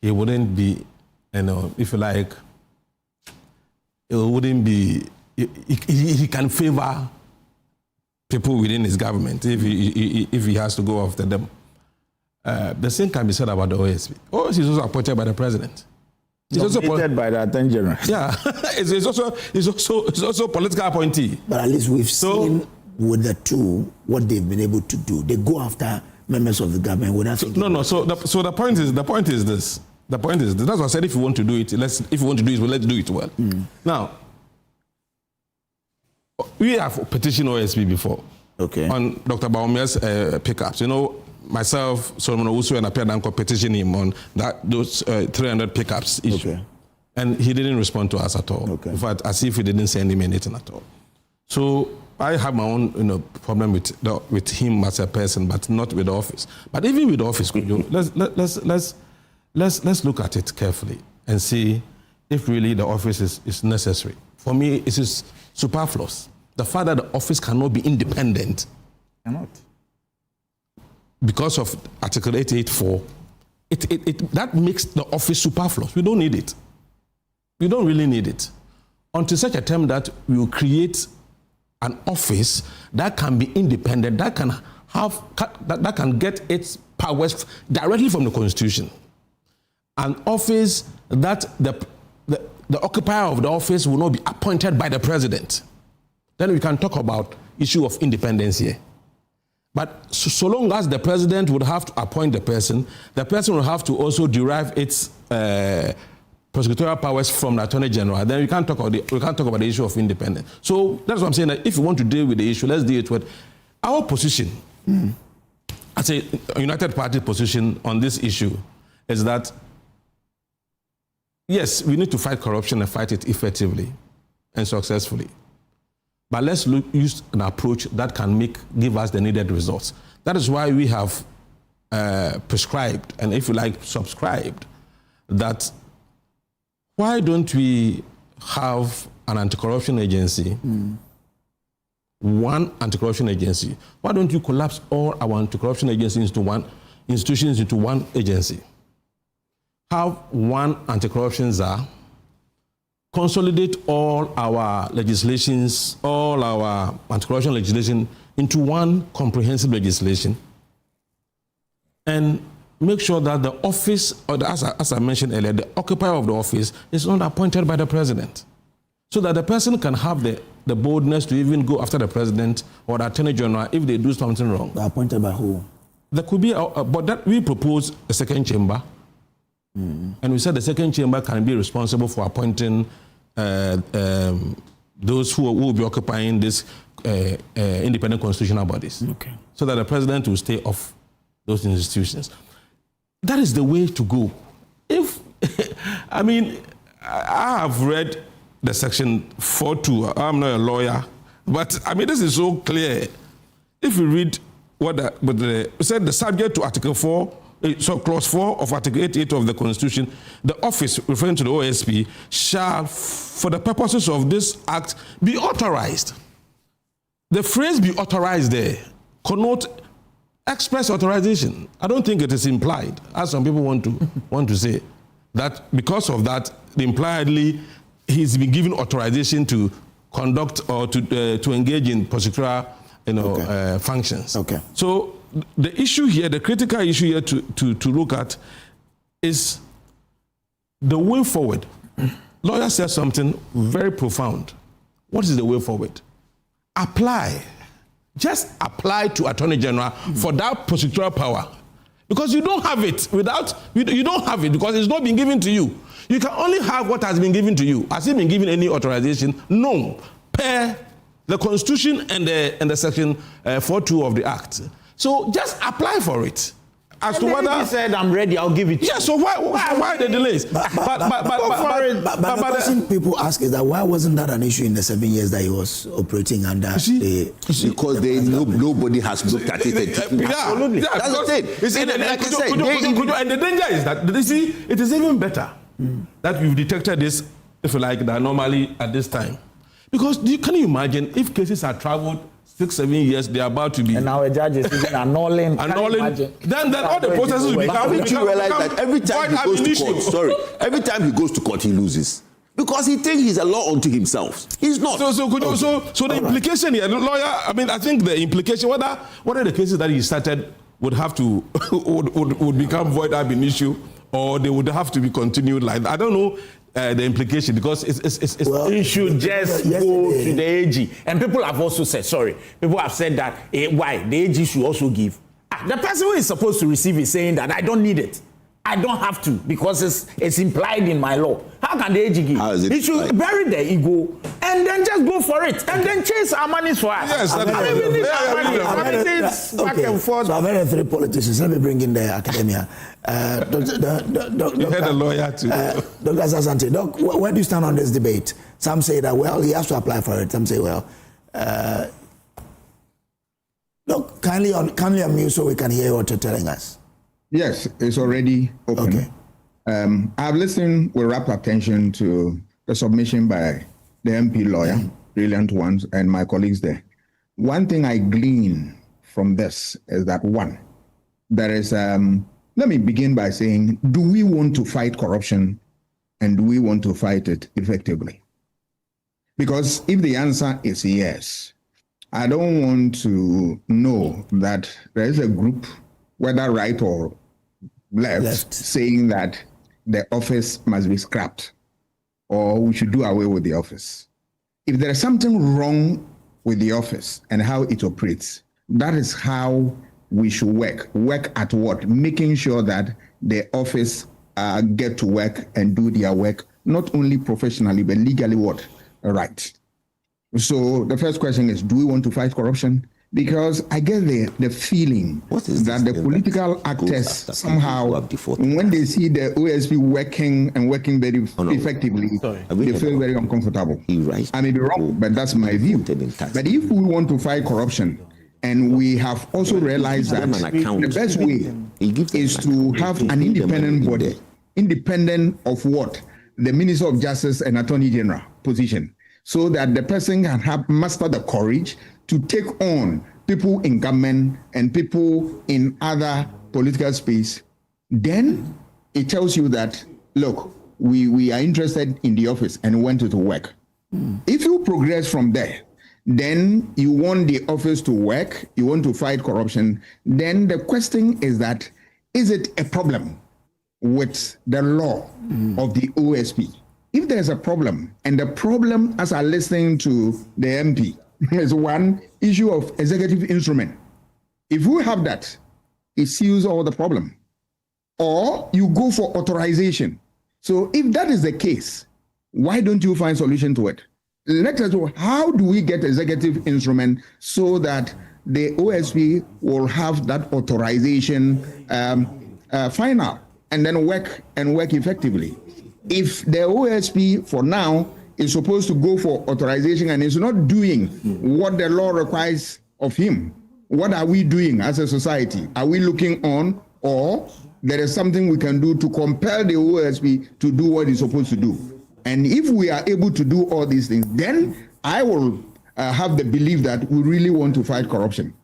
he wouldn't be, if you like, it wouldn't be, he can favor people within his government if he has to go after them. The same can be said about the OSP. OSP is also appointed by the President. It's also appointed by the Attorney General. Yeah, it's also political appointee. But at least we've seen with the two what they've been able to do. They go after members of the government without. So the point is this. The point is this. That's what I said. If you want to do it, let's do it well. Now, we have petitioned OSP before. On Dr. Baumia's pickups. Myself, Solomon Owusu, and Apiadanko petitioned him on those 300 pickups issue. And he didn't respond to us at all. In fact, as if he didn't send him anything at all. So I have my own problem with him as a person, but not with the office. But even with the office, let's look at it carefully and see if really the office is necessary. For me, it is superfluous. The fact that the office cannot be independent. Cannot. Because of Article 88.4, that makes the office superfluous. We don't need it. We don't really need it. Until such a time that we will create an office that can be independent, that can get its powers directly from the Constitution. An office that the occupier of the office will not be appointed by the President. Then we can talk about issue of independence here. But so long as the President would have to appoint the person will have to also derive its prosecutorial powers from the Attorney General. Then we can't talk about the issue of independence. So that's what I'm saying. That if you want to deal with the issue, let's deal with our position. As a United Party position on this issue is that yes, we need to fight corruption and fight it effectively and successfully. But let's use an approach that can give us the needed results. That is why we have prescribed, and if you like, subscribed, that why don't we have an anti-corruption agency, one anti-corruption agency? Why don't you collapse all our anti-corruption agencies institutions into one agency? Have one anti-corruption czar, consolidate all our legislations, all our anti-corruption legislation into one comprehensive legislation, and make sure that the office, or as I mentioned earlier, the occupier of the office is not appointed by the president, so that the person can have the boldness to even go after the president or the attorney general if they do something wrong. They're appointed by who? There could be, but that we propose a second chamber, and we said the second chamber can be responsible for appointing those who will be occupying these independent constitutional bodies. Okay. So that the president will stay off those institutions. That is the way to go. If, I mean, I have read the section 4.2. I'm not a lawyer, but I mean, this is so clear. If you read it said the subject to Article 4, so Clause 4 of Article 88 of the Constitution, the office, referring to the OSP, shall, for the purposes of this Act, be authorized. The phrase "be authorized" there connote express authorization. I don't think it is implied, as some people want to say, that because of that, impliedly, he's been given authorization to conduct or to engage in particular, functions. Okay. So the issue here, the critical issue here to look at, is the way forward. Lawyer said something very profound. What is the way forward? Just apply to Attorney General for that procedural power, because you don't have it you don't have it because it's not been given to you. You can only have what has been given to you. Has it been given any authorization? No, per the Constitution and the Section 4.2 of the Act. So just apply for it. As to whether he said, "I'm ready, I'll give it to you." Yeah, so why the delays? But the question people ask is that why wasn't that an issue in the 7 years that he was operating under because nobody has looked at it. Absolutely. Yeah, that's the thing. Like I said, and the danger is that, you see, it is even better that we've detected this, if you like, that normally at this time. Because can you imagine if cases are traveled 6-7 years, they are about to be. And now a judge is even annulling. Then all the processes will become. Haven't you realize that every time he goes to court, every time he goes to court, he loses? Because he thinks he's a law unto himself. He's not. So the implication here, the lawyer, I mean, I think the implication, what are the cases that he started would have to, would become void ab initio, or they would have to be continued like that. I don't know. The implication, because it's you should just go to the AG. And people have also said, people have said that why the AG should also give. The person who is supposed to receive is saying that I don't need it. I don't have to, because it's implied in my law. How can the AG give? How is it? He should bury the ego and then just go for it and then chase our monies for us. Yes, back and forth. So I've heard 3 politicians. Let me bring in the academia. You heard a lawyer too. Dr. Asante, Doc, where do you stand on this debate? Some say that, well, he has to apply for it. Some say, well, Doc, kindly unmute so we can hear what you're telling us. Yes, it's already open. Okay. I've listened with rapt attention to the submission by the MP lawyer, brilliant ones, and my colleagues there. One thing I glean from this is that, one, there is, let me begin by saying, do we want to fight corruption, and do we want to fight it effectively? Because if the answer is yes, I don't want to know that there is a group, whether right or left, saying that the office must be scrapped or we should do away with the office. If there is something wrong with the office and how it operates, that is how we should work. Work at what? Making sure that the office get to work and do their work, not only professionally, but legally what? Right. So the first question is, do we want to fight corruption? Because I get the feeling that the political actors somehow, when they see the OSP working very effectively, they feel very uncomfortable. I may be wrong, but that's my view. But if we want to fight corruption, and we have also realized that the best way is to have an independent body, independent of what? The Minister of Justice and Attorney General position, so that the person can muster the courage to take on people in government and people in other political space. Then it tells you that, look, we are interested in the office and want it to work. If you progress from there, then you want the office to work, you want to fight corruption, then the question is that is it a problem with the law of the OSP? If there's a problem, and the problem, as I listening to the MP, is one issue of executive instrument. If we have that, it seals all the problem. Or you go for authorization. So if that is the case, why don't you find solution to it? Let us know, how do we get executive instrument so that the OSP will have that authorization final and then work effectively? If the OSP for now is supposed to go for authorization and is not doing what the law requires of him, what are we doing as a society? Are we looking on, or there is something we can do to compel the OSP to do what it's supposed to do? And if we are able to do all these things, then I will have the belief that we really want to fight corruption.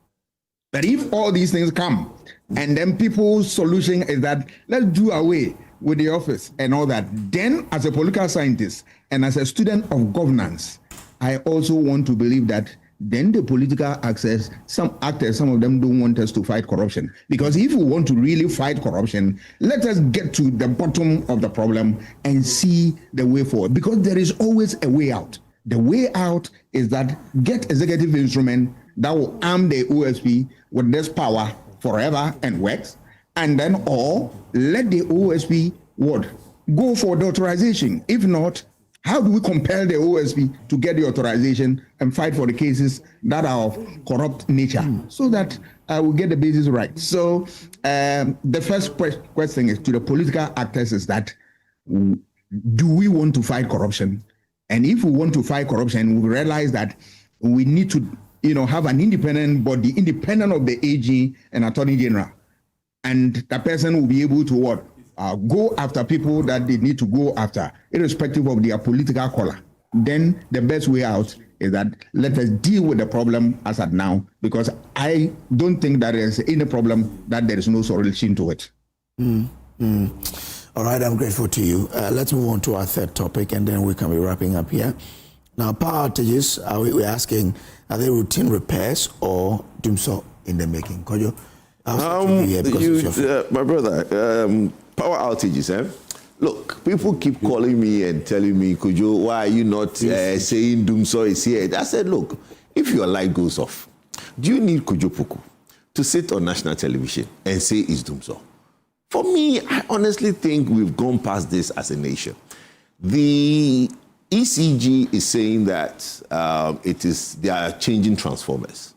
But if all these things come, and then people's solution is that let's do away with the office and all that, then as a political scientist and as a student of governance, I also want to believe that then the political access, some actors, some of them don't want us to fight corruption. Because if we want to really fight corruption, let us get to the bottom of the problem and see the way forward. Because there is always a way out. The way out is that get executive instrument that will arm the OSP with this power forever and works, and then or let the OSP go for the authorization. If not, how do we compel the OSP to get the authorization and fight for the cases that are of corrupt nature so that we get the basis right? So the first question is to the political actors is that, do we want to fight corruption? And if we want to fight corruption, we realize that we need to have an independent body, independent of the AG and Attorney General. And that person will be able to go after people that they need to go after, irrespective of their political color. Then the best way out is that let us deal with the problem as at now, because I don't think that there is any problem that there is no solution to it. All right, I'm grateful to you. Let's move on to our third topic, and then we can be wrapping up here. Now, power outages, we're asking, are they routine repairs or doom so in the making? Kojo, my brother, power outages, Look, people keep calling me and telling me, Kojo, why are you not saying doom so is here? I said, look, if your light goes off, do you need Kojo Poku to sit on national television and say it's doom so? For me, I honestly think we've gone past this as a nation. The ECG is saying that they are changing transformers.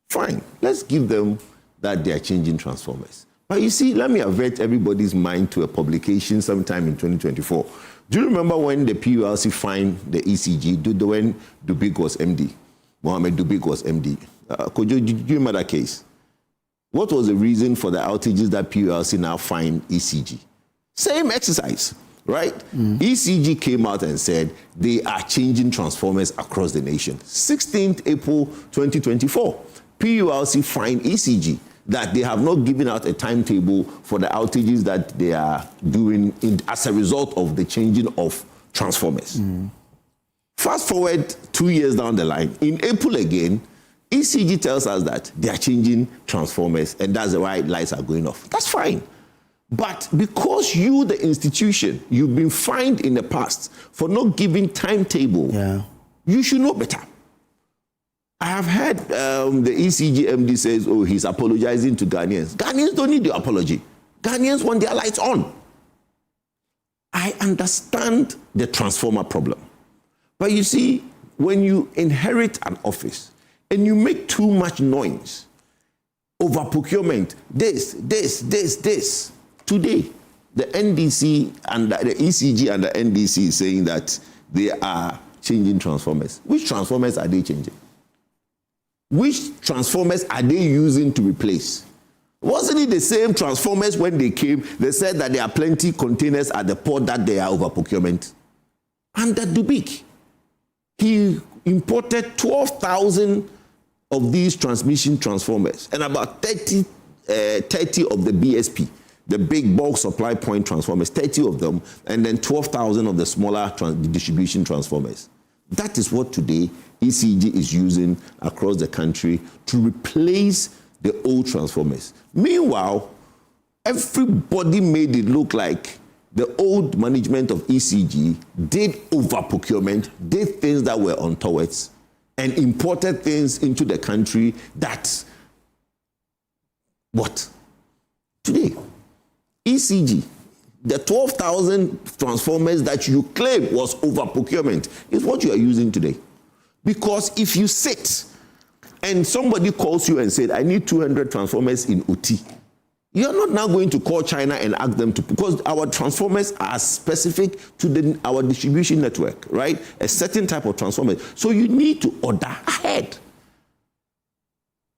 Fine, let's give them that they are changing transformers. But you see, let me avert everybody's mind to a publication sometime in 2024. Do you remember when the PULC fined the ECG, when Dubik was MD? Mohammed Dubik was MD. Kojo, do you remember that case? What was the reason for the outages that PULC now fined ECG? Same exercise, right? ECG came out and said they are changing transformers across the nation. 16th April 2024, PULC fined ECG that they have not given out a timetable for the outages that they are doing as a result of the changing of transformers. Fast forward 2 years down the line, in April again, ECG tells us that they are changing transformers and that's why lights are going off. That's fine. But because you, the institution, you've been fined in the past for not giving timetable, you should know better. I have heard the ECG MD says, oh, he's apologizing to Ghanaians. Ghanaians don't need your apology. Ghanaians want their lights on. I understand the transformer problem. But you see, when you inherit an office and you make too much noise over procurement, this. Today, the NDC and the ECG and the NDC is saying that they are changing transformers. Which transformers are they changing? Which transformers are they using to replace? Wasn't it the same transformers when they came? They said that there are plenty containers at the port that they are over procurement. And that Dubik, he imported 12,000 of these transmission transformers and about 30 of the BSP, the big bulk supply point transformers, 30 of them, and then 12,000 of the smaller distribution transformers. That is what today ECG is using across the country to replace the old transformers. Meanwhile, everybody made it look like the old management of ECG did over procurement, did things that were untoward, and imported things into the country that, what? Today, ECG, the 12,000 transformers that you claim was over procurement is what you are using today. Because if you sit and somebody calls you and said, I need 200 transformers in OT, you're not now going to call China and ask them to, because our transformers are specific to our distribution network, right? A certain type of transformer. So you need to order ahead.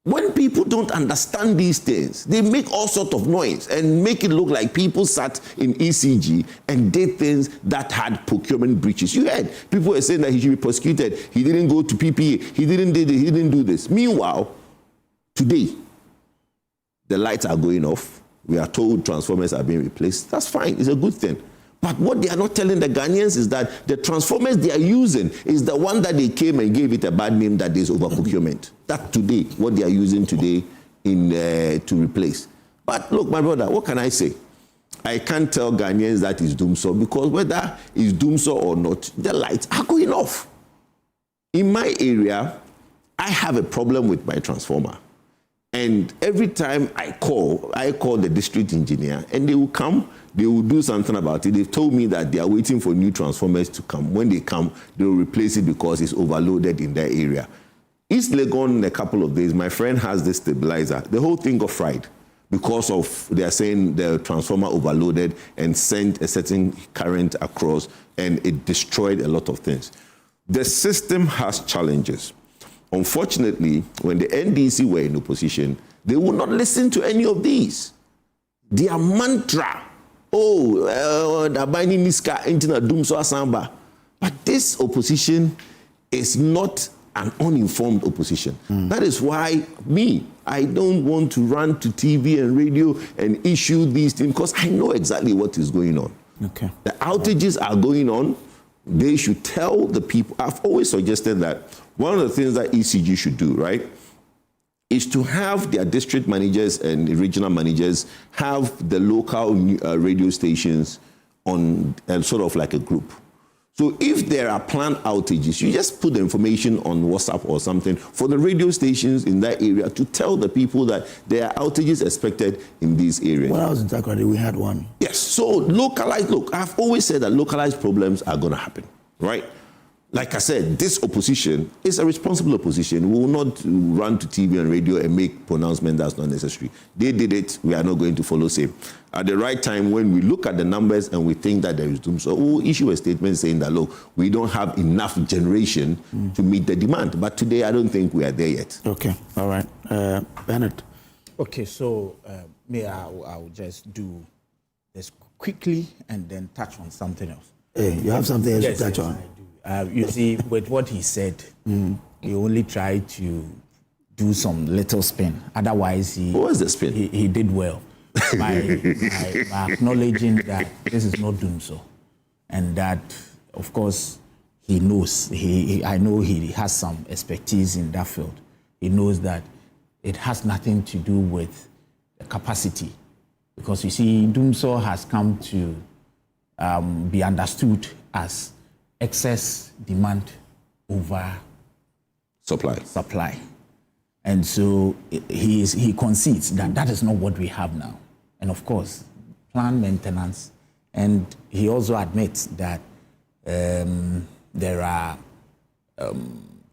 When people don't understand these things, they make all sorts of noise and make it look like people sat in ECG and did things that had procurement breaches. You heard people were saying that he should be prosecuted. He didn't go to PPA. He didn't do this. Meanwhile, today, the lights are going off. We are told transformers are being replaced. That's fine. It's a good thing. But what they are not telling the Ghanaians is that the transformers they are using is the one that they came and gave it a bad name that is over procurement. That today, what they are using today to replace. But look, my brother, what can I say? I can't tell Ghanaians that is Doomso, because whether it's Doomso or not, the lights are going off. In my area, I have a problem with my transformer. And every time I call the district engineer, and they will come, they will do something about it. They've told me that they are waiting for new transformers to come. When they come, they will replace it because it's overloaded in that area. East Legon, in a couple of days, my friend has this stabilizer. The whole thing got fried because of, they are saying the transformer overloaded and sent a certain current across, and it destroyed a lot of things. The system has challenges. Unfortunately, when the NDC were in opposition, they would not listen to any of these. Their mantra, but this opposition is not an uninformed opposition. That is why I don't want to run to TV and radio and issue these things, because I know exactly what is going on. Okay. The outages are going on. They should tell the people. I've always suggested that one of the things that ECG should do, right, is to have their district managers and regional managers have the local radio stations on sort of like a group. So if there are planned outages, you just put the information on WhatsApp or something for the radio stations in that area to tell the people that there are outages expected in these areas. When I was in Takoradi, we had one. Yes, so localized, look, I've always said that localized problems are going to happen, right? Like I said, this opposition is a responsible opposition. We will not run to TV and radio and make pronouncements that's not necessary. They did it, we are not going to follow same. At the right time, when we look at the numbers and we think that there is doom, so we'll issue a statement saying that, look, we don't have enough generation to meet the demand. But today, I don't think we are there yet. Okay, all right. Bennett. Okay, so I'll just do this quickly and then touch on something else. Hey, you have something else to touch on? I do. You see, with what he said, he only tried to do some little spin. Otherwise, what was the spin? He did well by acknowledging that this is not Doomso, and that, of course, he knows. I know he has some expertise in that field. He knows that it has nothing to do with the capacity, because you see, Doomso has come to be understood as excess demand over supply. And so he concedes that that is not what we have now. And of course, planned maintenance. And he also admits that there are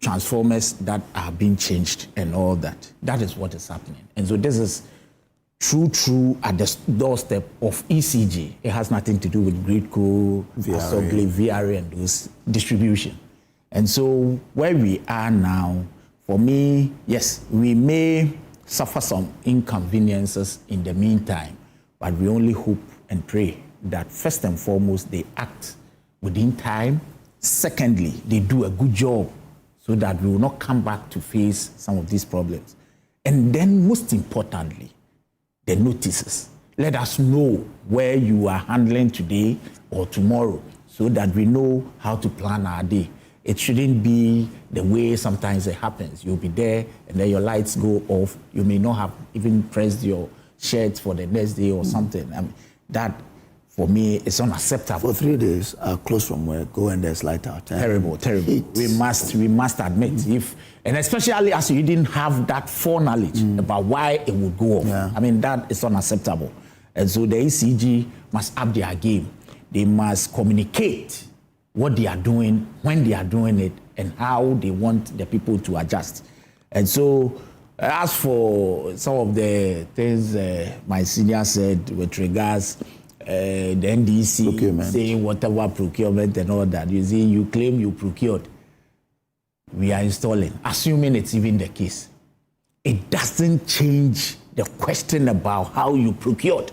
transformers that are being changed and all that. That is what is happening. And so this is true at the doorstep of ECG. It has nothing to do with Gridco, VRA, and those distribution. And so where we are now, for me, yes, we may suffer some inconveniences in the meantime, but we only hope and pray that first and foremost, they act within time. Secondly, they do a good job so that we will not come back to face some of these problems. And then most importantly, the notices. Let us know where you are handling today or tomorrow so that we know how to plan our day. It shouldn't be the way sometimes it happens. You'll be there and then your lights go off. You may not have even pressed your shirt for the next day or something. I mean, that for me is unacceptable. For 3 days, close from work, go and there's light out. Terrible. We must admit, and especially as you didn't have that foreknowledge about why it would go off. I mean, that is unacceptable. And so the ECG must up their game. They must communicate what they are doing, when they are doing it, and how they want the people to adjust. And so, as for some of the things my senior said with regards the NDC saying whatever procurement and all that, you see, you claim you procured. We are installing, assuming it's even the case. It doesn't change the question about how you procured.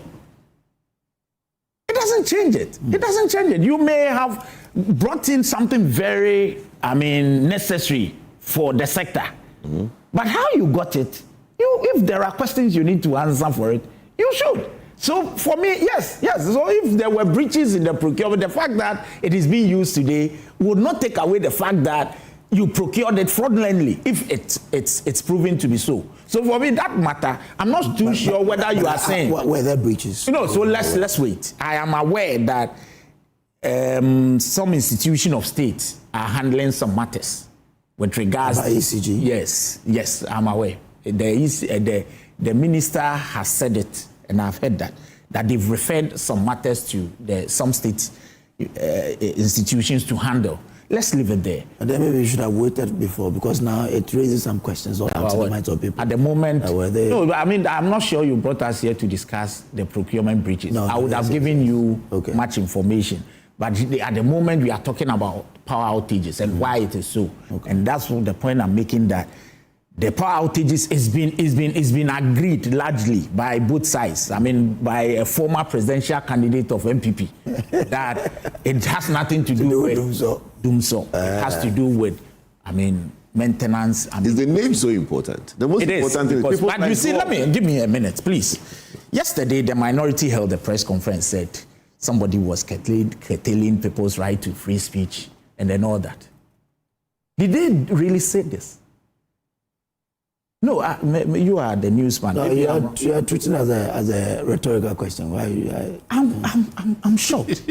It doesn't change it. It doesn't change it. You may have brought in something very, necessary for the sector. But how you got it, if there are questions you need to answer for it, you should. So for me, yes. So if there were breaches in the procurement, the fact that it is being used today would not take away the fact that you procured it fraudulently if it's proven to be so. So for me, that matter, I'm not too sure whether you are saying were there breaches. So let's wait. I am aware that some institution of state are handling some matters with regards to ECG. Yes, I'm aware. The minister has said it, and I've heard that they've referred some matters to some state institutions to handle. Let's leave it there. And then maybe we should have waited before, because now it raises some questions on the minds of people. At the moment, no, I'm not sure you brought us here to discuss the procurement breaches. No, I would have given you much information. But at the moment, we are talking about power outages and why it is so. And that's the point I'm making, that the power outages is been agreed largely by both sides. By a former presidential candidate of MPP, that it has nothing to do with Dumso. It has to do with, maintenance. Is the name so important? The most important thing is people. But you see, give me a minute, please. Yesterday, the minority held a press conference, said somebody was curtailing people's right to free speech and then all that. Did they really say this? No, you are the newsman. No, you are treating it as a rhetorical question. Why? I'm shocked.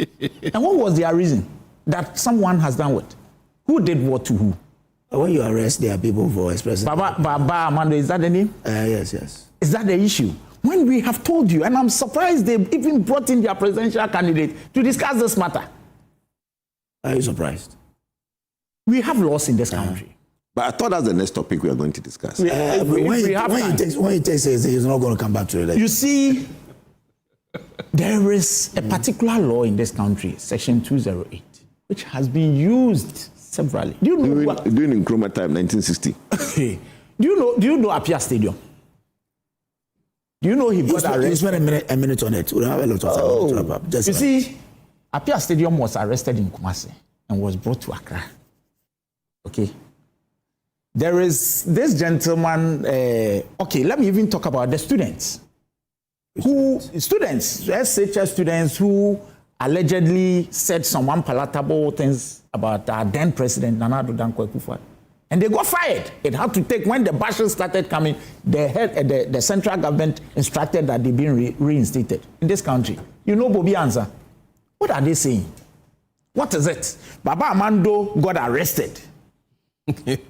And what was their reason? That someone has done what? Who did what to who? When you arrest, there are people for expressing. Baba Amando, is that the name? Yes. Is that the issue? When we have told you, and I'm surprised they even brought in their presidential candidate to discuss this matter. Are you surprised? We have laws in this country. But I thought that's the next topic we are going to discuss. When he takes it, he's not going to come back to it. You see, there is a particular law in this country, Section 208, which has been used severally. Do you know during Nkrumah time, 1960? Do you know Apia Stadium? Do you know he got arrested? You spent a minute on it. We don't have a lot of time to wrap up. You see, Apia Stadium was arrested in Kumasi and was brought to Accra. Okay. There is this gentleman. Let me even talk about the students. SHS students who allegedly said some unpalatable things about our then president, Nana Addo Dankwa Akufo-Addo. And they got fired. It had to take, when the bashes started coming, the central government instructed that they be reinstated in this country. You know Bobby answer. What are they saying? What is it? Baba Amando got arrested.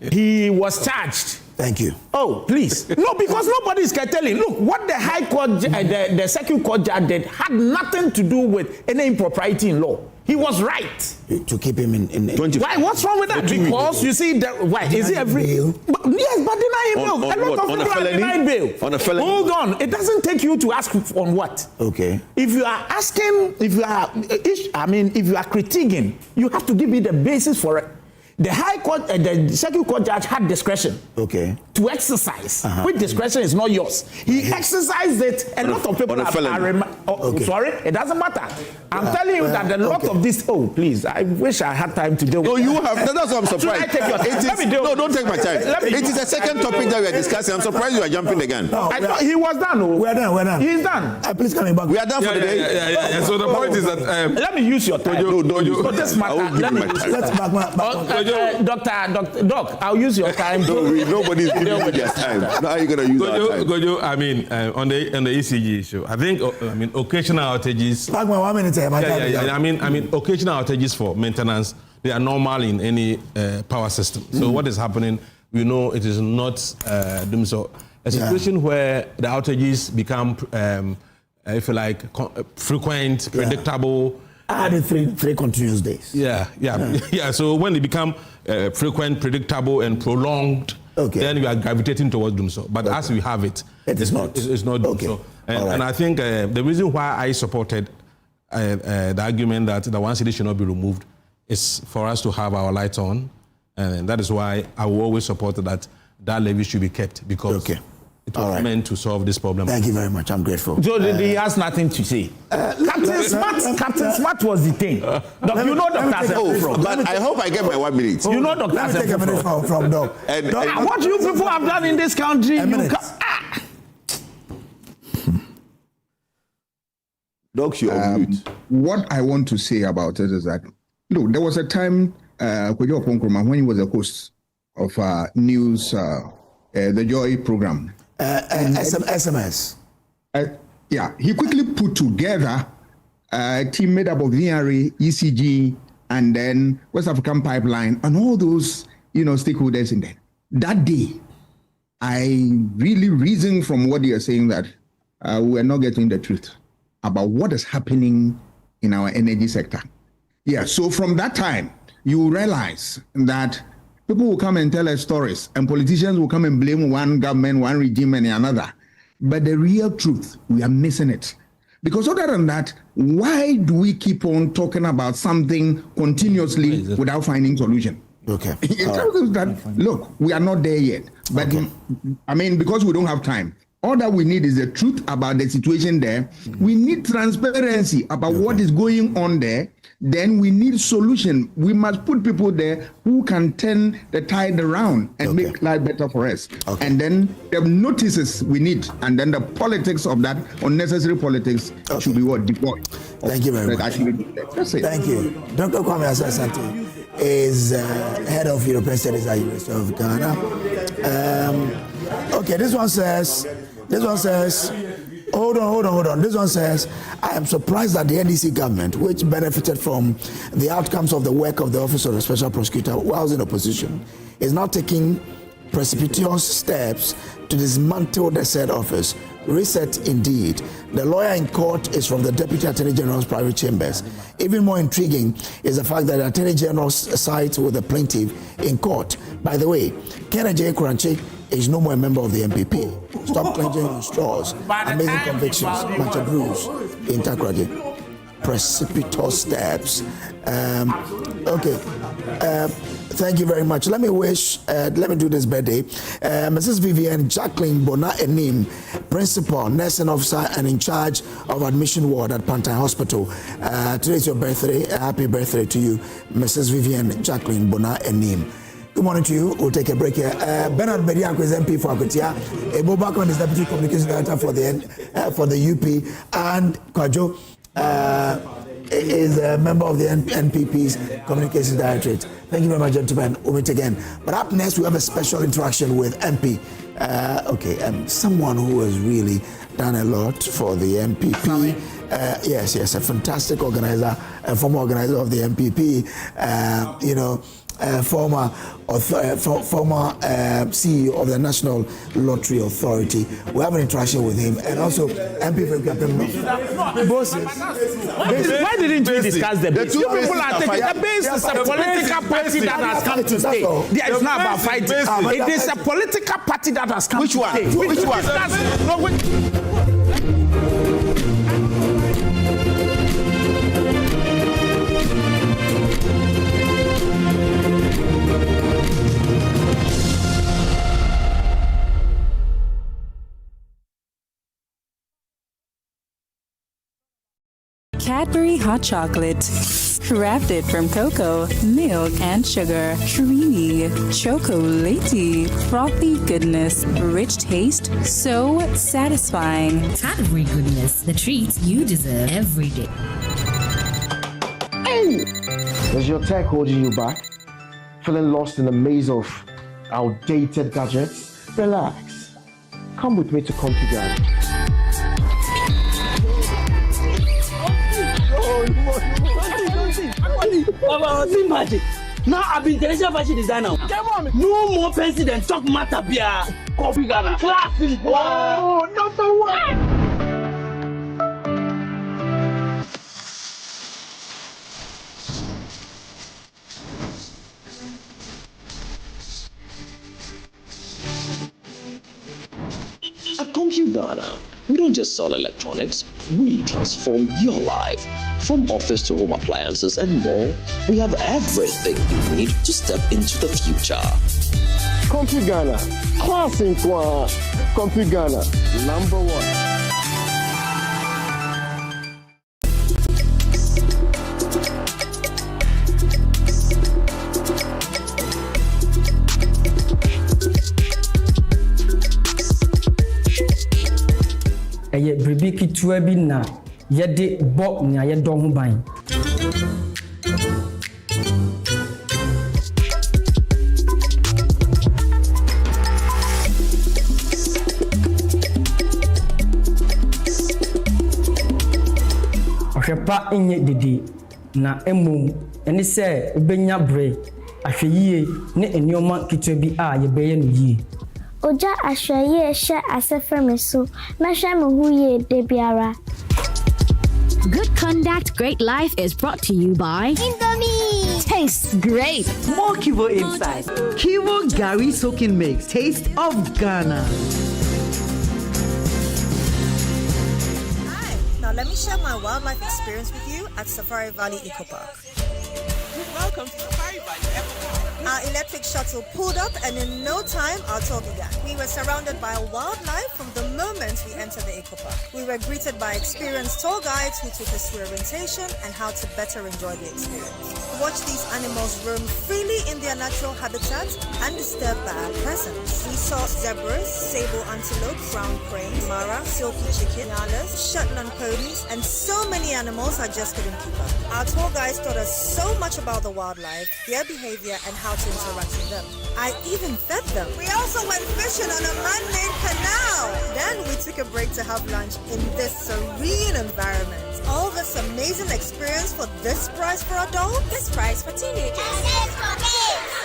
He was charged. Thank you. Oh, please. No, because nobody is telling. Look, what the High Court, the Circuit Court judge did had nothing to do with any impropriety in law. He was right to keep him in 20. Why? What's wrong with that? Because you see, why is it every? Yes, but deny him bail. A lot of people are denying bail. On a felony. Hold on. It doesn't take you to ask on what. Okay. If you are asking, if you are critiquing, you have to give me the basis for it. The High Court, the Circuit Court judge had discretion to exercise, which discretion is not yours. He exercised it. A lot of people sorry, it doesn't matter. I'm telling you that a lot of this. Oh, please, I wish I had time to deal with. No, you have. That's what I'm surprised. No, don't take my time. It is the second topic that we are discussing. I'm surprised you are jumping the gun. He was done. We're done. He's done. Please coming back. We are done for the day. Yeah. So the point is that let me use your time. No, this matter. Let's back. Doc, I'll use your time. Nobody's giving you their time. How are you going to use our time? Kojo, I mean, on the ECG issue, I think, occasional outages. I mean, occasional outages for maintenance, they are normal in any power system. So what is happening, we know it is not a situation where the outages become, if you like, frequent, predictable. Added three continuous days. Yeah. So when they become frequent, predictable, and prolonged, then we are gravitating towards doing so. But as we have it, it's not doing so. And I think the reason why I supported the argument that the 1 cedi should not be removed is for us to have our lights on, and that is why I will always support that levy should be kept, because it was meant to solve this problem. Thank you very much. I'm grateful. So he has nothing to say. Captain Smart was detained. You know Dr. But I hope I get my 1 minute. You know Dr. Let me take a minute from Doc. What you people have done in this country, Doc, you're on mute. What I want to say about it is that, there was a time, Kojo Oponkroma, when he was a host of news, the Joy program. SMS. He quickly put together a team made up of VRA, ECG, and then West African Pipeline, and all those, stakeholders in there. That day, I really reasoned from what you're saying that we are not getting the truth about what is happening in our energy sector. So from that time, you realize that people will come and tell us stories, and politicians will come and blame one government, one regime, and another. But the real truth, we are missing it. Because other than that, why do we keep on talking about something continuously without finding solution? It tells us that, look, we are not there yet. But because we don't have time. All that we need is the truth about the situation there. We need transparency about what is going on there. Then we need solution. We must put people there who can turn the tide around and make life better for us. And then the notices we need, and then the politics of that, unnecessary politics, should be deployed. Thank you very much. That's it. Thank you. Dr. Kwame Asante is head of European Studies at University of Ghana. This one says, hold on. This one says, I am surprised that the NDC government, which benefited from the outcomes of the work of the Office of the Special Prosecutor while in opposition, is now taking precipitous steps to dismantle the said office. Reset indeed. The lawyer in court is from the Deputy Attorney General's private chambers. Even more intriguing is the fact that the Attorney General sides with the plaintiff in court. By the way, Kennedy Kuranche is no more a member of the MPP. Stop clenching your straws. Amazing convictions. Much abuse in Takrady. Precipitous steps. Thank you very much. Let me do this birthday. Mrs. Vivian Jacqueline Bona-Enim, Principal, Nursing Officer, and in charge of Admission Ward at Pantai Hospital. Today is your birthday. Happy birthday to you, Mrs. Vivian Jacqueline Bona-Enim. Good morning to you. We'll take a break here. Bernard Bediako is MP for Akotia. Ebo Bakon is Deputy Communications Director for the UP. And Kojo is a member of the NPP's Communications Directorate. Thank you very much, gentlemen. We'll meet again. But up next, we have a special interaction with MP. Someone who has really done a lot for the MPP. Yes, a fantastic organizer, a former organizer of the MPP. Former CEO of the National Lottery Authority. We have an interaction with him, and also MP for Captain. Why didn't we discuss the base? You people are taking the base is a political party that has come to stay. It's not about fighting. It is a political party that has come to stay. Which one? Cadbury hot chocolate, crafted from cocoa, milk, and sugar. Creamy, chocolatey, frothy goodness, rich taste, so satisfying. Cadbury goodness, the treats you deserve every day. Hey! Is your tech holding you back? feeling lost in the maze of outdated gadgets? Relax. Come with me to Comfy Ghana. See magic. Now I've been international fashion designer. No more president talk matter bia. Comfy Ghana. Classic. Wow, number one. At Comfy Ghana, we don't just sell electronics, we transform your life. From office to home appliances and more, we have everything you need to step into the future. Comfy Ghana, classic one. Comfy Ghana, number one. Eye bribi kitua bi na yede bo nya ye do ho ban. Ohwepa enye dede na emom eni se obenya bre ahweyie ne enioma kitua bi a ye beye no yie. Oja ashwaye she asefreme so mesha me huye de biara. Good conduct, great life is brought to you by Indomie. Tastes great. More Kivo inside. Kivo Gary soaking mix. Taste of Ghana. Hi. Now let me share my wildlife experience with you at Safari Valley Eco Park. Welcome to Safari Valley Eco Park. Our electric shuttle pulled up, and in no time, our tour began. We were surrounded by wildlife from the moment we entered the eco park. We were greeted by experienced tour guides who took us through orientation and how to better enjoy the experience. Watch these animals roam freely in their natural habitat, undisturbed by our presence. We saw zebras, sable antelope, brown cranes, mara, silky chicken, nyalas, Shetland ponies, and so many animals I just couldn't keep up. Our tour guides taught us so much about the wildlife, their behavior, and how to interact with them. I even fed them. We also went fishing on a man-made canal. Then we took a break to have lunch in this serene environment. All this amazing experience for this price for adults, this price for teenagers.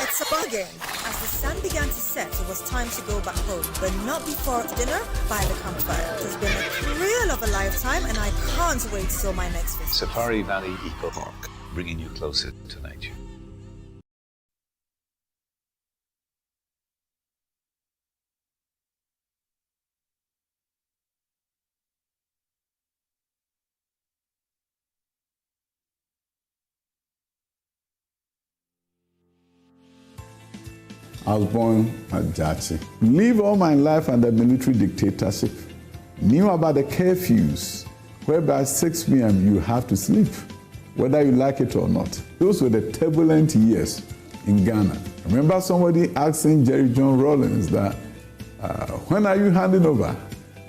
It's a bargain. As the sun began to set, it was time to go back home, but not before dinner by the campfire. It's been a thrill of a lifetime, and I can't wait till my next visit. Safari Valley Eco Park, bringing you closer to nature. I was born at Jachi. Lived all my life under military dictatorship. Knew about the curfews, whereby 6 p.m. you have to sleep, whether you like it or not. Those were the turbulent years in Ghana. I remember somebody asking Agyeman-Rawlings that, when are you handing over?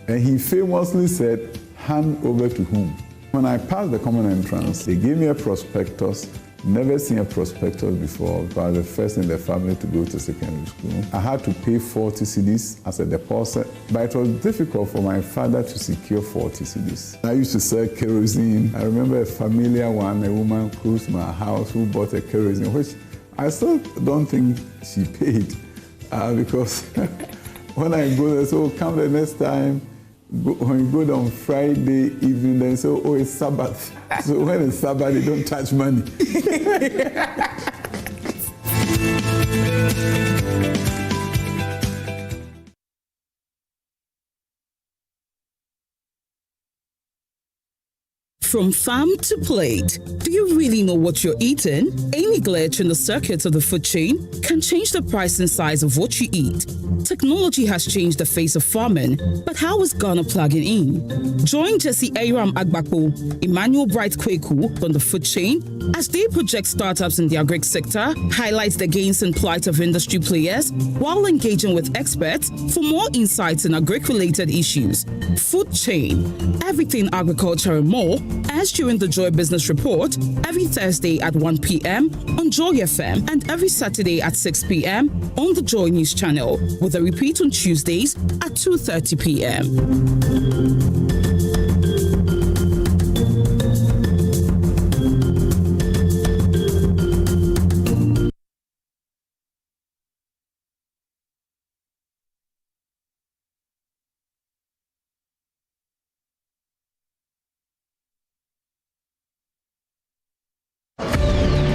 And he famously said, hand over to whom? When I passed the common entrance, they gave me a prospectus. Never seen a prospectus before. I was the first in the family to go to secondary school. I had to pay 40 cedis as a deposit, but it was difficult for my father to secure 40 cedis. I used to sell kerosene. I remember a familiar one, a woman close to my house who bought a kerosene, which I still don't think she paid because when I go there, so come the next time, when you go on Friday evening, they say, oh, it's Sabbath. So when it's Sabbath, they don't touch money. From farm to plate, do you really know what you're eating? Any glitch in the circuits of the food chain can change the price and size of what you eat. Technology has changed the face of farming, but how is Ghana plugging in? Join Jesse Aram Agbakpo, Emmanuel Bright Kweku on the food chain as they project startups in the agri sector, highlight the gains and plight of industry players while engaging with experts for more insights in agri-related issues. Food chain, everything agriculture and more, as during the Joy Business Report every every Thursday at 1 p.m. on Joy FM and every Saturday at 6 p.m. on the Joy News channel, with a repeat on Tuesdays at 2:30 p.m.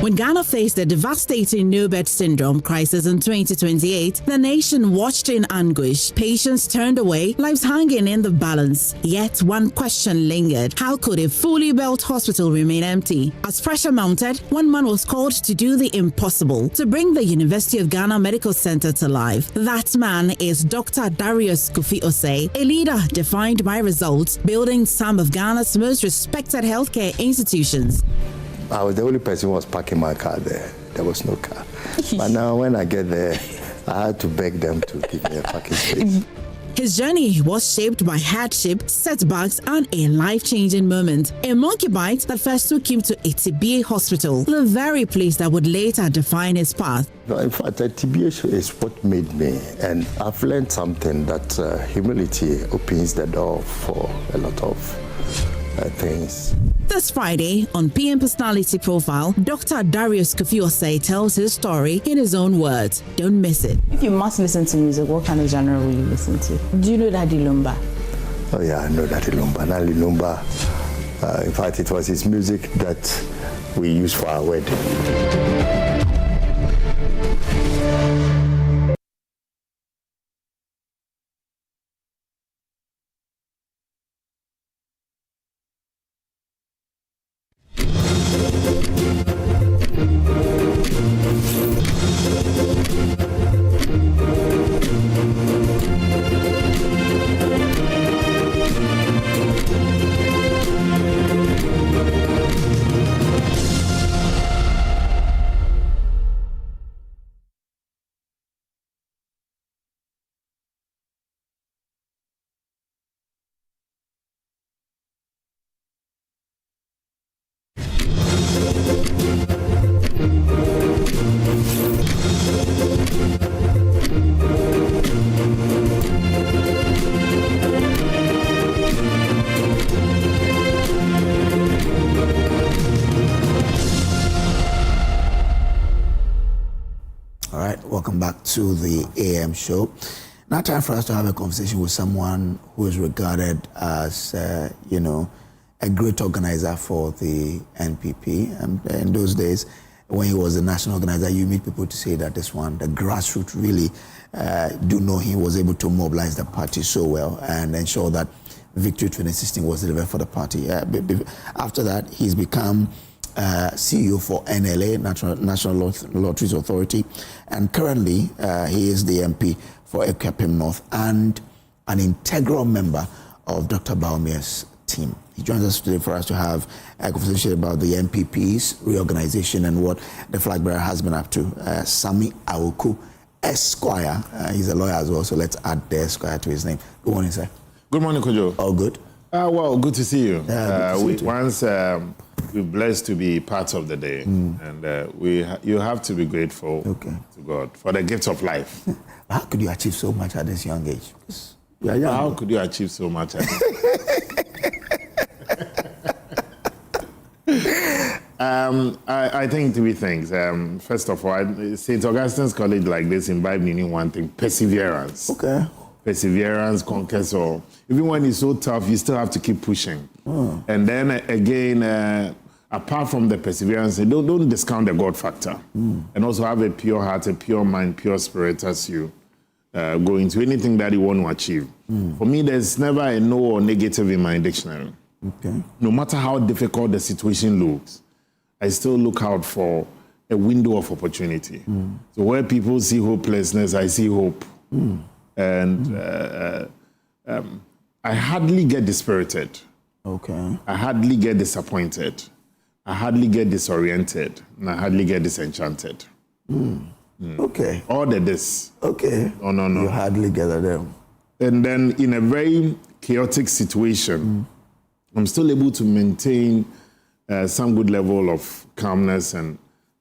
When Ghana faced the devastating no-bed syndrome crisis in 2028, the nation watched in anguish. Patients turned away, lives hanging in the balance. Yet one question lingered. How could a fully built hospital remain empty? As pressure mounted, one man was called to do the impossible, to bring the University of Ghana Medical Center to life. That man is Dr. Darius Kofi-Osei, a leader defined by results, building some of Ghana's most respected healthcare institutions. I was the only person who was parking my car there. There was no car. But now when I get there, I had to beg them to give me a parking space. His journey was shaped by hardship, setbacks, and a life-changing moment. A monkey bite that first took him to Etibie Hospital, the very place that would later define his path. In fact, Etibie is what made me, and I've learned something that humility opens the door for a lot of things. This Friday on PM Personality Profile, Dr. Darius Kofi-Osei tells his story in his own words. Don't miss it. If you must listen to music, what kind of genre will you listen to? Do you know Daddy Lumba? Oh yeah, I know Daddy Lumba. Daddy Lumba. In fact, it was his music that we used for our wedding. Welcome back to the AM show. Now time for us to have a conversation with someone who is regarded as, a great organizer for the NPP. And in those days, when he was the national organizer, you meet people to say that this one, the grassroots really do know he was able to mobilize the party so well and ensure that victory 2016 was delivered for the party. After that, he's become CEO for NLA, National Lotteries Authority, and currently he is the MP for Ekapim North and an integral member of Dr. Baumia's team. He joins us today for us to have a conversation about the NPP's reorganization and what the flag bearer has been up to. Sami Awoku Esquire, he's a lawyer as well, so let's add the Esquire to his name. Good morning, sir. Good morning, Kojo. All good? Well, good to see you. Good to see you. Once we're blessed to be part of the day, and you have to be grateful to God for the gift of life. How could you achieve so much at this young age? How could you achieve so much at this I think three things. First of all, St. Augustine's College like this imbibed me in one thing: perseverance. Okay. Perseverance conquers all. Even when it's so tough, you still have to keep pushing. And then again, apart from the perseverance, don't discount the God factor. And also have a pure heart, a pure mind, pure spirit as you go into anything that you want to achieve. For me, there's never a no or negative in my dictionary. Okay. No matter how difficult the situation looks, I still look out for a window of opportunity. So where people see hopelessness, I see hope. And I hardly get dispirited. Okay. I hardly get disappointed. I hardly get disoriented. And I hardly get disenchanted. Okay. All this. Okay. No. You hardly get them. And then in a very chaotic situation, I'm still able to maintain some good level of calmness and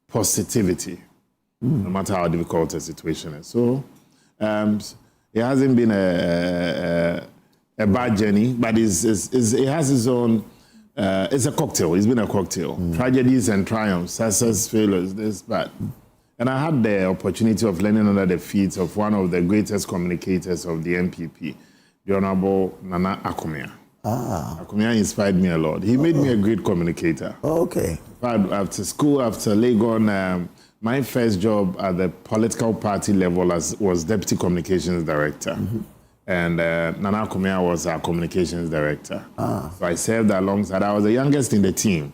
positivity, no matter how difficult the situation is. So it hasn't been a bad journey, but it has its own. It's a cocktail. It's been a cocktail. Tragedies and triumphs, success, failures, this, that. And I had the opportunity of learning under the feet of one of the greatest communicators of the NPP, the Honorable Nana Akumia. Akumia inspired me a lot. He made me a great communicator. Okay. After school, after Legon, my first job at the political party level was Deputy Communications Director. And Nana Akumia was our Communications Director. So I served alongside. I was the youngest in the team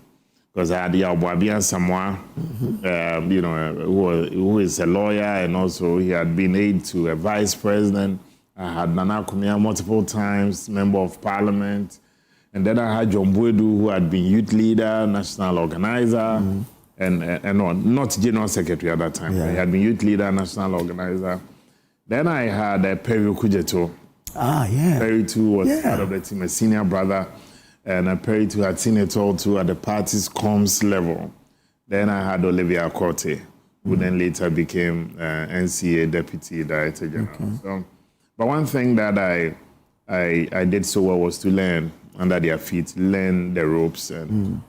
because I had Yabuabia Samoa, who is a lawyer, and also he had been aide to a vice president. I had Nana Akumia multiple times, member of parliament. And then I had John Buedu, who had been youth leader, national organizer, and not general secretary at that time. He had been youth leader, national organizer. Then I had Perry Kujeto. Perry too was part of the team, a senior brother. And Perry too had seen it all too at the party's comms level. Then I had Olivia Korte, who then later became NCA Deputy Director General. So, but one thing that I did so well was to learn under their feet, learn the ropes. And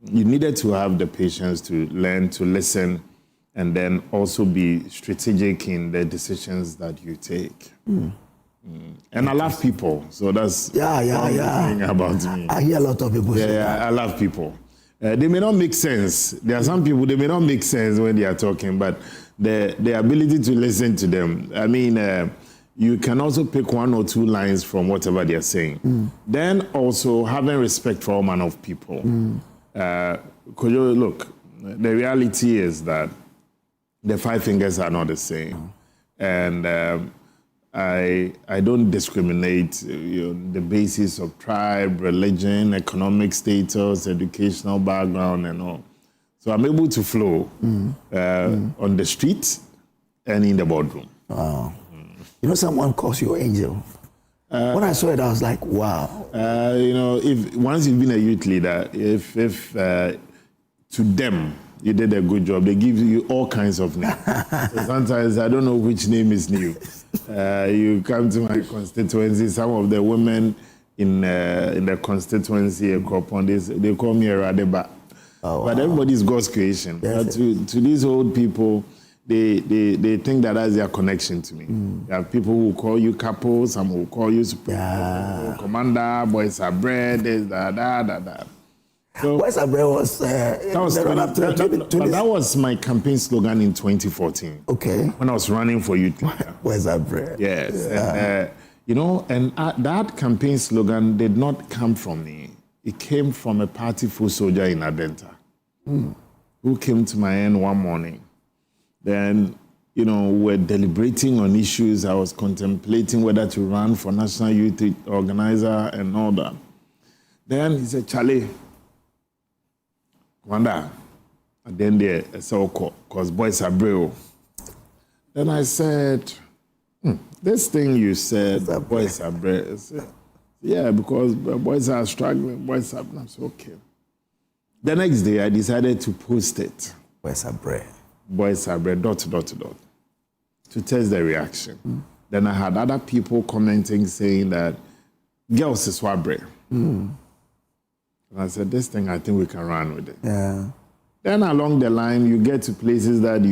you needed to have the patience to learn, to listen, and then also be strategic in the decisions that you take. And I love people, so that's one thing about me. I hear a lot of people say that. I love people. They may not make sense. There are some people, they may not make sense when they are talking, but the ability to listen to them, I mean, you can also pick one or two lines from whatever they are saying. Then also having respect for all manner of people. Kojo, look, the reality is that the five fingers are not the same. And I don't discriminate the basis of tribe, religion, economic status, educational background, and all. So I'm able to flow on the street and in the boardroom. Wow. You know, someone calls you angel. When I saw it, I was like, wow. If once you've been a youth leader, if to them you did a good job, they give you all kinds of names. So sometimes I don't know which name is new. You come to my constituency, some of the women in the constituency, they call me a Radeba. But everybody is God's creation. Yes. To these old people, they think that that's their connection to me. There are people who call you Capo, some who call you Commander, Boys Are Bread, this, that. So, Boys Are Bread was that was my campaign slogan in 2014. Okay. When I was running for youth leader. Boys Are Bread. Yes. And, that campaign slogan did not come from me. It came from a party full soldier in Adenta who came to my end one morning. Then, we're deliberating on issues. I was contemplating whether to run for National Youth Organizer and all that. Then he said, Charlie, Wanda, and then they said, because Boys Are Brave. Then I said, this thing you said, Boys Are Brave. I said, yeah, because boys are struggling, boys are, I said, okay. The next day, I decided to post it. Boys Are Brave. Boys Are Brave, ... to test the reaction. Then I had other people commenting saying that girls is wabre. And I said, this thing, I think we can run with it. Yeah. Then along the line, you get to places that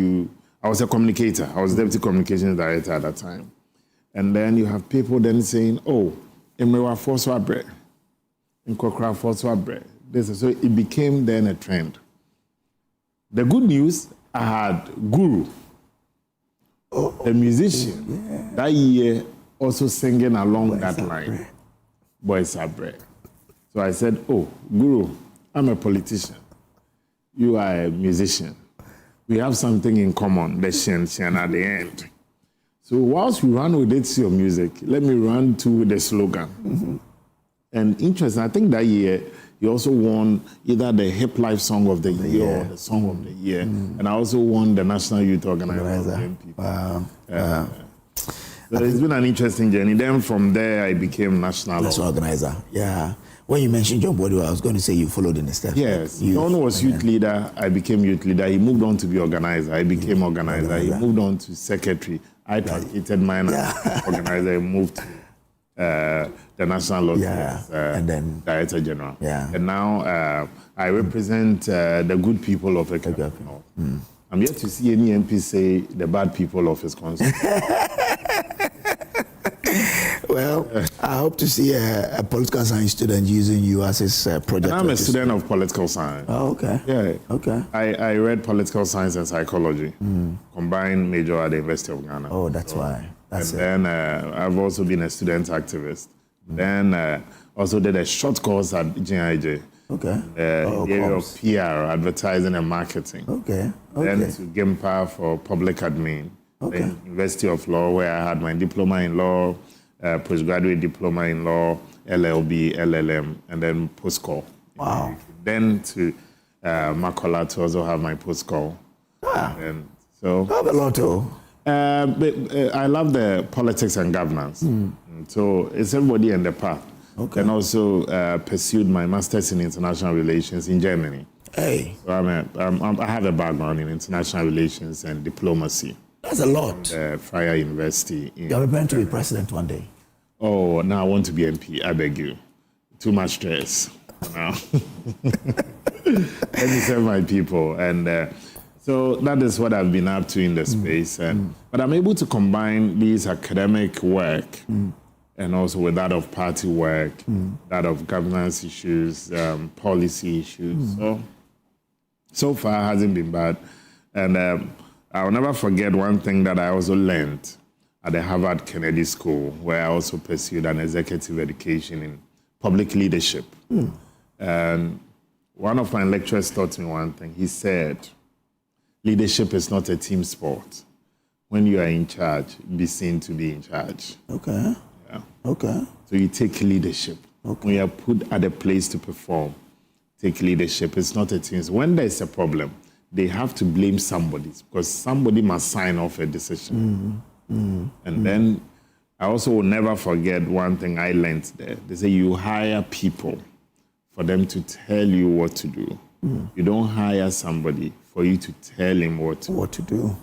I was a communicator. I was Deputy Communications Director at that time. And then you have people then saying, Emefa for swabre, Nkokra for swabre. So it became then a trend. The good news, I had Guru, a musician, that year also singing along that line. Boys Are Brave. So I said, Guru, I'm a politician. You are a musician. We have something in common, the shen at the end. So whilst we run with it, your music, let me run to the slogan. And interesting, I think that year, you also won either the Hip Life Song of the Year or the Song of the Year. And I also won the National Youth Organizer. Wow. So it's been an interesting journey. Then from there, I became National Organizer. Yeah. When you mentioned John Bodo, I was going to say you followed in the steps. Yes. John was youth leader. I became youth leader. He moved on to be organizer. I became organizer. He moved on to secretary. I truncated mine as organizer. He moved to the National Lottery and then Director-General. Yeah. And now I represent the good people of Ekap North. I'm yet to see any MP say the bad people of his constituency. Well, I hope to see a political science student using you as his project. And I'm a student of political science. Oh, okay. Yeah. Okay. I read political science and psychology, combined major at the University of Ghana. Oh, that's why. Then I've also been a student activist. Then also did a short course at GIJ. Okay. The area of PR, advertising and marketing. Okay. Then to GIMPA for public admin. Okay. Then University of Law, where I had my diploma in law, postgraduate diploma in law, LLB, LLM, and then post-call. Wow. Then to Makola to also have my post-call. And so have a lot too. I love the politics and governance. So it's everybody in the path. Okay. And also pursued my master's in international relations in Germany. Hey. So I have a background in international relations and diplomacy. That's a lot. Freie University. You're preparing to be president one day. Oh, now I want to be MP. I beg you. Too much stress. Now. Let me serve my people. And so that is what I've been up to in the space. But I'm able to combine these academic work and also with that of party work, that of governance issues, policy issues. So far, it hasn't been bad. And I'll never forget one thing that I also learned at the Harvard Kennedy School, where I also pursued an executive education in public leadership. And one of my lecturers taught me one thing. He said, leadership is not a team sport. When you are in charge, be seen to be in charge. Okay. Yeah. Okay. So you take leadership. Okay. When you are put at a place to perform, take leadership. It's not a team. When there's a problem, they have to blame somebody because somebody must sign off a decision. And then I also will never forget one thing I learned there. They say you hire people for them to tell you what to do. You don't hire somebody for you to tell him what to do.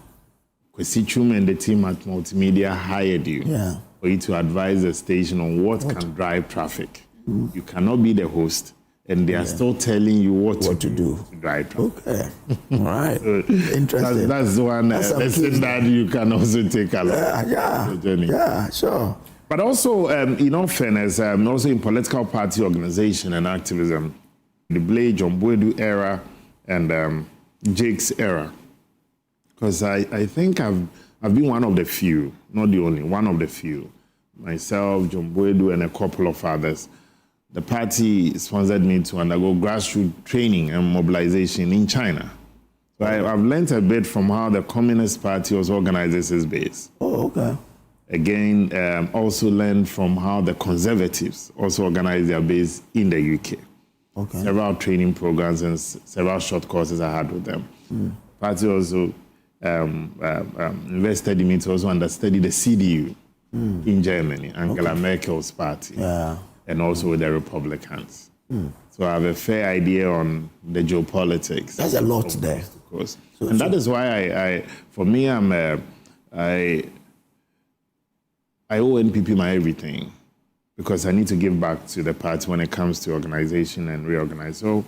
Kwesi Chum and the team at Multimedia hired you for you to advise the station on what can drive traffic. You cannot be the host. And they are still telling you what to do to drive traffic. Okay. All right. Interesting. That's one lesson that you can also take along the journey. Yeah, sure. But also, in all fairness, also in political party organization and activism, the Blade, John Boydu era and Jake's era. Because I think I've been one of the few, not the only, one of the few. Myself, John Boydu, and a couple of others. The party sponsored me to undergo grassroots training and mobilization in China. So I've learned a bit from how the Communist Party also organizes its base. Oh, okay. Again, also learned from how the Conservatives also organize their base in the UK. Okay. Several training programs and several short courses I had with them. Party also invested in me to also understudy the CDU in Germany, Angela Merkel's party. Yeah. And also with the Republicans. So I have a fair idea on the geopolitics. There's a lot there. Of course. And that is why for me, I owe NPP my everything because I need to give back to the party when it comes to organization and reorganize. So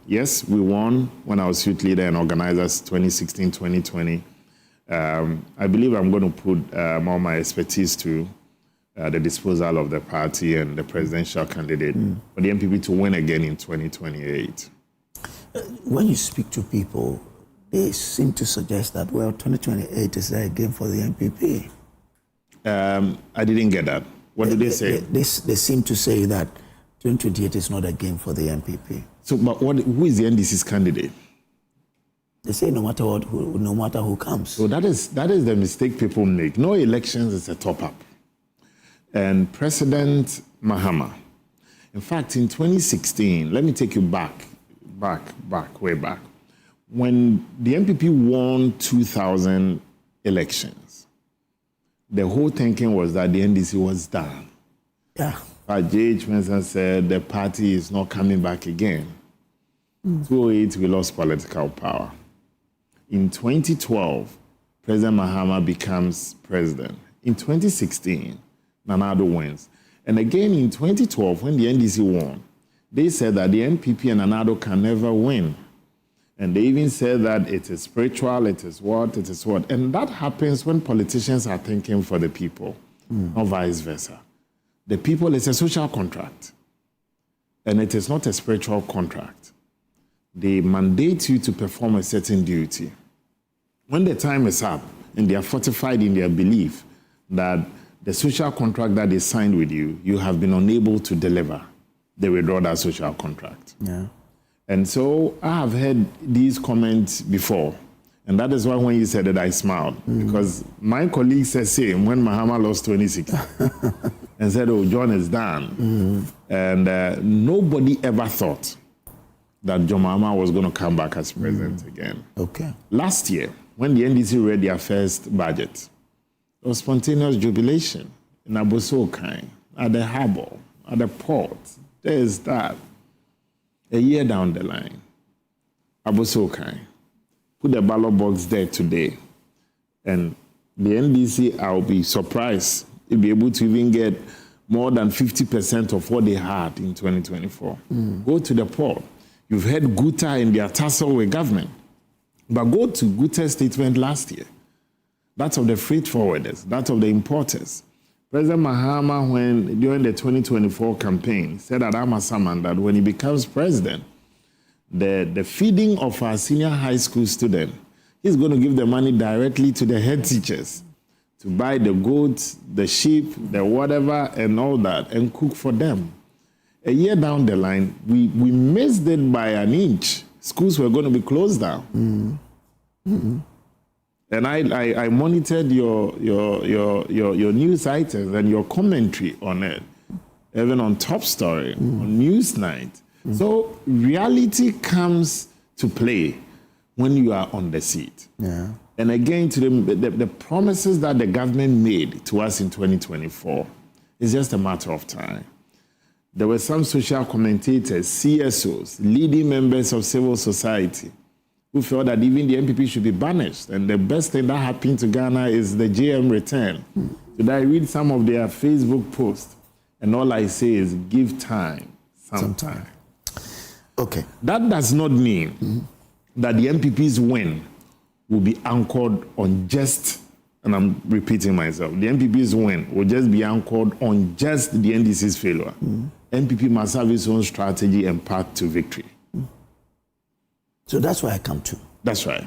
yes, we won when I was youth leader and organizers 2016, 2020. I believe I'm going to put more of my expertise to the disposal of the party and the presidential candidate for the NPP to win again in 2028. When you speak to people, they seem to suggest that, well, 2028 is a game for the NPP. I didn't get that. What did they say? They seem to say that 2028 is not a game for the NPP. So, but who is the NDC's candidate? They say no matter who comes. So that is the mistake people make. No elections is a top-up. And President Mahama, in fact, in 2016, let me take you way back. When the NPP won 2000 elections, the whole thinking was that the NDC was done. Yeah. J.H. Mensah said the party is not coming back again. 2008, we lost political power. In 2012, President Mahama becomes president. In 2016, Nana Addo wins. And again in 2012, when the NDC won, they said that the NPP and Nana Addo can never win. And they even said that it is spiritual, it is what. And that happens when politicians are thinking for the people, not vice versa. The people is a social contract, and it is not a spiritual contract. They mandate you to perform a certain duty. When the time is up and they are fortified in their belief that the social contract that they signed with you, you have been unable to deliver, they withdraw that social contract. Yeah. And so I have heard these comments before. And that is why when you said it, I smiled. Because my colleague said same when Mahama lost 2016 and said, oh, John is done. And nobody ever thought that John Mahama was going to come back as president again. Okay. Last year, when the NDC read their first budget, there was spontaneous jubilation in Abosokai, at the harbor, at the port. There's that. A year down the line, Abosokai, put the ballot box there today, and the NDC, I'll be surprised if be able to even get more than 50% of what they had in 2024. Go to the port. You've heard Guta in their tussle with government, but go to Guta's statement last year. That of the freight forwarders, that of the importers. President Mahama, when during the 2024 campaign, said at Amasaman that when he becomes president, the feeding of our senior high school student, he's going to give the money directly to the head teachers to buy the goats, the sheep, the whatever, and all that, and cook for them. A year down the line, we missed it by an inch. Schools were going to be closed down. And I monitored your news items and your commentary on it, even on Top Story, on Newsnight. So reality comes to play when you are on the seat. Yeah. And again, to the promises that the government made to us in 2024 is just a matter of time. There were some social commentators, CSOs, leading members of civil society, who felt that even the NPP should be banished. And the best thing that happened to Ghana is the JM return. Did I read some of their Facebook posts? And all I say is give time, some time. Okay. That does not mean that the NPP's win will be anchored on just, and I'm repeating myself, the NPP's win will just be anchored on just the NDC's failure. NPP must have its own strategy and path to victory. So that's where I come to. That's right.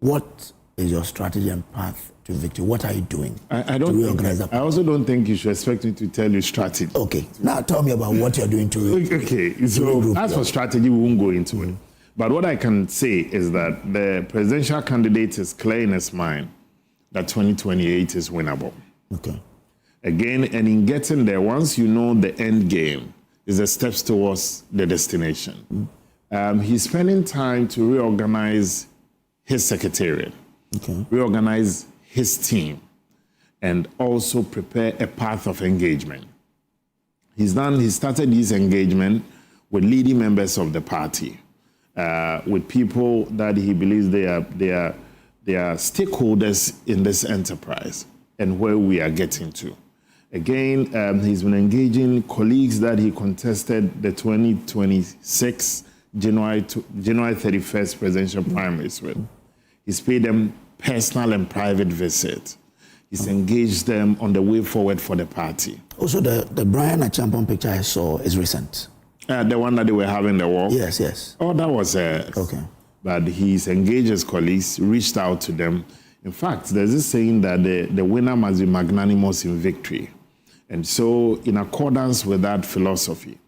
What is your strategy and path to victory? What are you doing I don't to reorganize that? I also don't think you should expect me to tell you strategy. Okay. Now tell me about what you're doing to Okay. So as for strategy, we won't go into it. But what I can say is that the presidential candidate is clear in his mind that 2028 is winnable. Okay. Again, and in getting there, once you know the end game, is the steps towards the destination. He's spending time to reorganize his secretariat, reorganize his team, and also prepare a path of engagement. He started this engagement with leading members of the party, with people that he believes they are stakeholders in this enterprise and where we are getting to. Again, he's been engaging colleagues that he contested the 2026 January 31st presidential primaries with. He's paid them personal and private visits. He's engaged them on the way forward for the party. Also, the Brian Achampong picture I saw is recent. The one that they were having the walk? Yes. Oh, that was okay. But he's engaged his colleagues, reached out to them. In fact, there's this saying that the winner must be magnanimous in victory. And so, in accordance with that philosophy,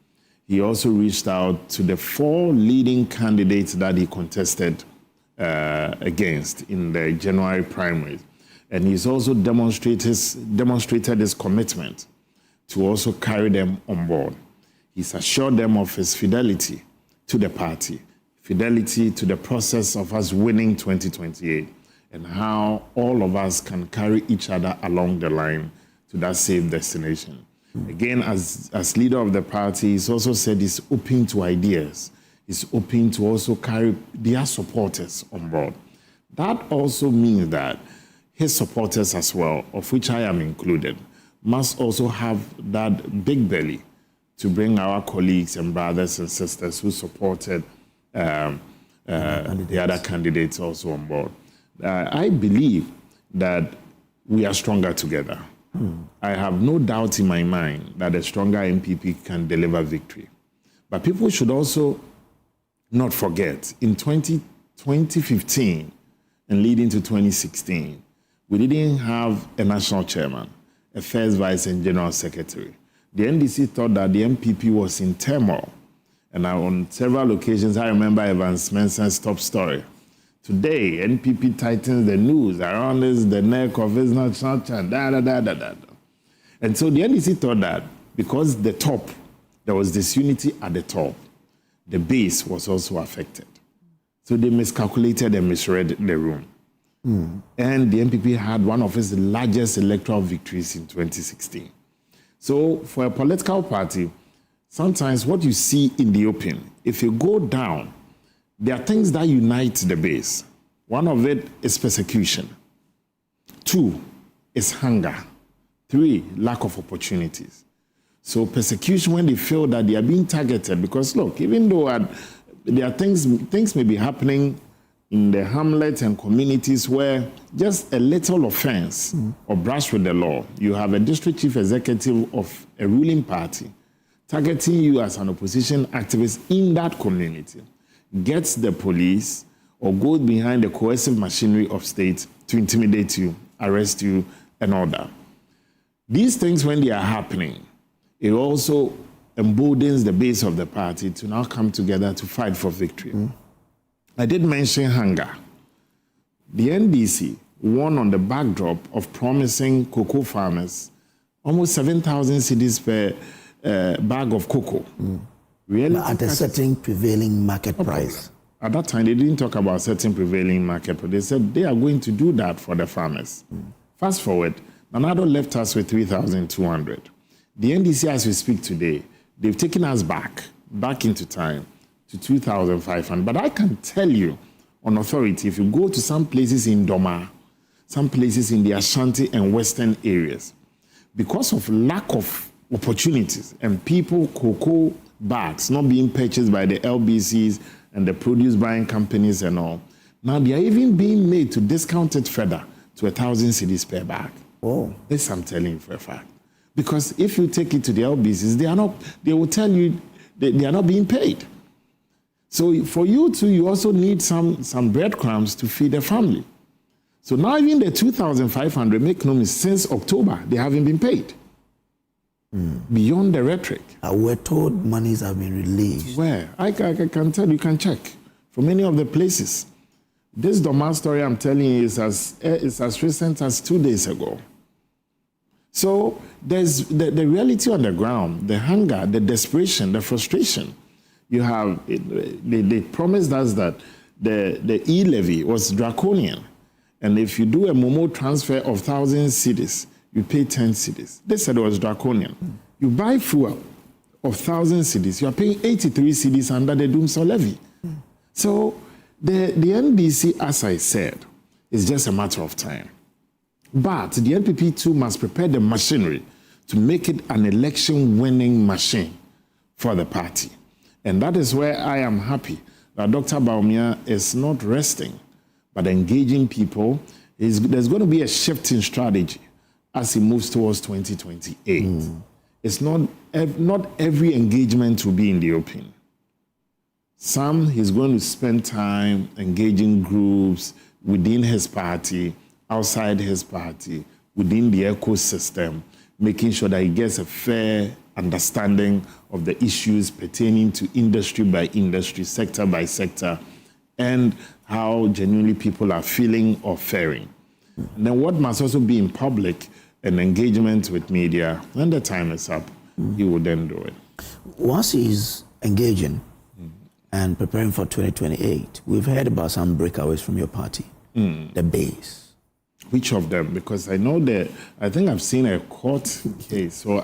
he also reached out to the 4 leading candidates that he contested against in the January primaries. And he's also demonstrated his commitment to also carry them on board. He's assured them of his fidelity to the party, fidelity to the process of us winning 2028, and how all of us can carry each other along the line to that safe destination. Again, as leader of the party, he's also said he's open to ideas. He's open to also carry their supporters on board. That also means that his supporters as well, of which I am included, must also have that big belly to bring our colleagues and brothers and sisters who supported the other candidates also on board. I believe that we are stronger together. I have no doubt in my mind that a stronger MPP can deliver victory. But people should also not forget, in 2015 and leading to 2016, we didn't have a national chairman, a first vice and general secretary. The NDC thought that the MPP was in turmoil. And on several occasions, I remember Evans Mensah's top story. Today, NPP tightens the news around this, the neck of his national chairman, And so the NDC thought that because the top, there was disunity at the top, the base was also affected. So they miscalculated and misread the room. And the NPP had one of its largest electoral victories in 2016. So for a political party, sometimes what you see in the open, if you go down, there are things that unite the base. One of it is persecution. 2 is hunger. 3, lack of opportunities. So persecution, when they feel that they are being targeted, because look, even though there are things may be happening in the hamlets and communities where just a little offense or brush with the law, you have a district chief executive of a ruling party targeting you as an opposition activist in that community, gets the police or goes behind the coercive machinery of state to intimidate you, arrest you, and all that. These things, when they are happening, it also emboldens the base of the party to now come together to fight for victory. I did mention hunger. The NDC won on the backdrop of promising cocoa farmers almost 7,000 cedis per bag of cocoa. At a certain prevailing market price. At that time, they didn't talk about certain prevailing market price. They said they are going to do that for the farmers. Fast forward, Nanado left us with 3,200. The NDC, as we speak today, they've taken us back into time to 2,500. But I can tell you on authority, if you go to some places in Doma, some places in the Ashanti and Western areas, because of lack of opportunities and people, cocoa bags not being purchased by the LBCs and the produce buying companies and all, now they are even being made to discount it further to 1,000 cedis per bag. Oh, this I'm telling you for a fact. Because if you take it to the LBCs, they will tell you they are not being paid. So for you too, you also need some breadcrumbs to feed the family. So now even the 2,500, make no mistake, since October, they haven't been paid. Beyond the rhetoric. We're told monies have been released. Where? I can tell you, can check. For many of the places. This Doma story I'm telling you is as recent as 2 days ago. So there's the reality on the ground, the hunger, the desperation, the frustration. You have, they promised us that the e-levy was draconian. And if you do a Momo transfer of 1,000 cedis, you pay 10 cedis. They said it was draconian. You buy fuel of 1,000 cedis, you are paying 83 cedis under the Doomsday levy. So the NDC, as I said, is just a matter of time. But the NPP too must prepare the machinery to make it an election-winning machine for the party. And that is where I am happy that Dr. Bawumia is not resting, but engaging people. There's going to be a shift in strategy as he moves towards 2028. It's not every engagement will be in the open. Some he's going to spend time engaging groups within his party, outside his party, within the ecosystem, making sure that he gets a fair understanding of the issues pertaining to industry by industry, sector by sector, and how genuinely people are feeling or faring. And then what must also be in public, an engagement with media. When the time is up, he will then do it. Once he's engaging and preparing for 2028, we've heard about some breakaways from your party, the base. Which of them? Because I know that, I think I've seen a court case, so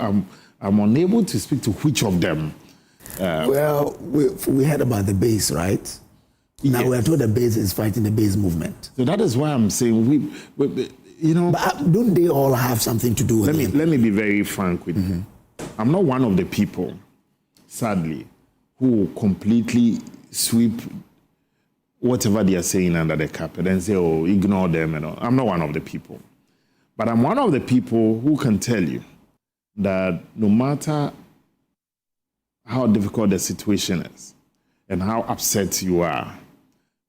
I'm unable to speak to which of them. Well, we heard about the base, right? Now Yes. we are told the base is fighting the base movement. So that is why I'm saying But don't they all have something to do with it? Let me be very frank with you. I'm not one of the people, sadly, who will completely sweep whatever they are saying under the carpet and say, oh, ignore them and all. I'm not one of the people. But I'm one of the people who can tell you that no matter how difficult the situation is and how upset you are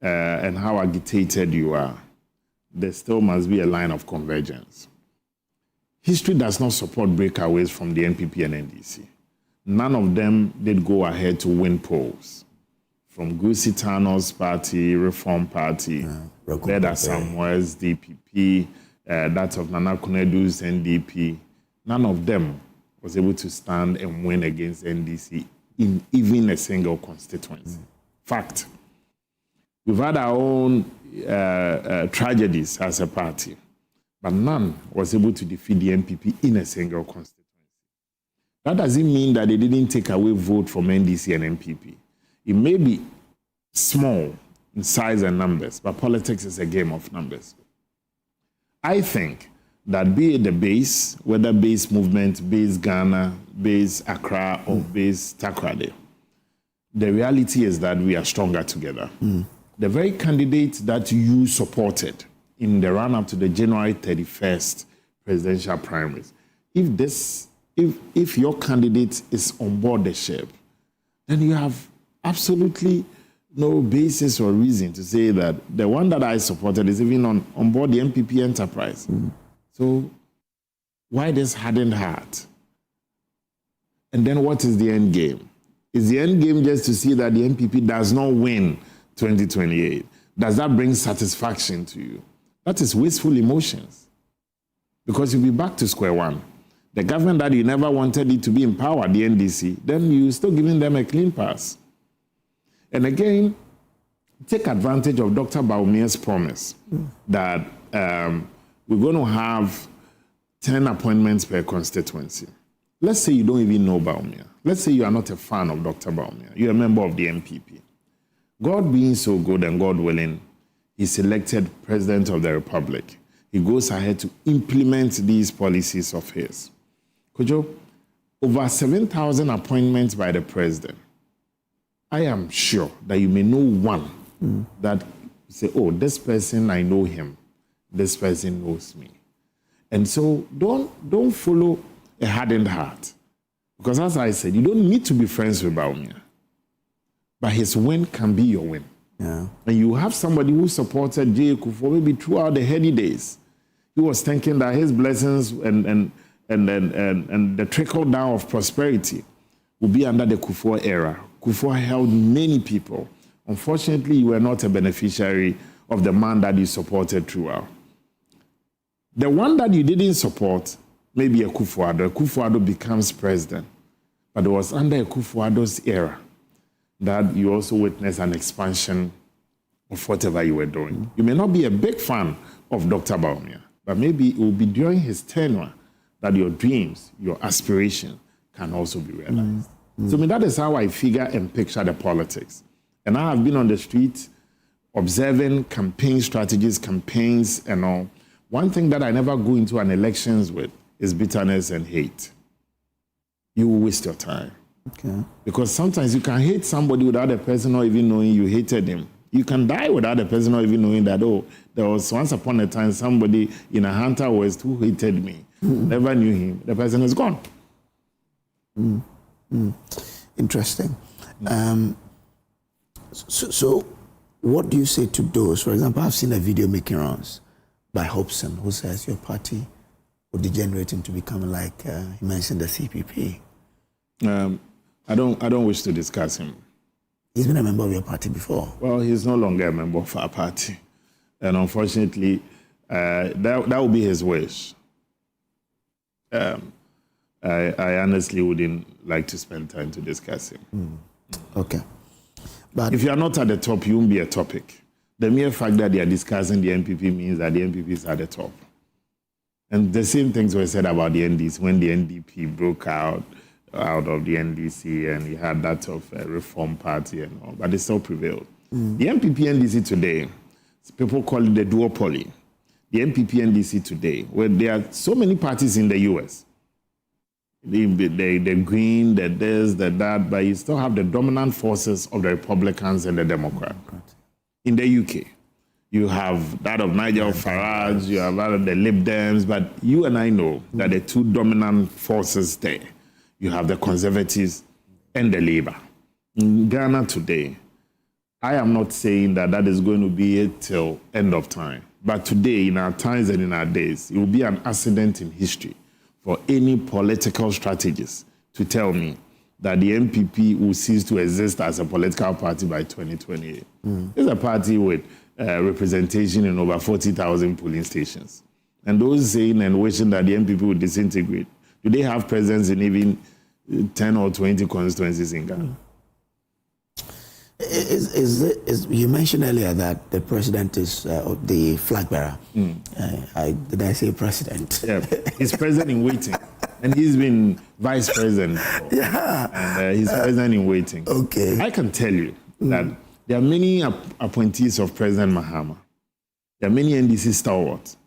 and how agitated you are, there still must be a line of convergence. History does not support breakaways from the NPP and NDC. None of them did go ahead to win polls. From Gusi Tano's party, Reform Party, Beda Samuel's DPP, that of Nana Konedu's NDP, none of them was able to stand and win against NDC in even a single constituency. Fact. We've had our own tragedies as a party, but none was able to defeat the NPP in a single constituency. That doesn't mean that they didn't take away vote from NDC and NPP. It may be small in size and numbers, but politics is a game of numbers. I think that be it the base, whether base movement, base Ghana, base Accra, or base Takoradi, the reality is that we are stronger together. The very candidate that you supported in the run-up to the January 31st presidential primaries, if your candidate is on board the ship, then you have absolutely no basis or reason to say that the one that I supported is even on board the MPP enterprise. So why this hardened heart? And then what is the end game? Is the end game just to see that the MPP does not win 2028? Does that bring satisfaction to you? That is wasteful emotions. Because you'll be back to square one. The government that you never wanted it to be in power, the NDC, then you're still giving them a clean pass. And again, take advantage of Dr. Baumia's promise that we're going to have 10 appointments per constituency. Let's say you don't even know Baumia. Let's say you are not a fan of Dr. Baumia. You're a member of the MPP. God being so good and God willing, he's elected President of the Republic. He goes ahead to implement these policies of his. Kojo, over 7,000 appointments by the President. I am sure that you may know one that say, oh, this person, I know him. This person knows me. And so don't follow a hardened heart. Because as I said, you don't need to be friends with Baumia. But his win can be your win. Yeah. And you have somebody who supported J. Akufo maybe throughout the heady days. He was thinking that his blessings and the trickle down of prosperity will be under the Akufo era. Akufo held many people. Unfortunately, you were not a beneficiary of the man that you supported throughout. The one that you didn't support, maybe Akufo-Addo. Akufo-Addo becomes president. But it was under Akufo-Addo's era that you also witnessed an expansion of whatever you were doing. You may not be a big fan of Dr. Baumia, but maybe it will be during his tenure that your dreams, your aspirations can also be realized. So that is how I figure and picture the politics. And I have been on the street observing campaign strategies, campaigns and all. One thing that I never go into an elections with is bitterness and hate. You will waste your time. Okay. Because sometimes you can hate somebody without the person not even knowing you hated him. You can die without the person not even knowing that, oh, there was once upon a time somebody in a Hunter West who hated me. Never knew him. The person is gone. Interesting. So what do you say to those? For example, I've seen a video making rounds by Hobson who says your party will degenerate into becoming like, he mentioned the CPP. I don't wish to discuss him. He's been a member of your party before. Well, he's no longer a member of our party. And unfortunately, that will be his wish. I honestly wouldn't like to spend time to discuss him. Okay. But if you are not at the top, you won't be a topic. The mere fact that they are discussing the NPP means that the NPP is at the top. And the same things were said about the NDC when the NDP broke out of the NDC and you had that of a reform party and all, but it still prevailed. The MPP NDC today, people call it the duopoly. The MPP NDC today, where there are so many parties in the US, the Green, the this, the that, but you still have the dominant forces of the Republicans and the Democrats. In the UK, you have that of Nigel Farage, you have that of the Lib Dems, but you and I know that the two dominant forces there, you have the Conservatives and the Labour. In Ghana today, I am not saying that that is going to be it till end of time. But today, in our times and in our days, it will be an accident in history for any political strategist to tell me that the MPP will cease to exist as a political party by 2028. It's a party with representation in over 40,000 polling stations. And those saying and wishing that the MPP would disintegrate, do they have presence in even 10 or 20 constituencies in Ghana? You mentioned earlier that the president is the flag bearer. Did I say president? Yeah, he's president in waiting. And he's been vice president. And he's president in waiting. Okay. I can tell you that there are many appointees of President Mahama. There are many NDC stalwarts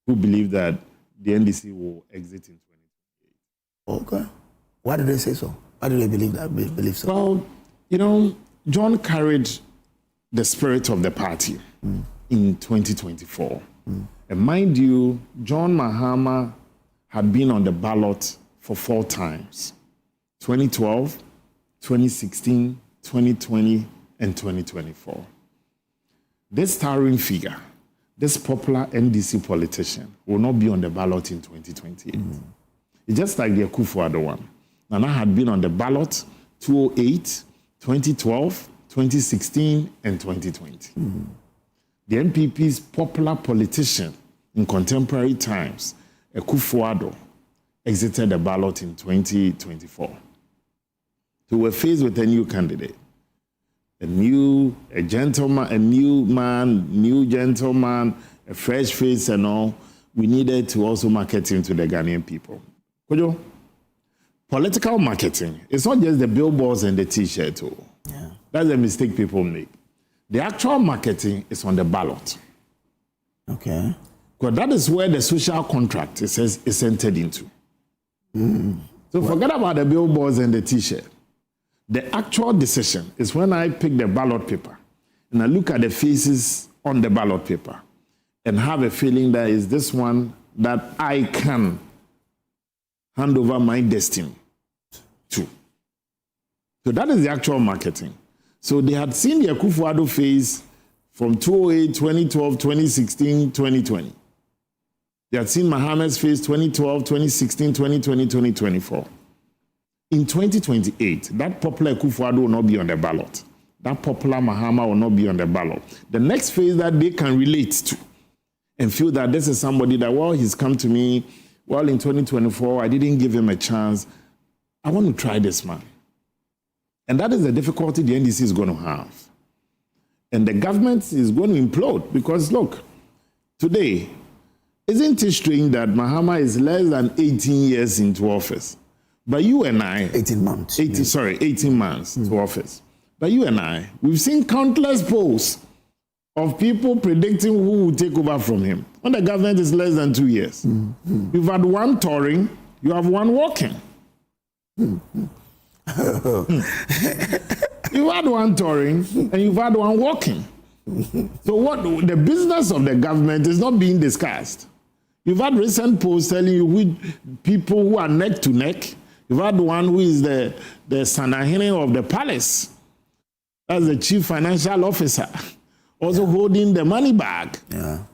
who believe that the NDC will exit in 2028. Okay. Why do they say so? Why do they believe so? Well, you know, John carried the spirit of the party in 2024. And mind you, John Mahama had been on the ballot for 4 times. 2012, 2016, 2020, and 2024. This towering figure, this popular NDC politician, will not be on the ballot in 2028. It's just like the Akufo-Addo one. Nana had been on the ballot 2008, 2012, 2016, and 2020. The MPP's popular politician in contemporary times, Akufo-Addo, exited the ballot in 2024. So we're faced with a new candidate, a new gentleman, a fresh face and all. We needed to also market him to the Ghanaian people. Kojo, political marketing, it's not just the billboards and the T-shirt. That's a mistake people make. The actual marketing is on the ballot. Okay. Because that is where the social contract is entered into. So forget about the billboards and the T-shirt. The actual decision is when I pick the ballot paper and I look at the faces on the ballot paper and have a feeling that is this one that I can hand over my destiny to. So that is the actual marketing. So they had seen the Akufo-Addo phase from 2008, 2012, 2016, 2020. They had seen Mahama's phase 2012, 2016, 2020, 2024. In 2028, that popular Akufo-Addo will not be on the ballot. That popular Mahama will not be on the ballot. The next phase that they can relate to and feel that this is somebody that, well, he's come to me, well, in 2024, I didn't give him a chance. I want to try this man. And that is the difficulty the NDC is going to have. And the government is going to implode because, look, today, isn't it strange that Mahama is less than 18 years into office? But you and I... 18 months. 18 months to office. But you and I, we've seen countless polls of people predicting who will take over from him. When the government is less than 2 years. You've had one touring, you have one walking. You've had one touring and you've had one walking. So what the business of the government is not being discussed. You've had recent polls telling you which people who are neck to neck. You've had one who is the Sanahene of the palace. That's the chief financial officer. Also holding the money bag.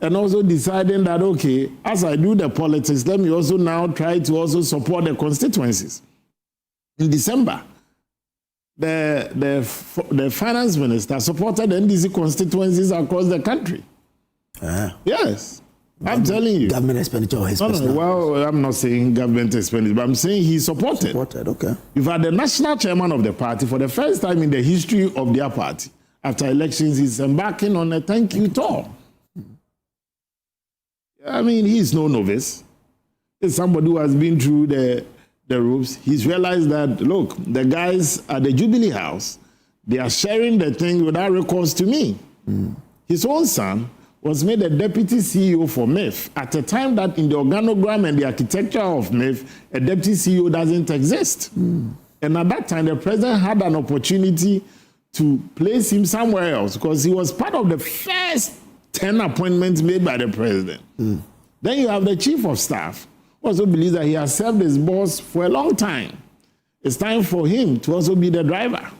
And also deciding that, okay, as I do the politics, let me also now try to also support the constituencies. In December, the finance minister supported NDC constituencies across the country. Yes. I'm telling you. Government expenditure or his personal? Well, I'm not saying government expenditure, but I'm saying he supported. Okay. You've had the national chairman of the party for the first time in the history of their party. After elections, he's embarking on a thank you tour. I mean, he's no novice. He's somebody who has been through the ropes. He's realized that, look, the guys at the Jubilee House, they are sharing the thing without recourse to me. His own son was made a deputy CEO for MEF at a time that in the organogram and the architecture of MEF, a deputy CEO doesn't exist. And at that time, the president had an opportunity to place him somewhere else because he was part of the first 10 appointments made by the president. Then you have the chief of staff, who also believes that he has served his boss for a long time. It's time for him to also be the driver.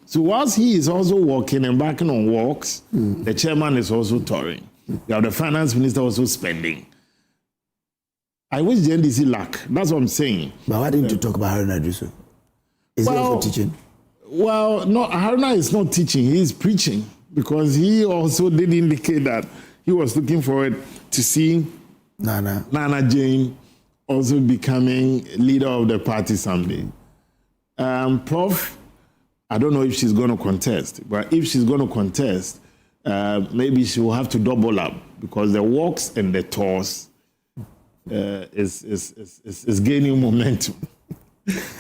So whilst he is also walking, embarking on walks, the chairman is also touring. You have the finance minister also spending. I wish the NDC luck. That's what I'm saying. But why didn't you talk about Haruna Addo? Is he also teaching? Well, no, Haruna is not teaching. He is preaching because he also did indicate that he was looking forward to see Nana Jane also becoming leader of the party someday. Prof, I don't know if she's going to contest, but if she's going to contest, maybe she will have to double up because the walks and the tours is gaining momentum.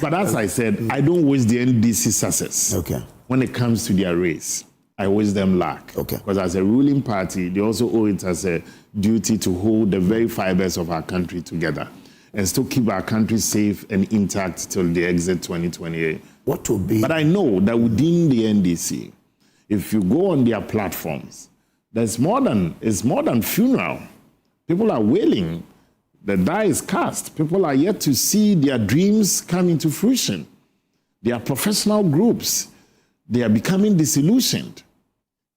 But as I said, I don't wish the NDC success. Okay. When it comes to their race, I wish them luck. Okay. Because as a ruling party, they also owe it as a duty to hold the very fibers of our country together and still keep our country safe and intact till the exit 2028. What will be? But I know that within the NDC, if you go on their platforms, it's more than funeral. People are wailing. The die is cast. People are yet to see their dreams come into fruition. They are professional groups. They are becoming disillusioned.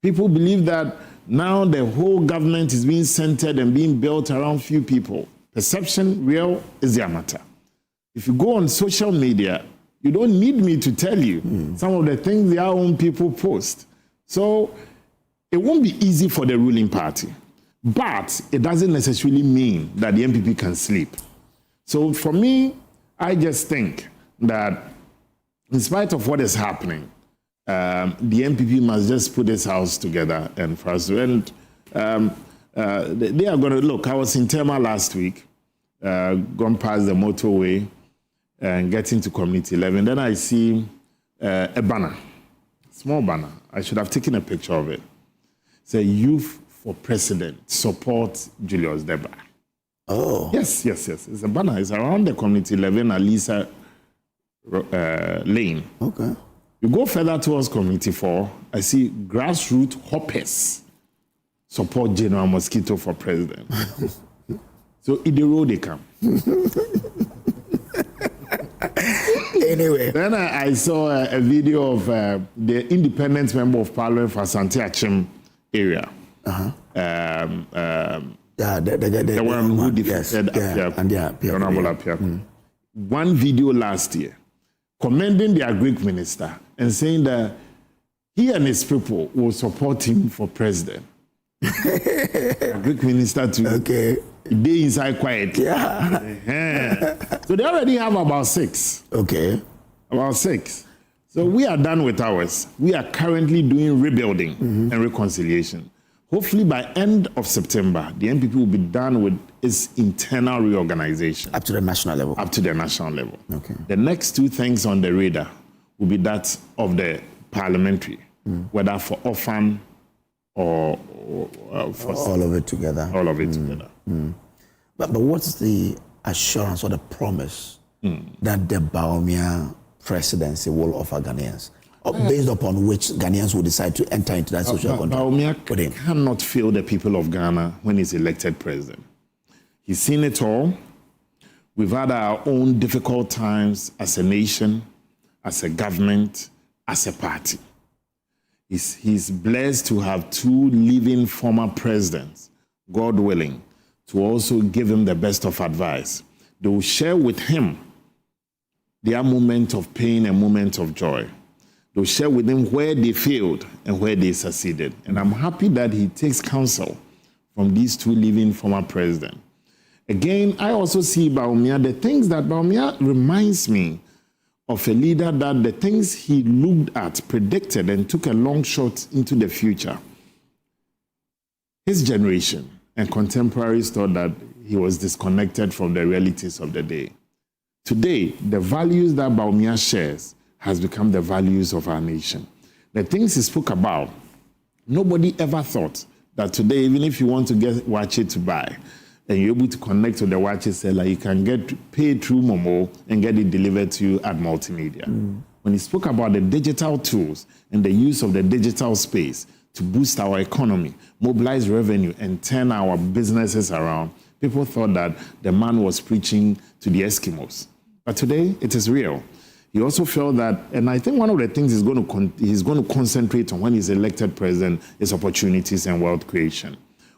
People believe that now the whole government is being centered and being built around few people. Perception, real, is their matter. If you go on social media, you don't need me to tell you some of the things their own people post. So it won't be easy for the ruling party. But it doesn't necessarily mean that the MPP can sleep. So for me, I just think that in spite of what is happening, the MPP must just put its house together and first. And they are going to look. I was in Tema last week, gone past the motorway and getting to Community 11. Then I see a banner, small banner. I should have taken a picture of it. It's a Youth for President, support Julius Deba. Oh. Yes. It's a banner. It's around the Community 11 Alisa Lane. Okay. You go further towards Community 4, I see grassroots hoppers support General Mosquito for president. So in the road they come. Anyway. Then I saw a video of the independent member of parliament for Asante Achim area. The one who defeated Honorable Apiaku. One video last year commending the Agric minister and saying that he and his people will support him for president. Agric minister too. Okay. They inside quiet. Yeah. So they already have about 6. Okay. About 6. So we are done with ours. We are currently doing rebuilding and reconciliation. Hopefully by end of September, the MPP will be done with its internal reorganization. Up to the national level? Up to the national level. Okay. The next 2 things on the radar will be that of the parliamentary, whether for orphan or for... All of it together. All of it together. But what's the assurance or the promise that the Bawumia presidency will offer Ghanaians? Based upon which Ghanaians will decide to enter into that social contract? Bawumia cannot fail the people of Ghana when he's elected president. He's seen it all. We've had our own difficult times as a nation, as a government, as a party. He's blessed to have 2 living former presidents, God willing, to also give him the best of advice. They will share with him their moment of pain and moment of joy. They'll share with him where they failed and where they succeeded. And I'm happy that he takes counsel from these 2 living former presidents. Again, I also see Bawumia, the things that Bawumia reminds me of a leader that the things he looked at, predicted, and took a long shot into the future. His generation and contemporaries thought that he was disconnected from the realities of the day. Today, the values that Bawumia shares has become the values of our nation. The things he spoke about, nobody ever thought that today, even if you want to get watches to buy, and you're able to connect to the watches seller, you can get paid through Momo and get it delivered to you at Multimedia. When he spoke about the digital tools and the use of the digital space to boost our economy, mobilize revenue, and turn our businesses around, people thought that the man was preaching to the Eskimos. But today, it is real. He also felt that, and I think one of the things he's going to concentrate on when he's elected president is opportunities and wealth creation,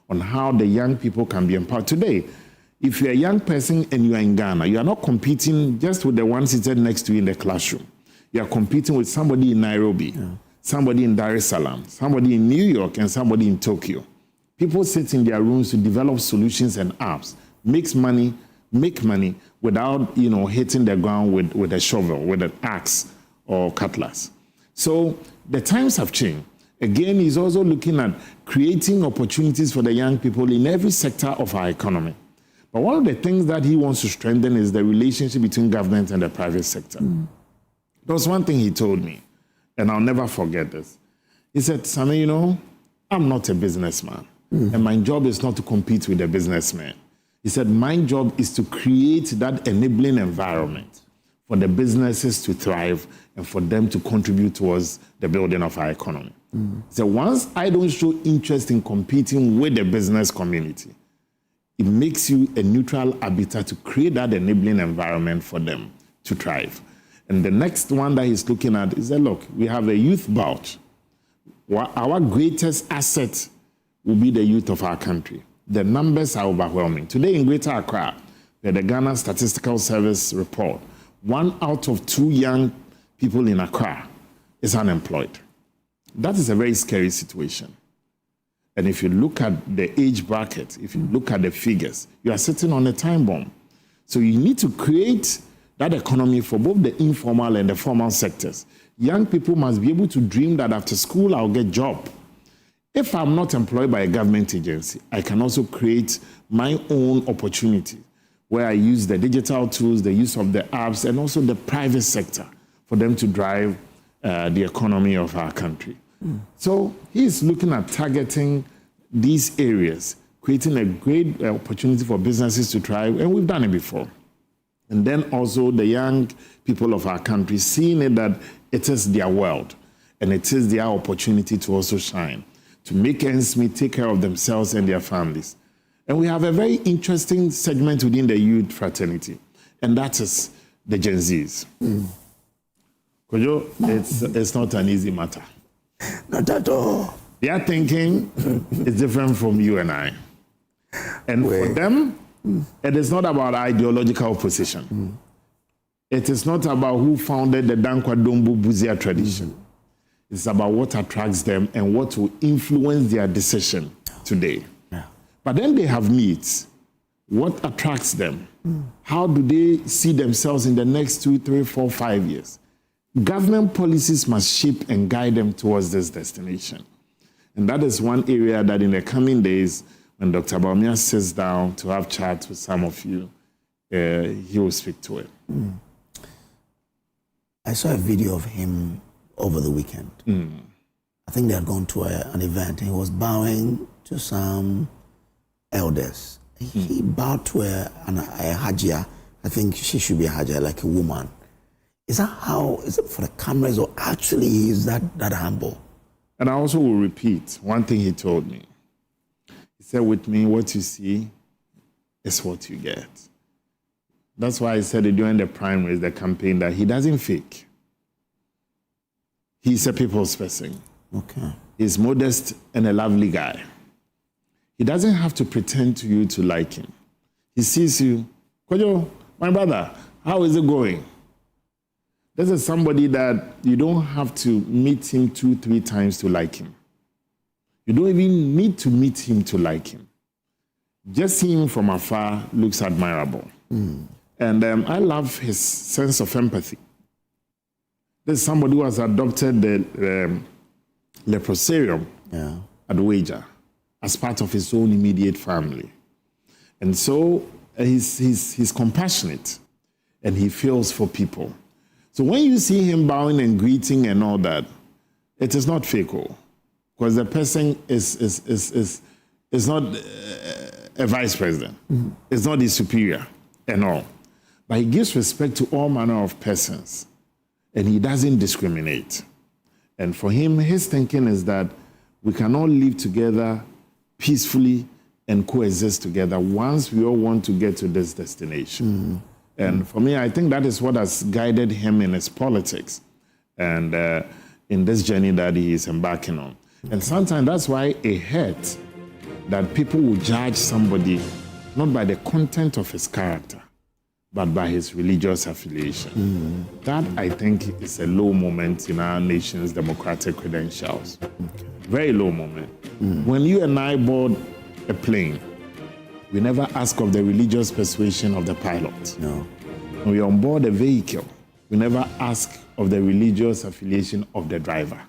on how the young people can be empowered. Today, if you're a young person and you are in Ghana, you are not competing just with the one seated next to you in the classroom. You are competing with somebody in Nairobi, somebody in Dar es Salaam, somebody in New York, and somebody in Tokyo. People sit in their rooms to develop solutions and apps, make money without hitting the ground with a shovel, with an axe or cutlass. So the times have changed. Again, he's also looking at creating opportunities for the young people in every sector of our economy. But one of the things that he wants to strengthen is the relationship between government and the private sector. There was one thing he told me, and I'll never forget this. He said, Sammy, I'm not a businessman, and my job is not to compete with a businessman. He said, my job is to create that enabling environment for the businesses to thrive and for them to contribute towards the building of our economy. So once I don't show interest in competing with the business community, it makes you a neutral arbiter to create that enabling environment for them to thrive. And the next one that he's looking at is that, look, we have a youth bout. Our greatest asset will be the youth of our country. The numbers are overwhelming. Today in Greater Accra, the Ghana Statistical Service report, 1 out of 2 young people in Accra is unemployed. That is a very scary situation. And if you look at the age bracket, if you look at the figures, you are sitting on a time bomb. So you need to create that economy for both the informal and the formal sectors. Young people must be able to dream that after school I'll get a job. If I'm not employed by a government agency, I can also create my own opportunity where I use the digital tools, the use of the apps, and also the private sector for them to drive the economy of our country. So he's looking at targeting these areas, creating a great opportunity for businesses to thrive, and we've done it before. And then also the young people of our country seeing it that it is their world and it is their opportunity to also shine, to make ends meet, take care of themselves and their families. And we have a very interesting segment within the youth fraternity, and that is the Gen Zs. Kojo, it's not an easy matter. Not at all. Their thinking is different from you and I. And for them, it is not about ideological position. It is not about who founded the Dankwa Dombu Buzia tradition. It's about what attracts them and what will influence their decision today. But then they have needs. What attracts them? How do they see themselves in the next 2, 3, 4, 5 years? Government policies must shape and guide them towards this destination. And that is one area that in the coming days, when Dr. Bawumia sits down to have chats with some of you, he will speak to it. I saw a video of him over the weekend. I think they had gone to an event and he was bowing to some elders. He bowed to a hajia. I think she should be a hajia, like a woman. Is that how, is it for the cameras or actually he is that humble? And I also will repeat one thing he told me. He said, with me, what you see is what you get. That's why I said during the primaries, the campaign, that he doesn't fake. He's a people's person. Okay. He's modest and a lovely guy. He doesn't have to pretend to you to like him. He sees you, Kojo, my brother, how is it going? This is somebody that you don't have to meet him 2, 3 times to like him. You don't even need to meet him to like him. Just seeing him from afar looks admirable. And I love his sense of empathy. There's somebody who has adopted the leprosarium at Wager. as part of his own immediate family. And so he's compassionate and he feels for people. So when you see him bowing and greeting and all that, it is not fake, because the person is not a vice president. It's not his superior and all. But he gives respect to all manner of persons and he doesn't discriminate. And for him, his thinking is that we can all live together peacefully and coexist together once we all want to get to this destination. And for me, I think that is what has guided him in his politics and in this journey that he is embarking on. And sometimes that's why it hurts that people will judge somebody not by the content of his character, but by his religious affiliation. That, I think, is a low moment in our nation's democratic credentials. Very low moment. When you and I board a plane, we never ask of the religious persuasion of the pilot. No. When we are on board a vehicle, we never ask of the religious affiliation of the driver.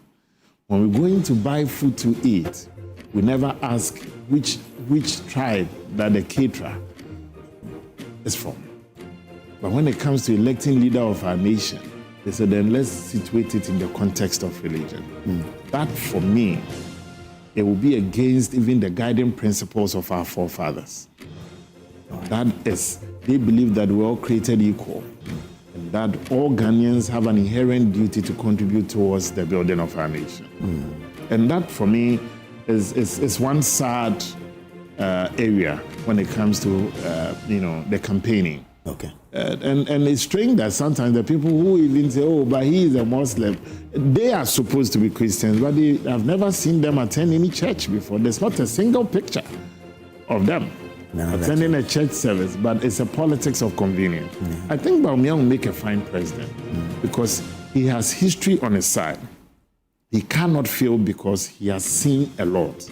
When we're going to buy food to eat, we never ask which tribe that the caterer is from. But when it comes to electing leader of our nation, they said, then let's situate it in the context of religion. That, for me, it will be against even the guiding principles of our forefathers. That is, they believe that we're all created equal and that all Ghanaians have an inherent duty to contribute towards the building of our nation. And that, for me, is one sad area when it comes to, the campaigning. Okay. And it's strange that sometimes the people who even say, oh, but he is a Muslim, they are supposed to be Christians, but I've never seen them attend any church before. There's not a single picture of them attending a church service, but it's a politics of convenience. I think Bawumia will make a fine president because he has history on his side. He cannot fail because he has seen a lot.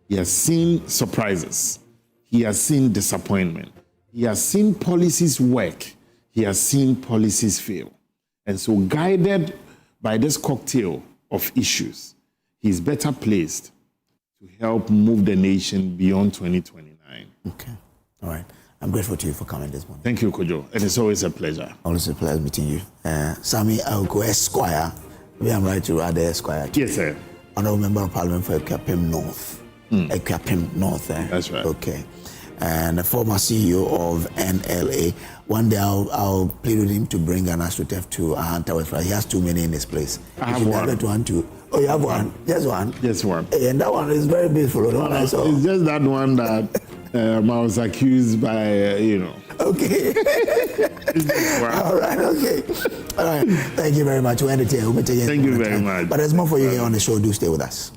He has seen surprises. He has seen disappointment. He has seen policies work. He has seen policies fail. And so, guided by this cocktail of issues, he's better placed to help move the nation beyond 2029. Okay. All right. I'm grateful to you for coming this morning. Thank you, Kojo. And it's always a pleasure. Always a pleasure meeting you. Sammy Auko Esquire. Maybe I'm right to add the Esquire. Yes, sir. Honorable Member of Parliament for Ekwapim North. Ekwapim North. That's right. Okay. And the former CEO of NLA. One day I'll plead with him to bring an AstroTurf to Hunter West. He has too many in his place. I have one. Oh, you have one? Just one? Just one. And that one is very beautiful. The one I saw. It's just that one that I was accused by, Okay. All right, okay. All right. Thank you very much. We'll end it here. We'll be taking Thank you very much. But there's more for you here on the show. Do stay with us.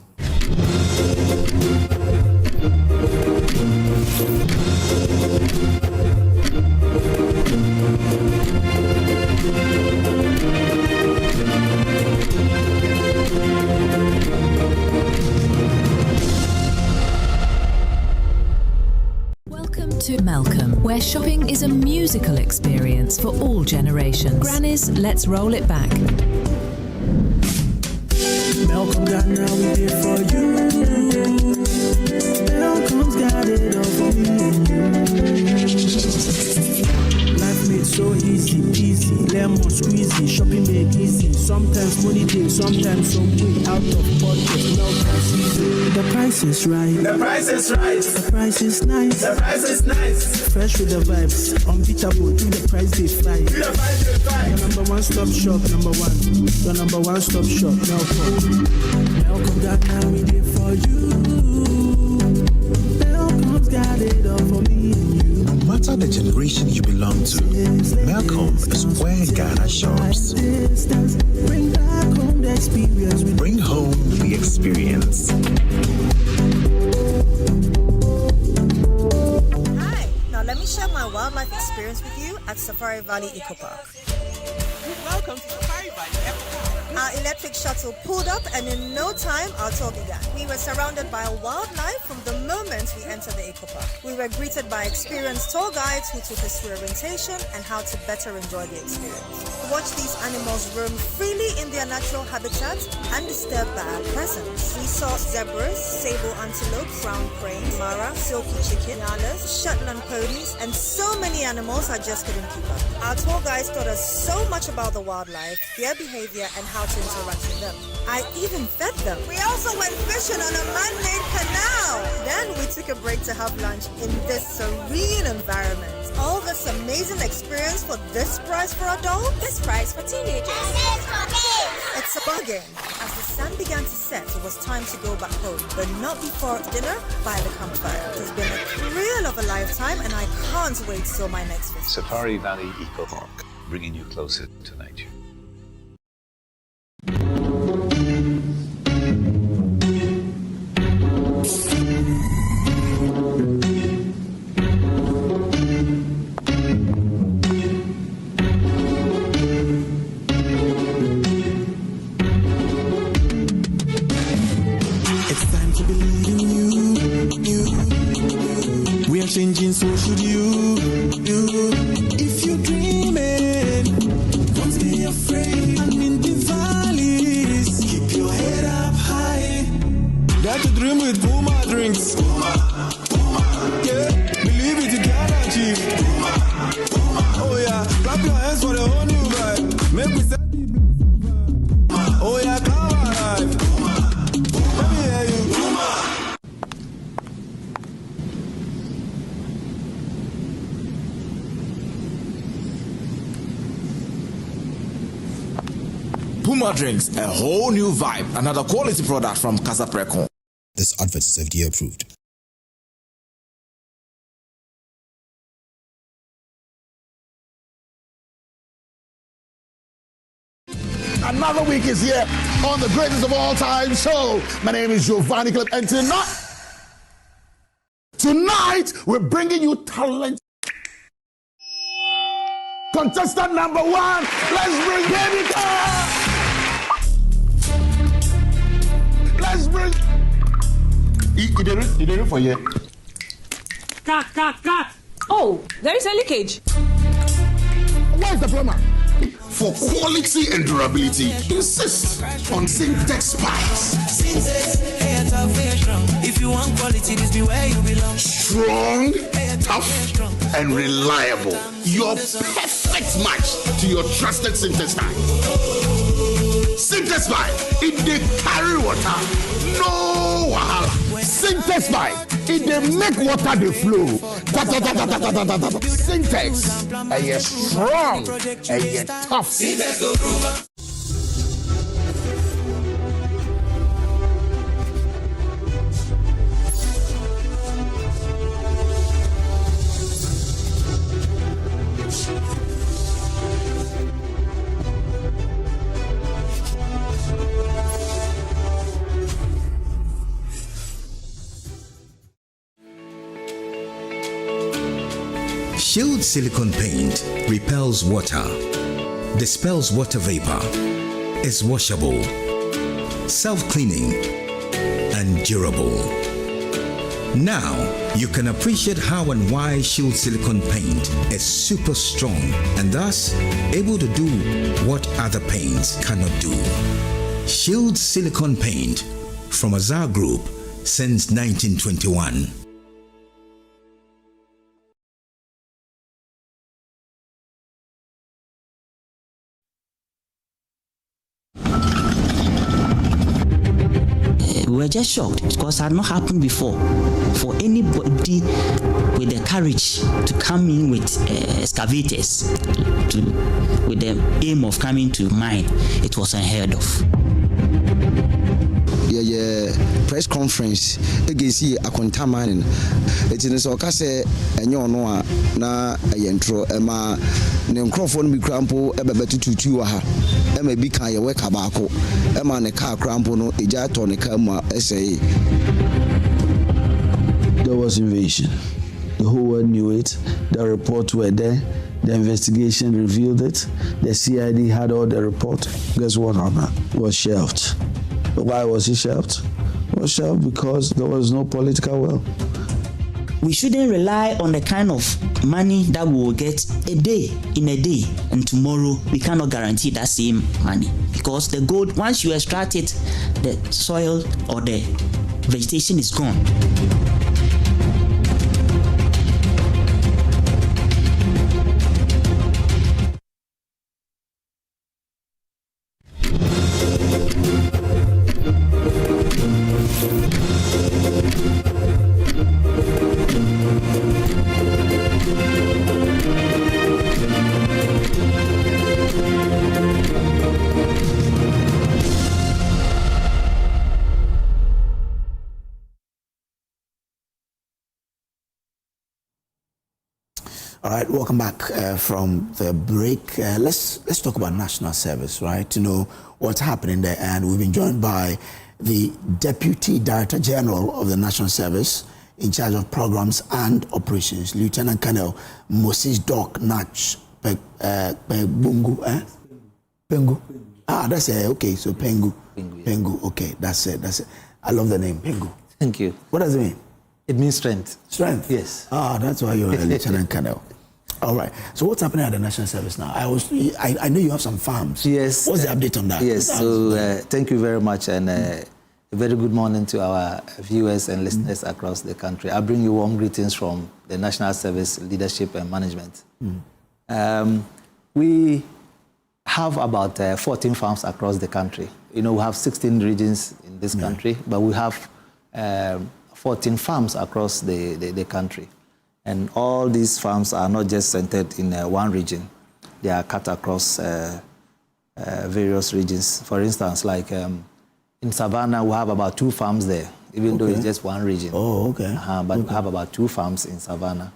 Welcome to Malcolm, where shopping is a musical experience for all generations. Granny's, let's roll it back. Malcolm got now we did for you. Malcolm's got it all for me. Life made so easy, lemon squeezy, shopping made easy. Sometimes money day, sometimes some way out of pocket. Malcolm's easy. The price is right. The price is right. The price is nice. The price is nice. Fresh with the vibes, unbeatable. Do the price they fly. Do the price they fly. Your number one stop shop, number one. Your number one stop shop, Malcolm. Malcolm got now we did for you. Malcolm's got it all for me and you. No matter the generation you belong to, Malcolm is where Ghana shops. Bring back home the experience. Bring home the experience. Hi, now let me share my wildlife experience with you at Safari Valley Eco Park. Welcome to Safari Valley Eco Park. Our electric shuttle pulled up, and in no time, our tour began. We were surrounded by wildlife from the moment we entered the eco park. We were greeted by experienced tour guides who took us through orientation and how to better enjoy the experience. Watch these animals roam freely in their natural habitat undisturbed by our presence. We saw zebras, sable antelope, brown cranes, mara, silky chicken, nyalas, Shetland ponies, and so many animals I just couldn't keep up. Our tour guides taught us so much about the wildlife, their behavior, and how to interact with them. I even fed them. We also went fishing on a man-made canal. Then we took a break to have lunch in this serene environment. All this amazing experience for this price for adults? This price for teenagers. It's a bargain. As the sun began to set, it was time to go back home, but not before dinner by the campfire. It's been a thrill of a lifetime, and I can't wait till my next visit. Safari Valley Eco Park, bringing you closer to nature. Changing, so should you. If you're dreaming, don't stay afraid. I'm in the valleys. Keep your head up high. Dare to dream with Puma drinks. Yeah, believe it, you can achieve. Oh yeah, clap your hands for the whole new vibe. Make me set the bliss. Oh yeah, come alive. Let me hear you. Puma drinks, a whole new vibe. Another quality product from Casa Precon. This advert is FDA approved. Another week is here on the greatest of all time show. My name is Giovanni Clip, and tonight we're bringing you talent. Contestant number one, let's bring Baby Girl. Let's bring. He did it for you. Oh, there is a leakage. Where's the plumber? For quality and durability, insist on Syntex pipes. If you want quality, this be where you belong. Strong, tough, and reliable. Your perfect match to your trusted Syntex pipe. Syntex pipe, it dey carry water, no wahala. Syntex pipe, it dey make water dey flow. Syntex, and you're strong, and you're tough. Shield silicone paint repels water, dispels water vapor, is washable, self-cleaning, and durable. Now, you can appreciate how and why Shield silicone paint is super strong and thus able to do what other paints cannot do. Shield silicone paint from Azar Group since 1921. We were just shocked because it had not happened before for anybody with the courage to come in with excavators with the aim of coming to mine. It was unheard of. Yeah, press conference against Akonta mining. It is so kase enyo no a na yentro ema ne microphone bi crampo ebebetu tutu wa ha ema bi kan ye weka baako ema ne car crampo no eja to ne ka mu ese. There was invasion. The whole world knew it. The reports were there. The investigation revealed it. The CID had all the report. Guess what happened? It was shelved. Why was it shelved? It was shelved because there was no political will. We shouldn't rely on the kind of money that we will get in a day, and tomorrow we cannot guarantee that same money, because the gold, once you extract it, the soil or the vegetation is gone. All right, welcome back from the break. Let's talk about national service, right? To know what's happening there, and we've been joined by the Deputy Director-General of the National Service in charge of programs and operations, Lieutenant Colonel Moses Doc Nach Pengu. Pengu. Ah, that's it. Okay, so Pengu. Pengu. Okay, that's it. That's it. I love the name Pengu. Thank you. What does it mean? It means strength. Strength. Yes. Ah, that's why you're a Lieutenant Colonel. All right. So what's happening at the National Service now? I know you have some farms. Yes. What's the update on that? Yes. So thank you very much, and a very good morning to our viewers and listeners across the country. I bring you warm greetings from the National Service Leadership and Management. We have about 14 farms across the country. You know, we have 16 regions in this country, but we have 14 farms across the country. And all these farms are not just centered in one region. They are cut across various regions. For instance, like in Savannah, we have about 2 farms there, even though it's just one region. Oh, okay. But we have about 2 farms in Savannah.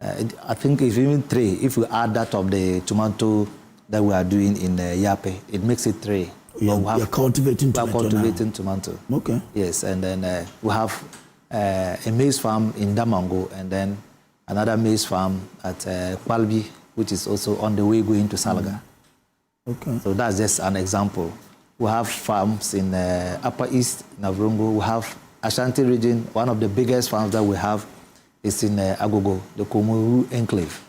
I think if even 3, if we add that of the tomato that we are doing in Yape, it makes it 3. You're cultivating tomato. Cultivating tomato. Okay. Yes, and then we have a maize farm in Damango, and then another maize farm at Kwalbi, which is also on the way going to Salaga. Okay. So that's just an example. We have farms in Upper East, Navrongo. We have Ashanti region. One of the biggest farms that we have is in Agogo, the Komoru Enclave,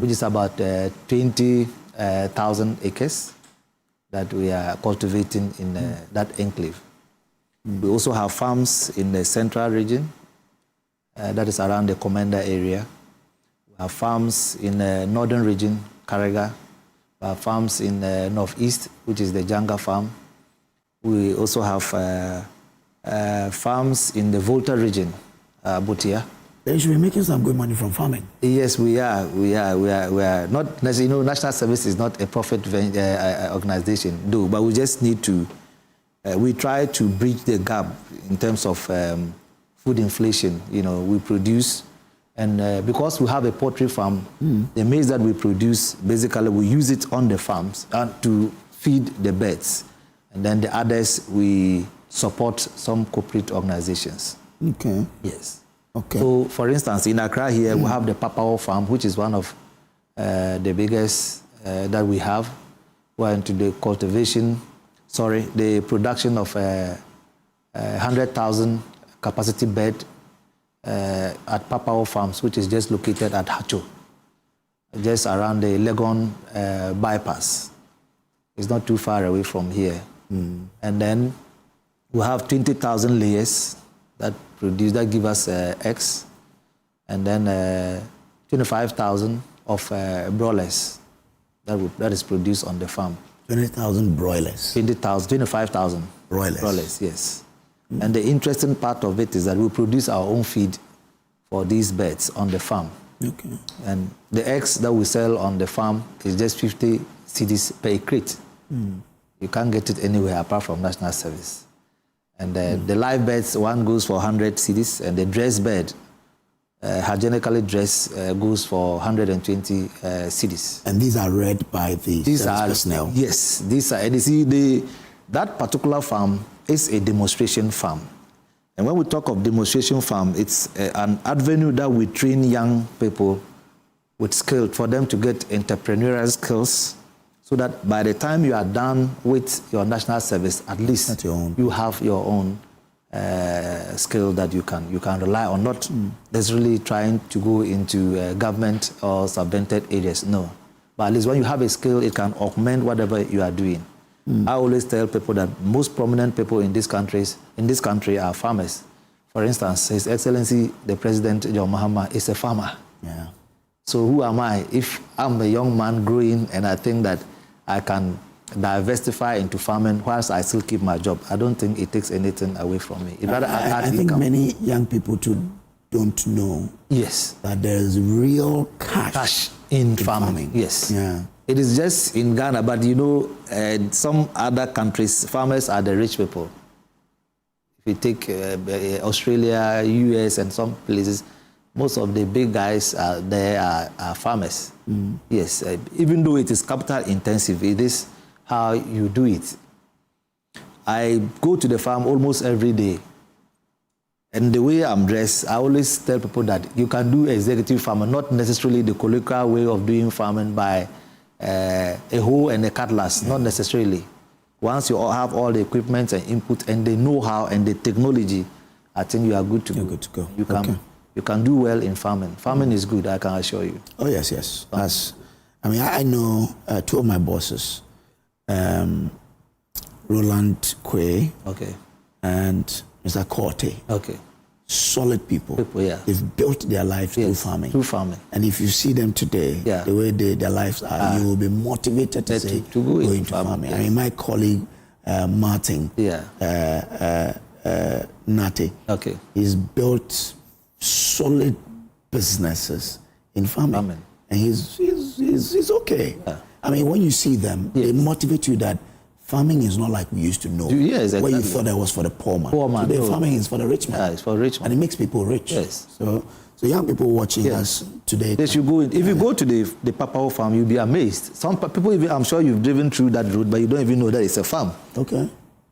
which is about 20,000 acres that we are cultivating in that enclave. We also have farms in the central region, that is around the Commander area. We have farms in the northern region, Karega. We have farms in the northeast, which is the Janga farm. We also have farms in the Volta region, Butia. Then you should be making some good money from farming. Yes, we are. We are not. You know, National Service is not a profit organization, though. But we just need to. We try to bridge the gap in terms of food inflation. You know, we produce, and because we have a poultry farm, the maize that we produce, basically we use it on the farms to feed the birds, and then the others we support some corporate organizations. Okay. Yes. Okay. So, for instance, in Accra here, we have the Papao farm, which is one of the biggest that we have. We're into the the production of 100,000 capacity bed at Papao Farms, which is just located at Hacho, just around the Legon bypass. It's not too far away from here. And then we have 20,000 layers that give us eggs, and then 25,000 of broilers that is produced on the farm. 20,000 broilers. 25,000 broilers. Broilers, yes. And the interesting part of it is that we produce our own feed for these birds on the farm. Okay. And the eggs that we sell on the farm is just 50 cedis per crate. You can't get it anywhere apart from National Service. And the live birds, one goes for 100 cedis, and the dressed bird, hygienically dressed, goes for 120 cedis. And these are read by the personnel? Yes, these are. And you see, that particular farm is a demonstration farm. And when we talk of demonstration farm, it's an avenue that we train young people with skill for them to get entrepreneurial skills, so that by the time you are done with your national service, at least you have your own skill that you can rely on, not necessarily trying to go into government or subvented areas. No, but at least when you have a skill, it can augment whatever you are doing. I always tell people that most prominent people in this country are farmers. For instance, His Excellency the President John Mahama is a farmer. Yeah. So who am I if I'm a young man growing and I think that I can diversify into farming whilst I still keep my job? I don't think it takes anything away from me. I think many young people too don't know that there's real cash in farming. Yes. Yeah. It is just in Ghana, but you know, some other countries, farmers are the rich people. If you take Australia, US, and some places, most of the big guys are farmers. Yes, even though it is capital intensive, it is how you do it. I go to the farm almost every day. And the way I'm dressed, I always tell people that you can do executive farming, not necessarily the colloquial way of doing farming by a hoe and a cutlass, not necessarily. Once you have all the equipment and input and the know-how and the technology, I think you are good to go. Good to go. You can do well in farming. Farming is good, I can assure you. Oh, yes. I know two of my bosses, Roland Quay and Mr. Korte. Okay. Solid people. Yeah. They've built their life through farming. Through farming. And if you see them today, the way their lives are, you will be motivated to go into farming. Yes. I mean, my colleague, Martin Nate, he's built solid businesses in farming. And he's okay. Yeah. I mean, when you see them, they motivate you that farming is not like we used to know. Yes, exactly. Where you thought that was for the poor man. Today, farming is for the rich man. Yeah, it's for rich man. And it makes people rich. Yes. So young people watching us today. Yes, you go in. If you go to the Papao farm, you'll be amazed. Some people, even, I'm sure you've driven through that road, but you don't even know that it's a farm. Okay.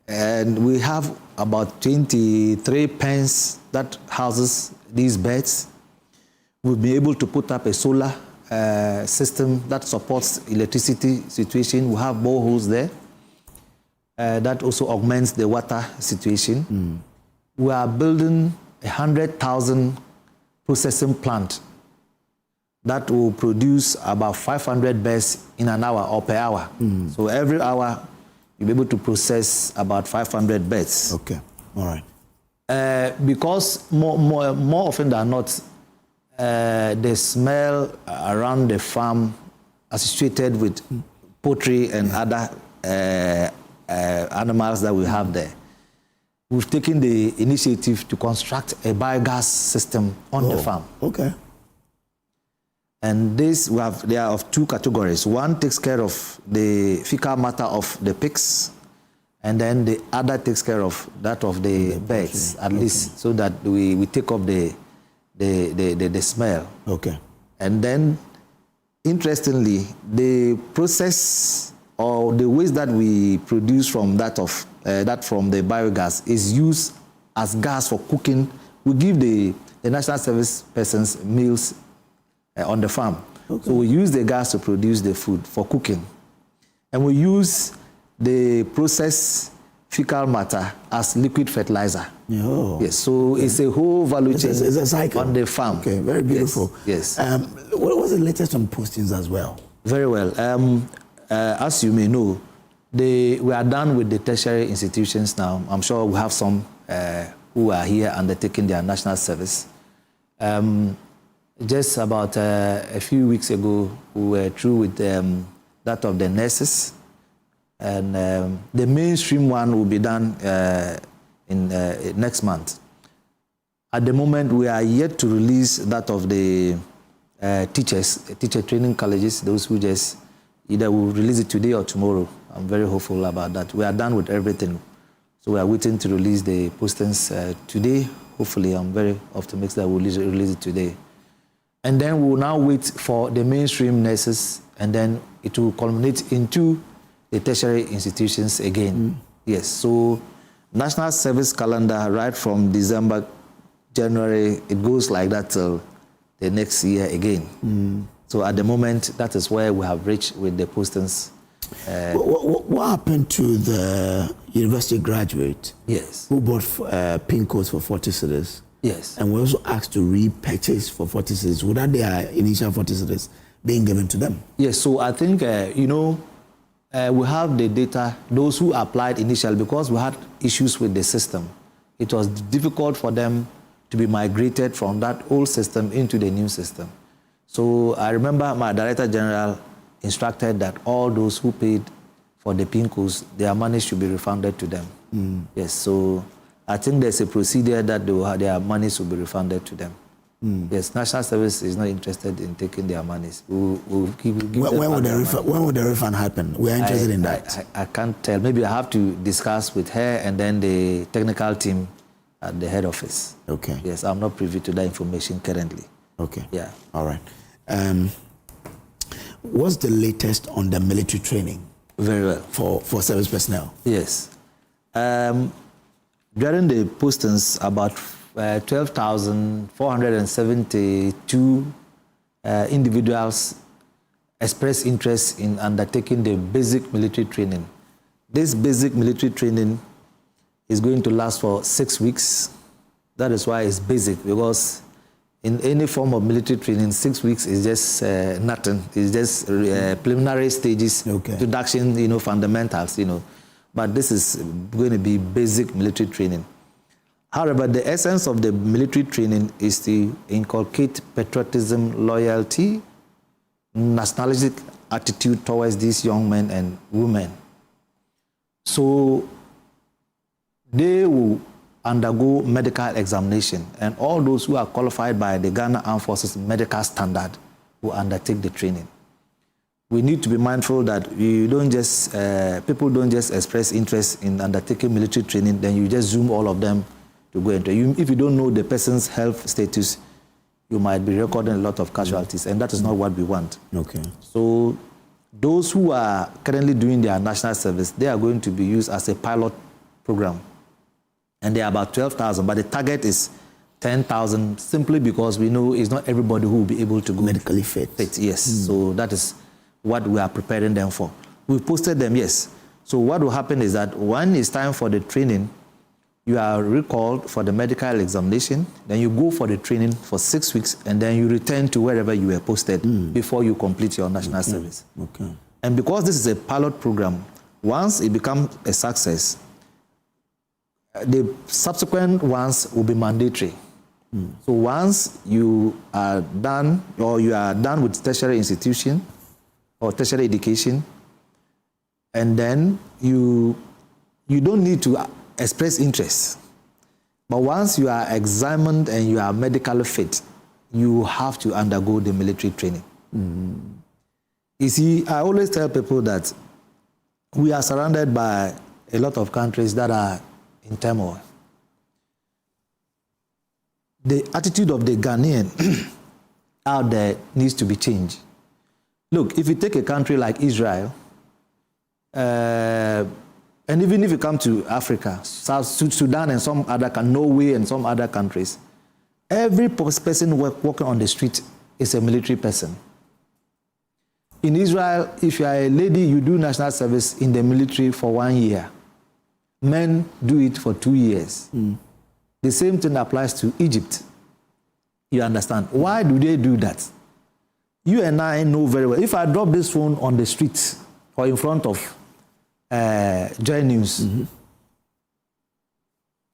And we have about 23 pens that houses these birds. We'll be able to put up a solar system that supports electricity situation. We have boreholes there. That also augments the water situation. We are building 100,000 processing plant that will produce about 500 birds in an hour or per hour. So every hour, you'll be able to process about 500 birds. Okay, all right. Because more often than not, the smell around the farm associated with poultry and other animals that we have there. We've taken the initiative to construct a biogas system on the farm. Okay. And they are of two categories. One takes care of the fecal matter of the pigs, and then the other takes care of that of the birds, at least, so that we take up the smell. Okay. And then, interestingly, the process or the waste that we produce from from the biogas is used as gas for cooking. We give the national service persons meals on the farm. Okay. So we use the gas to produce the food for cooking. And we use the processed fecal matter as liquid fertilizer. Oh. Yes, so it's a whole value chain. It's a cycle. On the farm. Okay, very beautiful. Yes. What was the latest on postings as well? Very well. As you may know, we are done with the tertiary institutions now. I'm sure we have some who are here undertaking their national service. Just about a few weeks ago, we were through with that of the nurses. And the mainstream one will be done in next month. At the moment, we are yet to release that of the teacher training colleges, those who just either will release it today or tomorrow. I'm very hopeful about that. We are done with everything. So we are waiting to release the postings today. Hopefully, I'm very optimistic that we'll release it today. And then we'll now wait for the mainstream nurses, and then it will culminate into the tertiary institutions again. Yes, so national service calendar, right from December, January, it goes like that till the next year again. So at the moment, that is where we have reached with the postings. What happened to the university graduate? Yes. Who bought pin codes for 40 cedis? Yes. And were also asked to repurchase for 40 cedis without their initial 40 cedis being given to them? Yes. So I think, we have the data, those who applied initially, because we had issues with the system. It was difficult for them to be migrated from that old system into the new system. So I remember my Director-General instructed that all those who paid for the PIN codes, their money should be refunded to them. Yes, so I think there's a procedure that their money should be refunded to them. Yes, National Service is not interested in taking their monies. We'll give when would the refund happen? We are interested in that. I can't tell. Maybe I have to discuss with her and then the technical team at the head office. Okay. Yes, I'm not privy to that information currently. Okay. Yeah. All right. What's the latest on the military training? Very well. For service personnel? Yes. During the postings, about 12,472 individuals expressed interest in undertaking the basic military training. This basic military training is going to last for 6 weeks. That is why it's basic, because in any form of military training, 6 weeks is just nothing. It's just preliminary stages, introduction, fundamentals, But this is going to be basic military training. However, the essence of the military training is to inculcate patriotism, loyalty, nationalistic attitude towards these young men and women. So they will undergo medical examination, and all those who are qualified by the Ghana Armed Forces medical standard will undertake the training. We need to be mindful that people don't just express interest in undertaking military training, then you just zoom all of them to go into. If you don't know the person's health status, you might be recording a lot of casualties, and that is not what we want. Okay. So those who are currently doing their national service, they are going to be used as a pilot program. And they are about 12,000, but the target is 10,000, simply because we know it's not everybody who will be able to go. Medically fit. Yes, so that is what we are preparing them for. We've posted them, yes. So what will happen is that when it's time for the training, you are recalled for the medical examination, then you go for the training for 6 weeks, and then you return to wherever you were posted before you complete your national service. Okay. And because this is a pilot program, once it becomes a success, the subsequent ones will be mandatory. So once you are done, or you are done with tertiary institution or tertiary education, and then you don't need to express interest. But once you are examined and you are medically fit, you have to undergo the military training. You see, I always tell people that we are surrounded by a lot of countries that are in turmoil. The attitude of the Ghanaian out there needs to be changed. Look, if you take a country like Israel, and even if you come to Africa, South Sudan and some other, Norway and some other countries, every person walking on the street is a military person. In Israel, if you are a lady, you do national service in the military for 1 year. Men do it for 2 years. The same thing applies to Egypt. You understand? Why do they do that? You and I know very well. If I drop this phone on the street or in front of Joy News,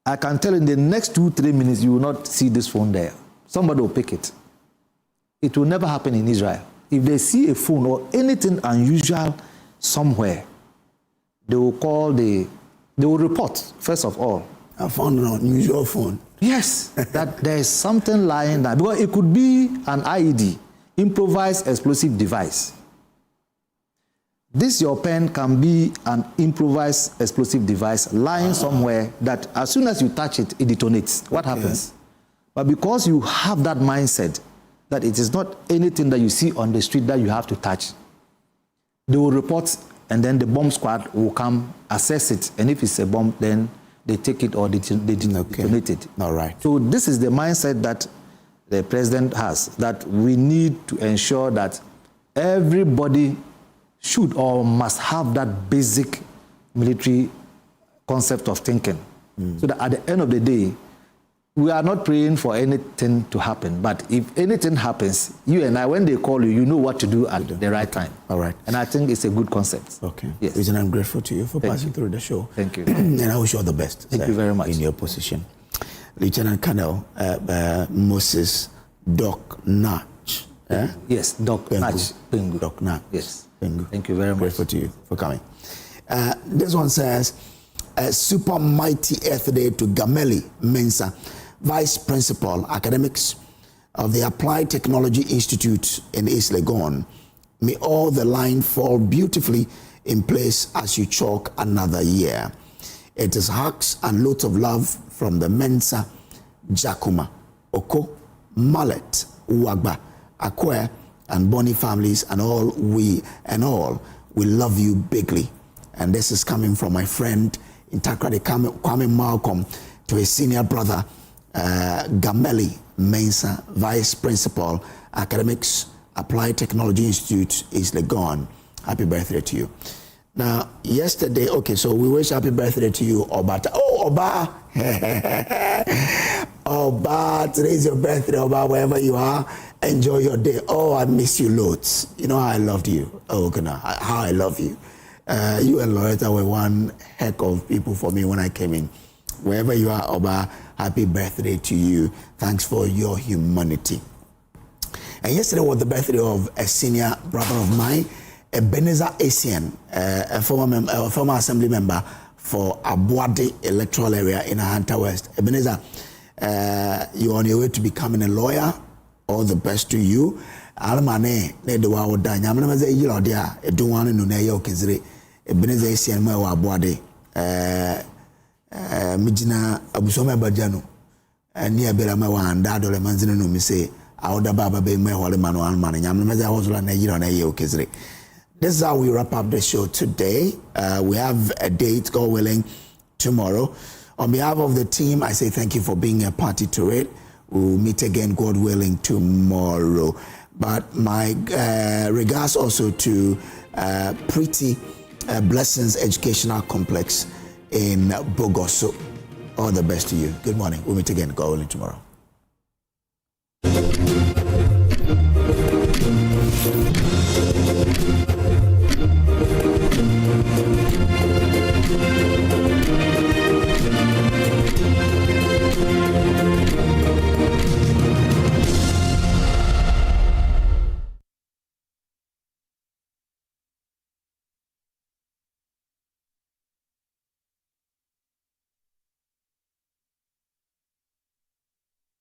I can tell in the next 2-3 minutes you will not see this phone there. Somebody will pick it. It will never happen in Israel. If they see a phone or anything unusual somewhere, they will report, first of all. I found an unusual phone. Yes, that there is something lying there. Because it could be an IED, improvised explosive device. This, your pen, can be an improvised explosive device lying somewhere that as soon as you touch it, it detonates. What happens? But because you have that mindset that it is not anything that you see on the street that you have to touch, they will report, and then the bomb squad will come, assess it, and if it's a bomb, then they take it or they detonate it. All right. So this is the mindset that the president has, that we need to ensure that everybody should or must have that basic military concept of thinking. So that at the end of the day, we are not praying for anything to happen, but if anything happens, you and I, when they call you, you know what to do at the right time. All right. And I think it's a good concept. Okay. Yes. Reason I'm grateful to you for passing through the show. Thank you. And I wish you all the best. Thank you very much. In your position. Lieutenant Colonel Moses Doc Natch. Yes, Doc Natch. Doc Natch. Yes. Pengu. Thank you very much. Grateful to you for coming. This one says, Super Mighty Earth Day to Gameli Mensah, Vice Principal, Academics of the Applied Technology Institute in East Legon. May all the line fall beautifully in place as you chalk another year. It is hugs and loads of love from the Mensah, Jakuma, Oko, Mallet, Uwagba, Akwe, and Bonnie families, and all we love you bigly. And this is coming from my friend in Takrady, Kwame Malcolm, to his senior brother, Gameli Mensah, Vice Principal, Academics, Applied Technology Institute, East Legon. Happy birthday to you. Now, yesterday, okay, so we wish happy birthday to you, Oba. Oh, Oba! Oba, today's your birthday, Oba, wherever you are. Enjoy your day. Oh, I miss you loads. You know how I loved you. Oh, how I love you. You and Loretta were one heck of people for me when I came in. Wherever you are, Oba, happy birthday to you. Thanks for your humanity. And yesterday was the birthday of a senior brother of mine, Ebenezer Asian, a former assembly member for Abuade electoral area in Ahanta West. Ebenezer, you're on your way to becoming a lawyer. All the best to you. Almane ne de wa oda nyamna maze yiro dia edunwan no na ye okezire Ebenezer Asian ma wa Abuade mijina abusoma bajano ni abera ma wa anda dole manzine no mi say awoda baba be ma hole manu almane nyamna maze hozula na yiro na ye okezire. This is how we wrap up the show today. We have a date, God willing, tomorrow. On behalf of the team, I say thank you for being a party to it. We'll meet again, God willing, tomorrow. But my regards also to Pretty Blessings Educational Complex in Bogoso. All the best to you. Good morning. We'll meet again, God willing, tomorrow.